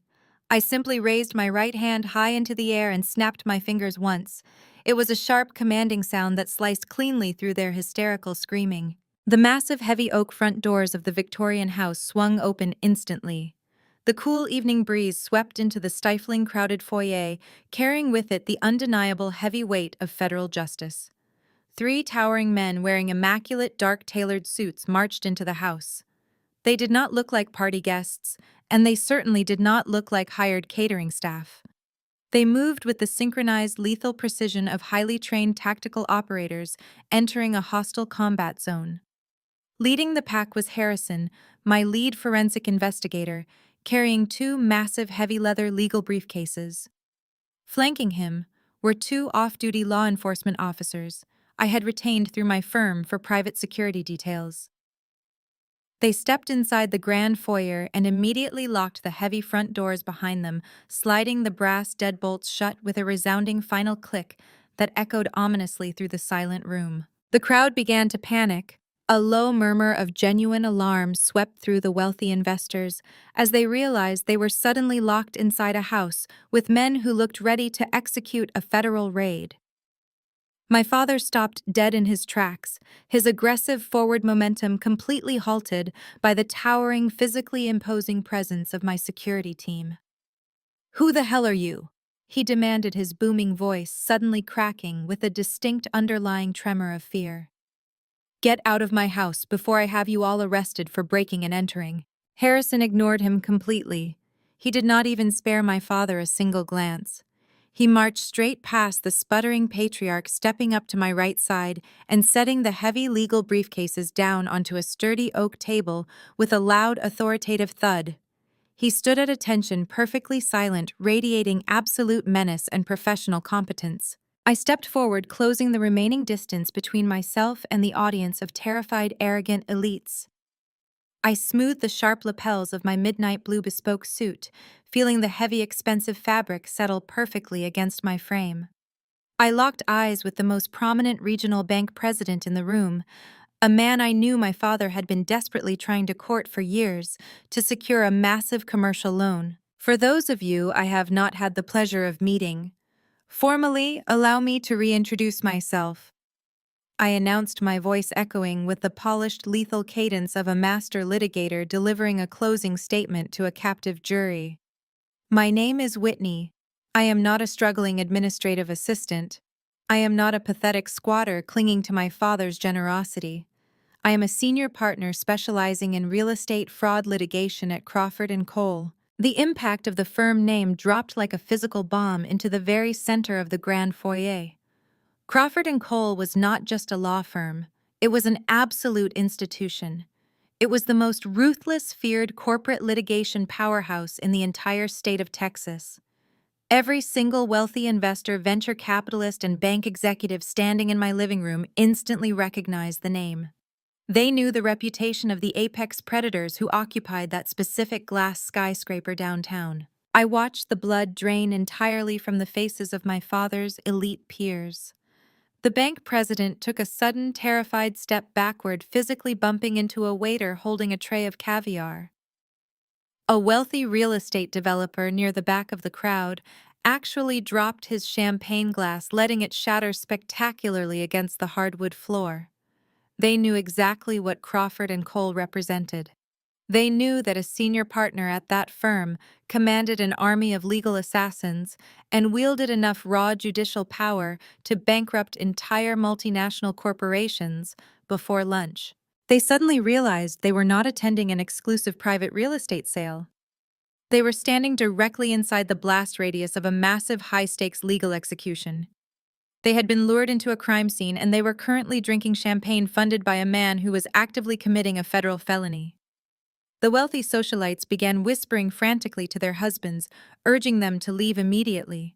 I simply raised my right hand high into the air and snapped my fingers once. It was a sharp, commanding sound that sliced cleanly through their hysterical screaming. The massive, heavy oak front doors of the Victorian house swung open instantly. The cool evening breeze swept into the stifling, crowded foyer, carrying with it the undeniable heavy weight of federal justice. 3 towering men wearing immaculate, dark-tailored suits marched into the house. They did not look like party guests, and they certainly did not look like hired catering staff. They moved with the synchronized, lethal precision of highly trained tactical operators entering a hostile combat zone. Leading the pack was Harrison, my lead forensic investigator, carrying 2 massive heavy leather legal briefcases. Flanking him were 2 off-duty law enforcement officers I had retained through my firm for private security details. They stepped inside the grand foyer and immediately locked the heavy front doors behind them, sliding the brass deadbolts shut with a resounding final click that echoed ominously through the silent room. The crowd began to panic. A low murmur of genuine alarm swept through the wealthy investors as they realized they were suddenly locked inside a house with men who looked ready to execute a federal raid. My father stopped dead in his tracks, his aggressive forward momentum completely halted by the towering, physically imposing presence of my security team. "Who the hell are you?" he demanded, his booming voice suddenly cracking with a distinct underlying tremor of fear. "Get out of my house before I have you all arrested for breaking and entering." Harrison ignored him completely. He did not even spare my father a single glance. He marched straight past the sputtering patriarch, stepping up to my right side and setting the heavy legal briefcases down onto a sturdy oak table with a loud, authoritative thud. He stood at attention, perfectly silent, radiating absolute menace and professional competence. I stepped forward, closing the remaining distance between myself and the audience of terrified, arrogant elites. I smoothed the sharp lapels of my midnight blue bespoke suit, feeling the heavy, expensive fabric settle perfectly against my frame. I locked eyes with the most prominent regional bank president in the room, a man I knew my father had been desperately trying to court for years to secure a massive commercial loan. "For those of you I have not had the pleasure of meeting, formally allow me to reintroduce myself," I announced, my voice echoing with the polished, lethal cadence of a master litigator delivering a closing statement to a captive jury. "My name is Whitney. I am not a struggling administrative assistant. I am not a pathetic squatter clinging to my father's generosity. I am a senior partner specializing in real estate fraud litigation at Crawford & Cole." The impact of the firm name dropped like a physical bomb into the very center of the grand foyer. Crawford & Cole was not just a law firm, it was an absolute institution. It was the most ruthless, feared corporate litigation powerhouse in the entire state of Texas. Every single wealthy investor, venture capitalist, and bank executive standing in my living room instantly recognized the name. They knew the reputation of the apex predators who occupied that specific glass skyscraper downtown. I watched the blood drain entirely from the faces of my father's elite peers. The bank president took a sudden, terrified step backward, physically bumping into a waiter holding a tray of caviar. A wealthy real estate developer near the back of the crowd actually dropped his champagne glass, letting it shatter spectacularly against the hardwood floor. They knew exactly what Crawford and Cole represented. They knew that a senior partner at that firm commanded an army of legal assassins and wielded enough raw judicial power to bankrupt entire multinational corporations before lunch. They suddenly realized they were not attending an exclusive private real estate sale. They were standing directly inside the blast radius of a massive high-stakes legal execution. They had been lured into a crime scene, and they were currently drinking champagne funded by a man who was actively committing a federal felony. The wealthy socialites began whispering frantically to their husbands, urging them to leave immediately.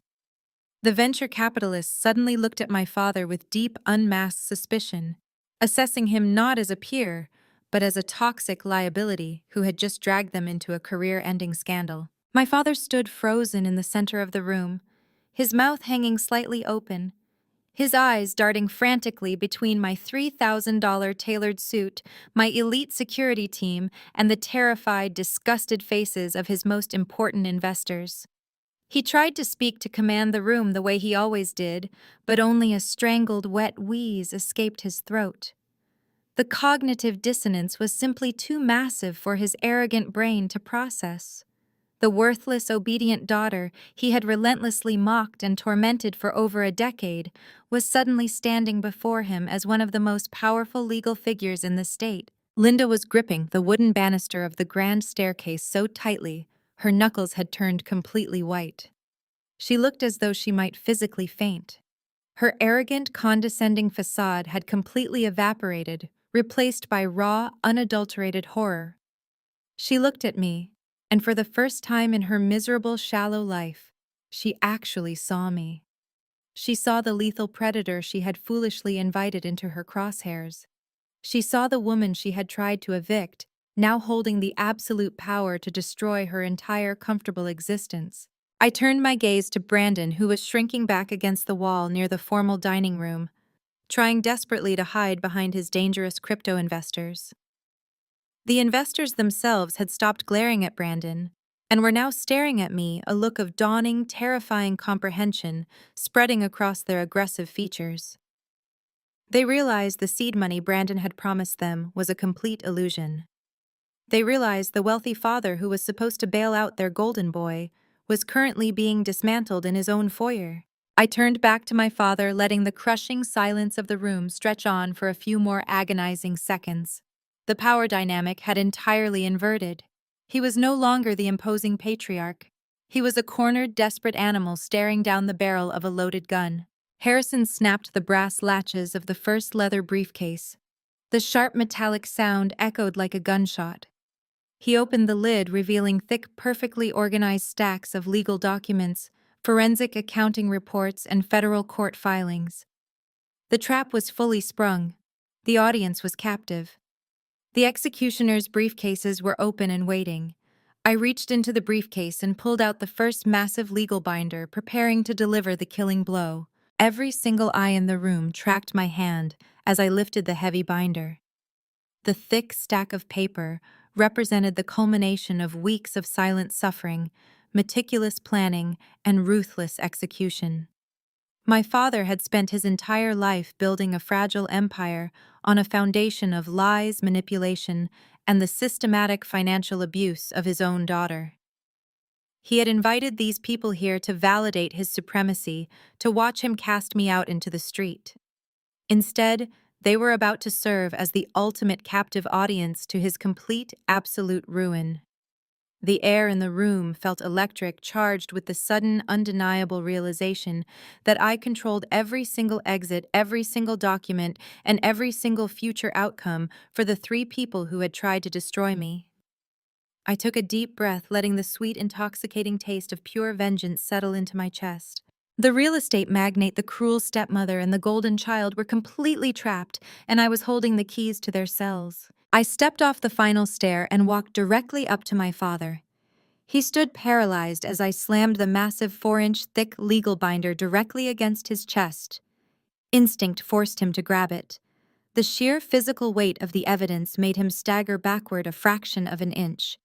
The venture capitalists suddenly looked at my father with deep, unmasked suspicion, assessing him not as a peer, but as a toxic liability who had just dragged them into a career-ending scandal. My father stood frozen in the center of the room, his mouth hanging slightly open, his eyes darting frantically between my $3,000 tailored suit, my elite security team, and the terrified, disgusted faces of his most important investors. He tried to speak to command the room the way he always did, but only a strangled, wet wheeze escaped his throat. The cognitive dissonance was simply too massive for his arrogant brain to process. The worthless, obedient daughter he had relentlessly mocked and tormented for over a decade was suddenly standing before him as one of the most powerful legal figures in the state. Linda was gripping the wooden banister of the grand staircase so tightly, her knuckles had turned completely white. She looked as though she might physically faint. Her arrogant, condescending facade had completely evaporated, replaced by raw, unadulterated horror. She looked at me, and for the first time in her miserable, shallow life, she actually saw me. She saw the lethal predator she had foolishly invited into her crosshairs. She saw the woman she had tried to evict, now holding the absolute power to destroy her entire comfortable existence. I turned my gaze to Brandon, who was shrinking back against the wall near the formal dining room, trying desperately to hide behind his dangerous crypto investors. The investors themselves had stopped glaring at Brandon and were now staring at me, a look of dawning, terrifying comprehension spreading across their aggressive features. They realized the seed money Brandon had promised them was a complete illusion. They realized the wealthy father who was supposed to bail out their golden boy was currently being dismantled in his own foyer. I turned back to my father, letting the crushing silence of the room stretch on for a few more agonizing seconds. The power dynamic had entirely inverted. He was no longer the imposing patriarch. He was a cornered, desperate animal staring down the barrel of a loaded gun. Harrison snapped the brass latches of the first leather briefcase. The sharp metallic sound echoed like a gunshot. He opened the lid, revealing thick, perfectly organized stacks of legal documents, forensic accounting reports, and federal court filings. The trap was fully sprung. The audience was captive. The executioner's briefcases were open and waiting. I reached into the briefcase and pulled out the first massive legal binder, preparing to deliver the killing blow. Every single eye in the room tracked my hand as I lifted the heavy binder. The thick stack of paper represented the culmination of weeks of silent suffering, meticulous planning, and ruthless execution. My father had spent his entire life building a fragile empire on a foundation of lies, manipulation, and the systematic financial abuse of his own daughter. He had invited these people here to validate his supremacy, to watch him cast me out into the street. Instead, they were about to serve as the ultimate captive audience to his complete, absolute ruin. The air in the room felt electric, charged with the sudden, undeniable realization that I controlled every single exit, every single document, and every single future outcome for the three people who had tried to destroy me. I took a deep breath, letting the sweet, intoxicating taste of pure vengeance settle into my chest. The real estate magnate, the cruel stepmother, and the golden child were completely trapped, and I was holding the keys to their cells. I stepped off the final stair and walked directly up to my father. He stood paralyzed as I slammed the massive 4-inch thick legal binder directly against his chest. Instinct forced him to grab it. The sheer physical weight of the evidence made him stagger backward a fraction of an inch.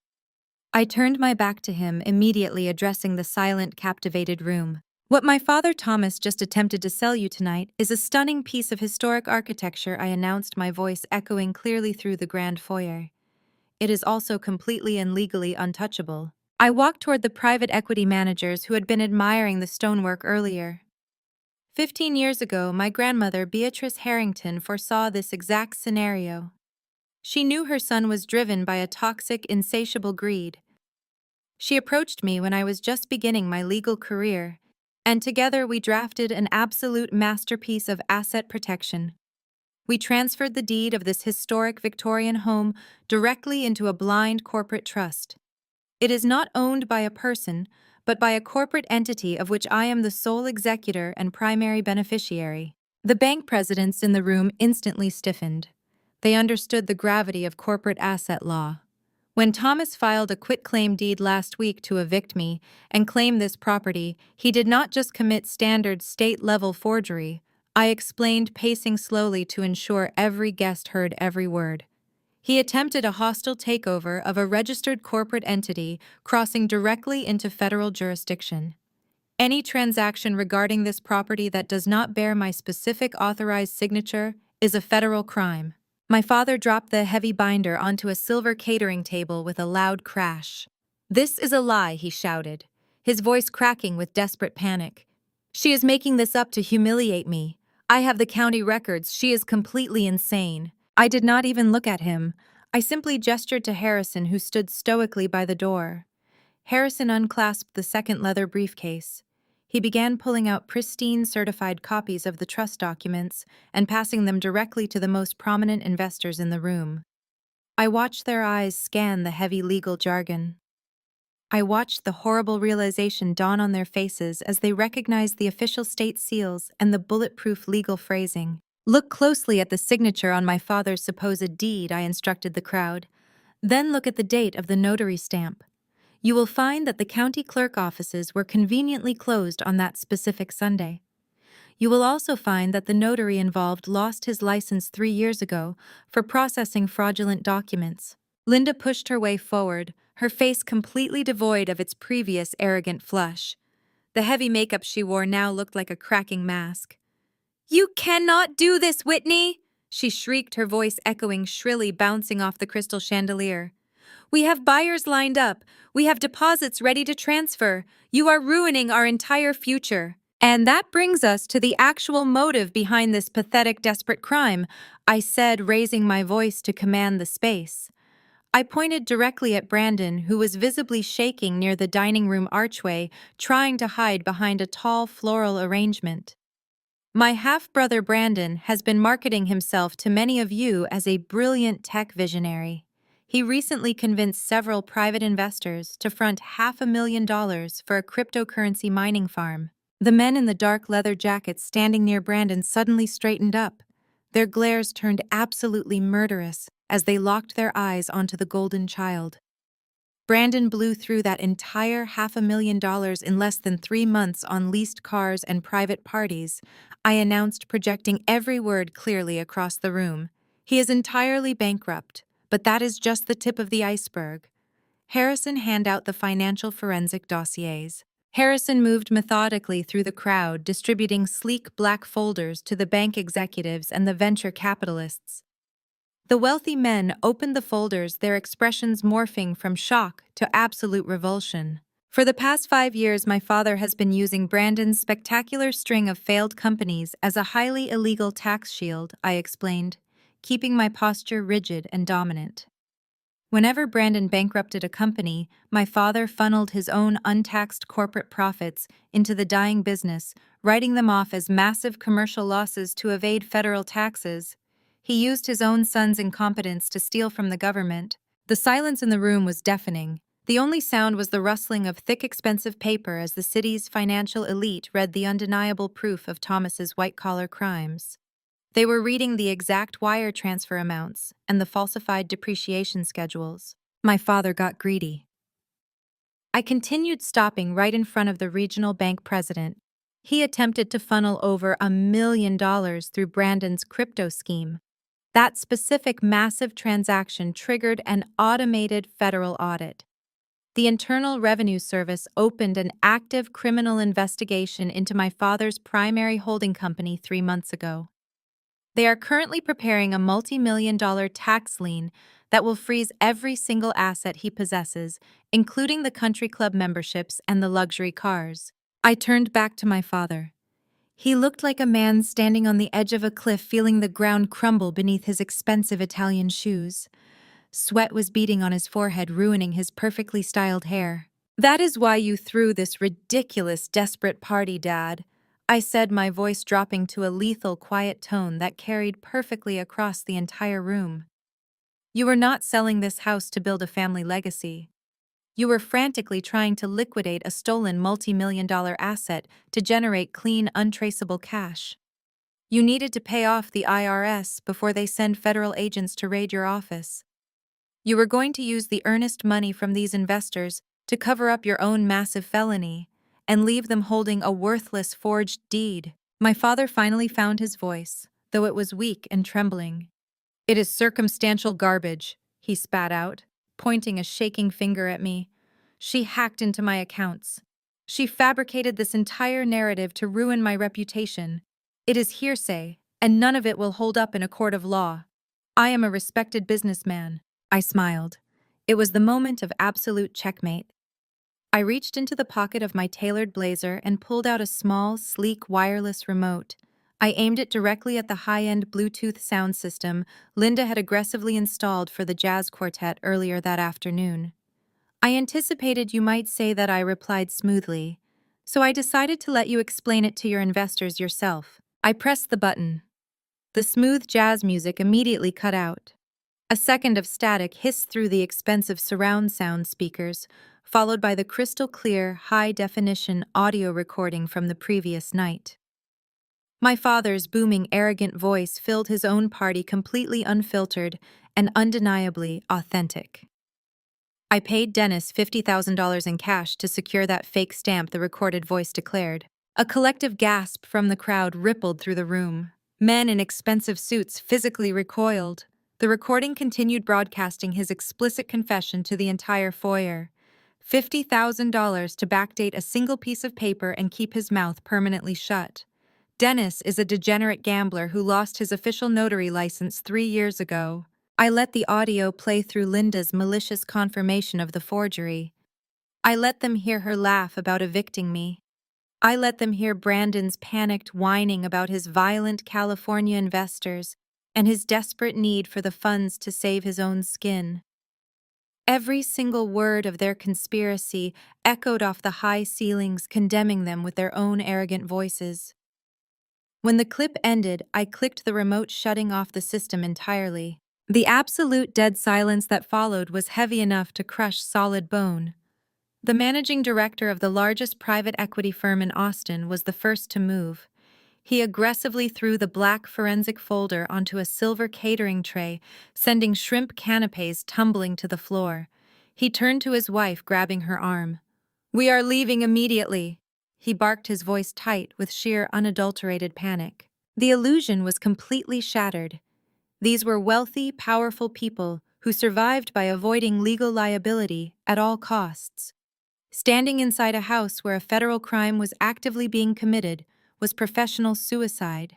I turned my back to him, immediately addressing the silent, captivated room. What my father Thomas just attempted to sell you tonight is a stunning piece of historic architecture, I announced, my voice echoing clearly through the grand foyer. It is also completely and legally untouchable. I walked toward the private equity managers who had been admiring the stonework earlier. 15 years ago, my grandmother, Beatrice Harrington, foresaw this exact scenario. She knew her son was driven by a toxic, insatiable greed. She approached me when I was just beginning my legal career, and together we drafted an absolute masterpiece of asset protection. We transferred the deed of this historic Victorian home directly into a blind corporate trust. It is not owned by a person, but by a corporate entity of which I am the sole executor and primary beneficiary. The bank presidents in the room instantly stiffened. They understood the gravity of corporate asset law. When Thomas filed a quitclaim deed last week to evict me and claim this property, he did not just commit standard state-level forgery. I explained, pacing slowly to ensure every guest heard every word. He attempted a hostile takeover of a registered corporate entity, crossing directly into federal jurisdiction. Any transaction regarding this property that does not bear my specific authorized signature is a federal crime. My father dropped the heavy binder onto a silver catering table with a loud crash. "This is a lie," he shouted, his voice cracking with desperate panic. "She is making this up to humiliate me. I have the county records. She is completely insane." I did not even look at him. I simply gestured to Harrison, who stood stoically by the door. Harrison unclasped the second leather briefcase. He began pulling out pristine, certified copies of the trust documents and passing them directly to the most prominent investors in the room. I watched their eyes scan the heavy legal jargon. I watched the horrible realization dawn on their faces as they recognized the official state seals and the bulletproof legal phrasing. "Look closely at the signature on my father's supposed deed," I instructed the crowd. "Then look at the date of the notary stamp. You will find that the county clerk offices were conveniently closed on that specific Sunday. You will also find that the notary involved lost his license 3 years ago for processing fraudulent documents." Linda pushed her way forward, her face completely devoid of its previous arrogant flush. The heavy makeup she wore now looked like a cracking mask. "You cannot do this, Whitney!" she shrieked, her voice echoing shrilly, bouncing off the crystal chandelier. "We have buyers lined up. We have deposits ready to transfer. You are ruining our entire future. And that brings us to the actual motive behind this pathetic, desperate crime," I said, raising my voice to command the space. I pointed directly at Brandon, who was visibly shaking near the dining room archway, trying to hide behind a tall floral arrangement. "My half-brother Brandon has been marketing himself to many of you as a brilliant tech visionary. He recently convinced several private investors to front $500,000 for a cryptocurrency mining farm." The men in the dark leather jackets standing near Brandon suddenly straightened up. Their glares turned absolutely murderous as they locked their eyes onto the golden child. "Brandon blew through that entire $500,000 in less than 3 months on leased cars and private parties," I announced, projecting every word clearly across the room. "He is entirely bankrupt, but that is just the tip of the iceberg." Harrison handed out the financial forensic dossiers. Harrison moved methodically through the crowd, distributing sleek black folders to the bank executives and the venture capitalists. The wealthy men opened the folders, their expressions morphing from shock to absolute revulsion. "For the past 5 years, my father has been using Brandon's spectacular string of failed companies as a highly illegal tax shield," I explained, keeping my posture rigid and dominant. Whenever Brandon bankrupted a company, my father funneled his own untaxed corporate profits into the dying business, writing them off as massive commercial losses to evade federal taxes. He used his own son's incompetence to steal from the government, The silence in the room was deafening. The only sound was the rustling of thick, expensive paper as the city's financial elite read the undeniable proof of Thomas's white-collar crimes. They were reading the exact wire transfer amounts and the falsified depreciation schedules. My father got greedy. I continued stopping right in front of the regional bank president. He attempted to funnel over $1 million through Brandon's crypto scheme. That specific massive transaction triggered an automated federal audit. The Internal Revenue Service opened an active criminal investigation into my father's primary holding company 3 months ago. They are currently preparing a multi-million-dollar tax lien that will freeze every single asset he possesses, including the country club memberships and the luxury cars. I turned back to my father. He looked like a man standing on the edge of a cliff, feeling the ground crumble beneath his expensive Italian shoes. Sweat was beading on his forehead, ruining his perfectly styled hair. "That is why you threw this ridiculous, desperate party, Dad," I said, my voice dropping to a lethal, quiet tone that carried perfectly across the entire room. "You were not selling this house to build a family legacy. You were frantically trying to liquidate a stolen multi-million-dollar asset to generate clean, untraceable cash. You needed to pay off the IRS before they send federal agents to raid your office. You were going to use the earnest money from these investors to cover up your own massive felony and leave them holding a worthless forged deed." My father finally found his voice, though it was weak and trembling. "It is circumstantial garbage," he spat out, pointing a shaking finger at me. "She hacked into my accounts. She fabricated this entire narrative to ruin my reputation. It is hearsay, and none of it will hold up in a court of law. I am a respected businessman." I smiled. It was the moment of absolute checkmate. I reached into the pocket of my tailored blazer and pulled out a small, sleek wireless remote. I aimed it directly at the high-end Bluetooth sound system Linda had aggressively installed for the jazz quartet earlier that afternoon. I anticipated you might say that I replied smoothly, so I decided to let you explain it to your investors yourself. I pressed the button. The smooth jazz music immediately cut out. A second of static hissed through the expensive surround sound speakers, followed by the crystal-clear, high-definition audio recording from the previous night. My father's booming, arrogant voice filled his own party, completely unfiltered and undeniably authentic. "I paid Dennis $50,000 in cash to secure that fake stamp," the recorded voice declared. A collective gasp from the crowd rippled through the room. Men in expensive suits physically recoiled. The recording continued, broadcasting his explicit confession to the entire foyer. $50,000 to backdate a single piece of paper and keep his mouth permanently shut. Dennis is a degenerate gambler who lost his official notary license 3 years ago. I let the audio play through Linda's malicious confirmation of the forgery. I let them hear her laugh about evicting me. I let them hear Brandon's panicked whining about his violent California investors and his desperate need for the funds to save his own skin. Every single word of their conspiracy echoed off the high ceilings, condemning them with their own arrogant voices. When the clip ended, I clicked the remote, shutting off the system entirely. The absolute dead silence that followed was heavy enough to crush solid bone. The managing director of the largest private equity firm in Austin was the first to move. He aggressively threw the black forensic folder onto a silver catering tray, sending shrimp canapes tumbling to the floor. He turned to his wife, grabbing her arm. "We are leaving immediately," he barked, his voice tight with sheer, unadulterated panic. The illusion was completely shattered. These were wealthy, powerful people who survived by avoiding legal liability at all costs. Standing inside a house where a federal crime was actively being committed was professional suicide.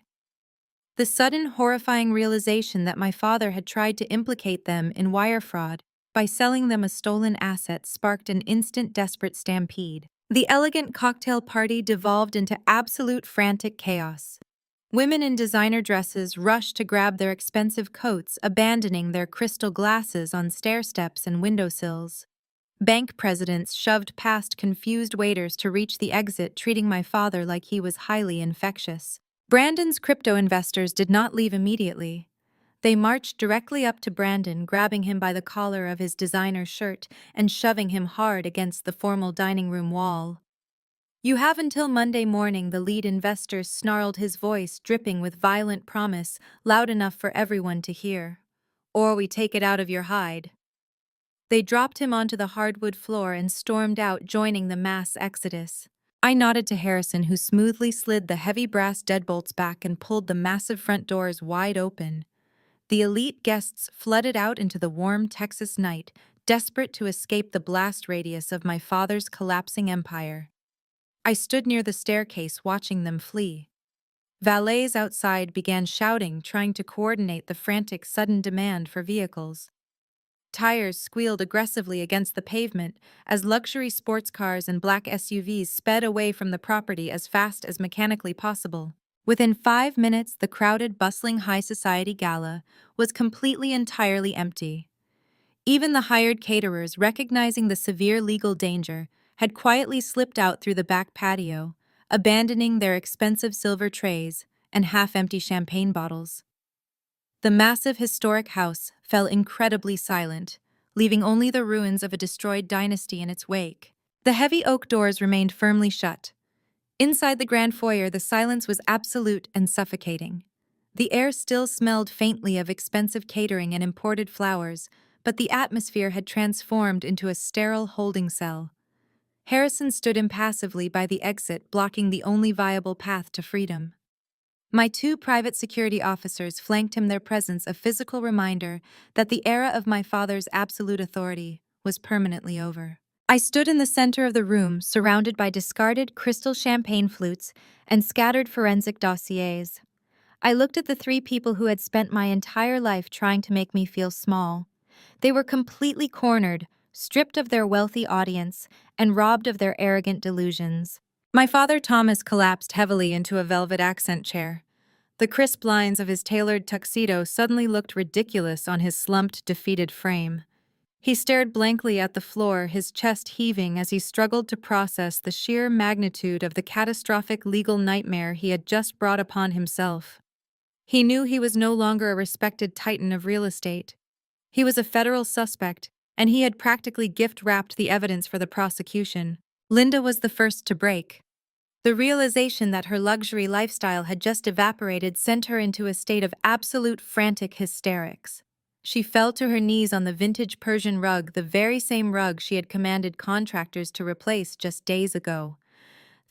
The sudden, horrifying realization that my father had tried to implicate them in wire fraud by selling them a stolen asset sparked an instant, desperate stampede. The elegant cocktail party devolved into absolute, frantic chaos. Women in designer dresses rushed to grab their expensive coats, abandoning their crystal glasses on stair steps and windowsills. Bank presidents shoved past confused waiters to reach the exit, treating my father like he was highly infectious. Brandon's crypto investors did not leave immediately. They marched directly up to Brandon, grabbing him by the collar of his designer shirt and shoving him hard against the formal dining room wall. "You have until Monday morning," the lead investor snarled, his voice dripping with violent promise, loud enough for everyone to hear. "Or we take it out of your hide." They dropped him onto the hardwood floor and stormed out, joining the mass exodus. I nodded to Harrison, who smoothly slid the heavy brass deadbolts back and pulled the massive front doors wide open. The elite guests flooded out into the warm Texas night, desperate to escape the blast radius of my father's collapsing empire. I stood near the staircase watching them flee. Valets outside began shouting, trying to coordinate the frantic sudden demand for vehicles. Tires squealed aggressively against the pavement as luxury sports cars and black SUVs sped away from the property as fast as mechanically possible. Within 5 minutes, the crowded, bustling high society gala was completely entirely empty. Even the hired caterers, recognizing the severe legal danger, had quietly slipped out through the back patio, abandoning their expensive silver trays and half-empty champagne bottles. The massive historic house fell incredibly silent, leaving only the ruins of a destroyed dynasty in its wake. The heavy oak doors remained firmly shut. Inside the grand foyer, the silence was absolute and suffocating. The air still smelled faintly of expensive catering and imported flowers, but the atmosphere had transformed into a sterile holding cell. Harrison stood impassively by the exit, blocking the only viable path to freedom. My 2 private security officers flanked him, their presence a physical reminder that the era of my father's absolute authority was permanently over. I stood in the center of the room, surrounded by discarded crystal champagne flutes and scattered forensic dossiers. I looked at the 3 people who had spent my entire life trying to make me feel small. They were completely cornered, stripped of their wealthy audience, and robbed of their arrogant delusions. My father Thomas collapsed heavily into a velvet accent chair. The crisp lines of his tailored tuxedo suddenly looked ridiculous on his slumped, defeated frame. He stared blankly at the floor, his chest heaving as he struggled to process the sheer magnitude of the catastrophic legal nightmare he had just brought upon himself. He knew he was no longer a respected titan of real estate. He was a federal suspect, and he had practically gift-wrapped the evidence for the prosecution. Linda was the first to break. The realization that her luxury lifestyle had just evaporated sent her into a state of absolute frantic hysterics. She fell to her knees on the vintage Persian rug, the very same rug she had commanded contractors to replace just days ago.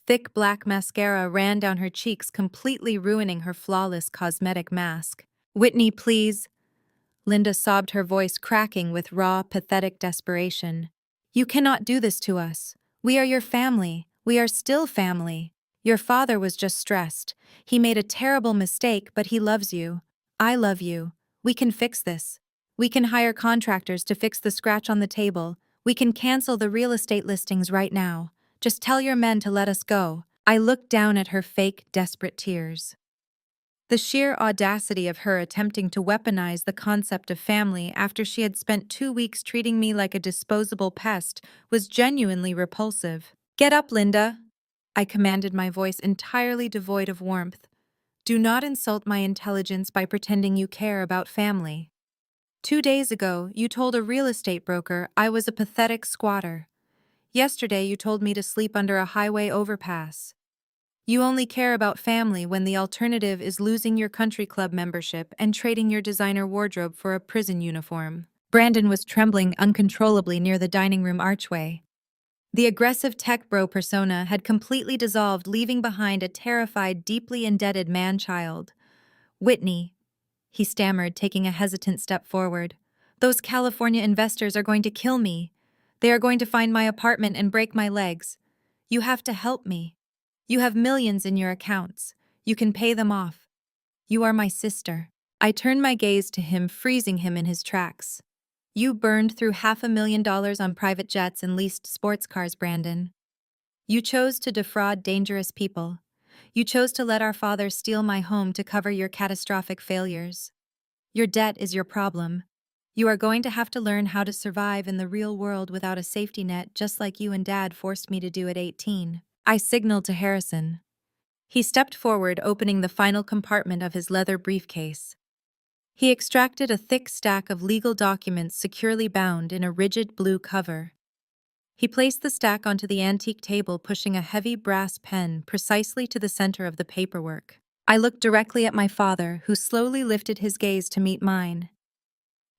Thick black mascara ran down her cheeks, completely ruining her flawless cosmetic mask. "Whitney, please," Linda sobbed, her voice cracking with raw, pathetic desperation. "You cannot do this to us. We are your family. We are still family. Your father was just stressed. He made a terrible mistake, but he loves you. I love you. We can fix this. We can hire contractors to fix the scratch on the table. We can cancel the real estate listings right now. Just tell your men to let us go." I looked down at her fake, desperate tears. The sheer audacity of her attempting to weaponize the concept of family after she had spent 2 weeks treating me like a disposable pest was genuinely repulsive. "Get up, Linda," I commanded, my voice entirely devoid of warmth. "Do not insult my intelligence by pretending you care about family. 2 days ago, you told a real estate broker I was a pathetic squatter. Yesterday, you told me to sleep under a highway overpass. You only care about family when the alternative is losing your country club membership and trading your designer wardrobe for a prison uniform." Brandon was trembling uncontrollably near the dining room archway. The aggressive tech bro persona had completely dissolved, leaving behind a terrified, deeply indebted man-child. "Whitney," he stammered, taking a hesitant step forward. "Those California investors are going to kill me. They are going to find my apartment and break my legs. You have to help me. You have millions in your accounts. You can pay them off. You are my sister." I turned my gaze to him, freezing him in his tracks. "You burned through $500,000 on private jets and leased sports cars, Brandon. You chose to defraud dangerous people. You chose to let our father steal my home to cover your catastrophic failures. Your debt is your problem. You are going to have to learn how to survive in the real world without a safety net, just like you and Dad forced me to do at 18. I signaled to Harrison. He stepped forward, opening the final compartment of his leather briefcase. He extracted a thick stack of legal documents securely bound in a rigid blue cover. He placed the stack onto the antique table, pushing a heavy brass pen precisely to the center of the paperwork. I looked directly at my father, who slowly lifted his gaze to meet mine.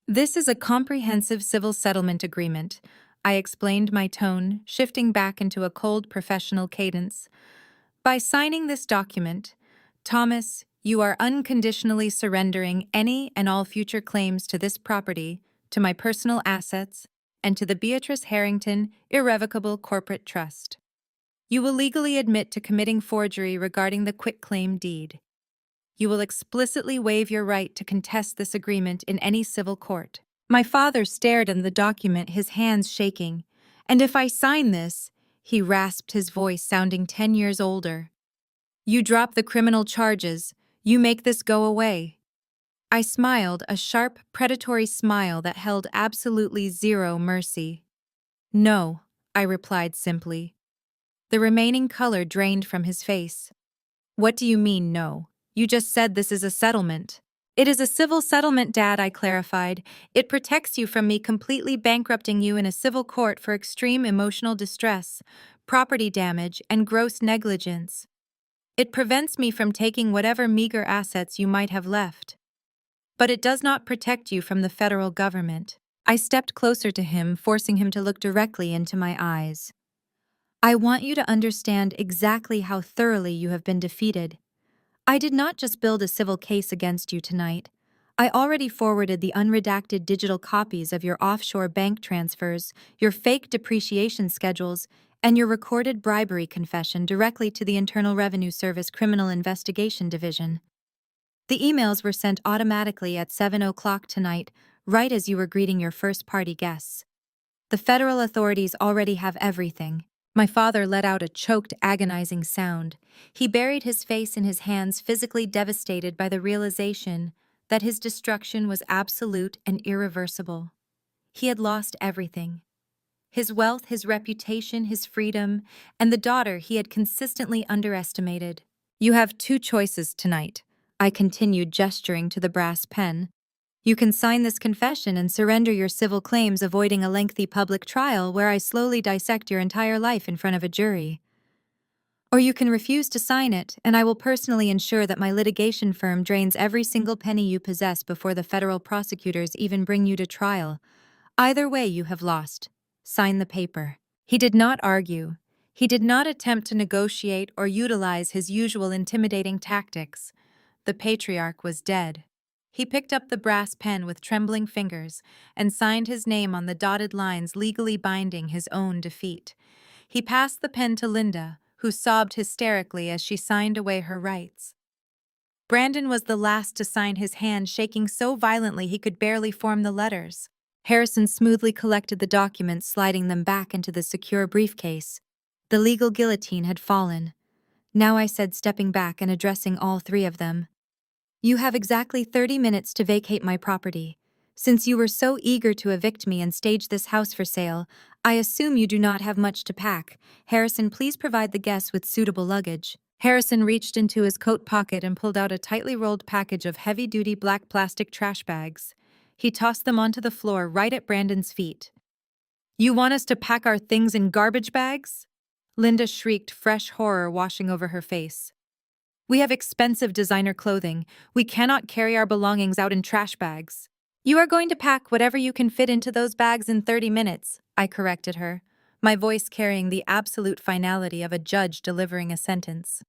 "This is a comprehensive civil settlement agreement," I explained, my tone shifting back into a cold professional cadence. "By signing this document, Thomas, you are unconditionally surrendering any and all future claims to this property, to my personal assets, and to the Beatrice Harrington Irrevocable Corporate Trust. You will legally admit to committing forgery regarding the quitclaim deed. You will explicitly waive your right to contest this agreement in any civil court." My father stared at the document, his hands shaking. "And if I sign this," he rasped, his voice sounding 10 years older, "you drop the criminal charges, you make this go away." I smiled, a sharp, predatory smile that held absolutely zero mercy. "No," I replied simply. The remaining color drained from his face. "What do you mean, no? You just said this is a settlement." "It is a civil settlement, Dad," I clarified. "It protects you from me completely bankrupting you in a civil court for extreme emotional distress, property damage, and gross negligence. It prevents me from taking whatever meager assets you might have left. But it does not protect you from the federal government." I stepped closer to him, forcing him to look directly into my eyes. "I want you to understand exactly how thoroughly you have been defeated. I did not just build a civil case against you tonight. I already forwarded the unredacted digital copies of your offshore bank transfers, your fake depreciation schedules, and your recorded bribery confession directly to the Internal Revenue Service Criminal Investigation Division. The emails were sent automatically at 7 o'clock tonight, right as you were greeting your first-party guests. The federal authorities already have everything." My father let out a choked, agonizing sound. He buried his face in his hands, physically devastated by the realization that his destruction was absolute and irreversible. He had lost everything: his wealth, his reputation, his freedom, and the daughter he had consistently underestimated. "You have two choices tonight," I continued, gesturing to the brass pen. "You can sign this confession and surrender your civil claims, avoiding a lengthy public trial where I slowly dissect your entire life in front of a jury. Or you can refuse to sign it, and I will personally ensure that my litigation firm drains every single penny you possess before the federal prosecutors even bring you to trial. Either way, you have lost. Sign the paper." He did not argue. He did not attempt to negotiate or utilize his usual intimidating tactics. The patriarch was dead. He picked up the brass pen with trembling fingers and signed his name on the dotted lines, legally binding his own defeat. He passed the pen to Linda, who sobbed hysterically as she signed away her rights. Brandon was the last to sign, his hand shaking so violently he could barely form the letters. Harrison smoothly collected the documents, sliding them back into the secure briefcase. The legal guillotine had fallen. "Now," I said, stepping back and addressing all three of them, "you have exactly 30 minutes to vacate my property. Since you were so eager to evict me and stage this house for sale, I assume you do not have much to pack. Harrison, please provide the guests with suitable luggage." Harrison reached into his coat pocket and pulled out a tightly rolled package of heavy-duty black plastic trash bags. He tossed them onto the floor right at Brandon's feet. "You want us to pack our things in garbage bags?" Linda shrieked, fresh horror washing over her face. "We have expensive designer clothing. We cannot carry our belongings out in trash bags." "You are going to pack whatever you can fit into those bags in 30 minutes, I corrected her, my voice carrying the absolute finality of a judge delivering a sentence.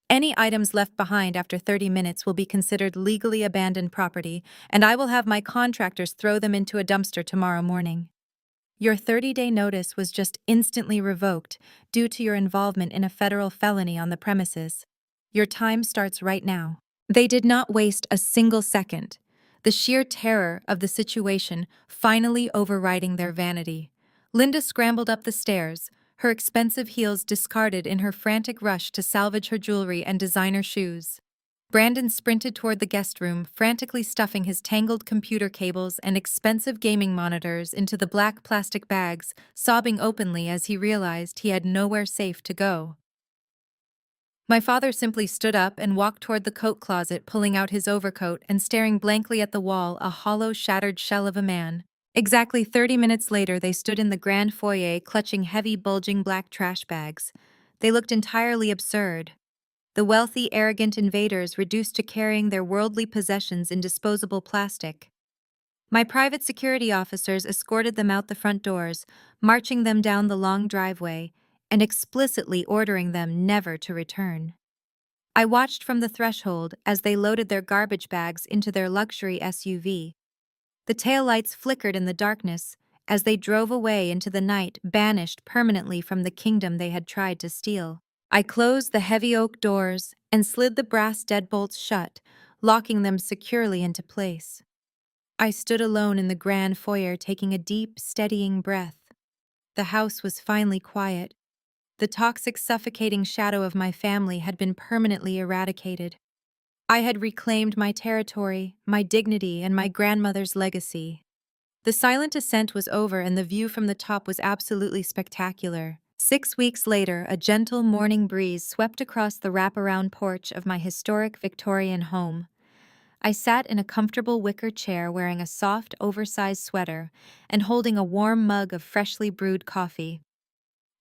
"Any items left behind after 30 minutes will be considered legally abandoned property, and I will have my contractors throw them into a dumpster tomorrow morning. Your 30-day notice was just instantly revoked due to your involvement in a federal felony on the premises. Your time starts right now." They did not waste a single second, the sheer terror of the situation finally overriding their vanity. Linda scrambled up the stairs, her expensive heels discarded in her frantic rush to salvage her jewelry and designer shoes. Brandon sprinted toward the guest room, frantically stuffing his tangled computer cables and expensive gaming monitors into the black plastic bags, sobbing openly as he realized he had nowhere safe to go. My father simply stood up and walked toward the coat closet, pulling out his overcoat and staring blankly at the wall, a hollow, shattered shell of a man. Exactly 30 minutes later, they stood in the grand foyer, clutching heavy, bulging black trash bags. They looked entirely absurd. The wealthy, arrogant invaders reduced to carrying their worldly possessions in disposable plastic. My private security officers escorted them out the front doors, marching them down the long driveway, and explicitly ordering them never to return. I watched from the threshold as they loaded their garbage bags into their luxury SUV. The taillights flickered in the darkness as they drove away into the night, banished permanently from the kingdom they had tried to steal. I closed the heavy oak doors and slid the brass deadbolts shut, locking them securely into place. I stood alone in the grand foyer, taking a deep, steadying breath. The house was finally quiet. The toxic, suffocating shadow of my family had been permanently eradicated. I had reclaimed my territory, my dignity, and my grandmother's legacy. The silent ascent was over, and the view from the top was absolutely spectacular. 6 weeks later, a gentle morning breeze swept across the wraparound porch of my historic Victorian home. I sat in a comfortable wicker chair wearing a soft, oversized sweater and holding a warm mug of freshly brewed coffee.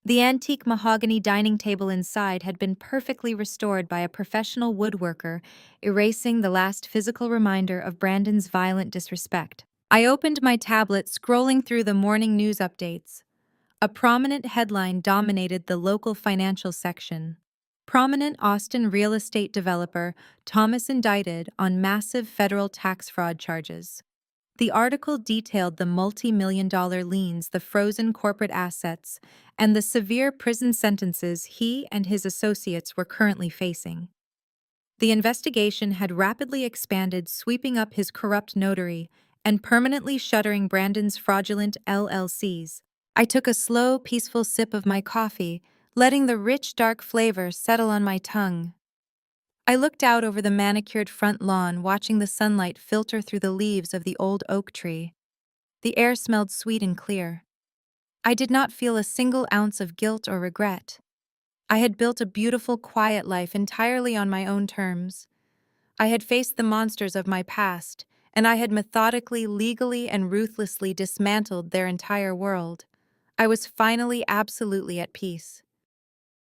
The antique mahogany dining table inside had been perfectly restored by a professional woodworker, erasing the last physical reminder of Brandon's violent disrespect. I opened my tablet, scrolling through the morning news updates. A prominent headline dominated the local financial section. Prominent Austin real estate developer Thomas indicted on massive federal tax fraud charges. The article detailed the multi-million-dollar liens, the frozen corporate assets, and the severe prison sentences he and his associates were currently facing. The investigation had rapidly expanded, sweeping up his corrupt notary and permanently shuttering Brandon's fraudulent LLCs. I took a slow, peaceful sip of my coffee, letting the rich, dark flavor settle on my tongue. I looked out over the manicured front lawn, watching the sunlight filter through the leaves of the old oak tree. The air smelled sweet and clear. I did not feel a single ounce of guilt or regret. I had built a beautiful, quiet life entirely on my own terms. I had faced the monsters of my past, and I had methodically, legally, and ruthlessly dismantled their entire world. I was finally absolutely at peace.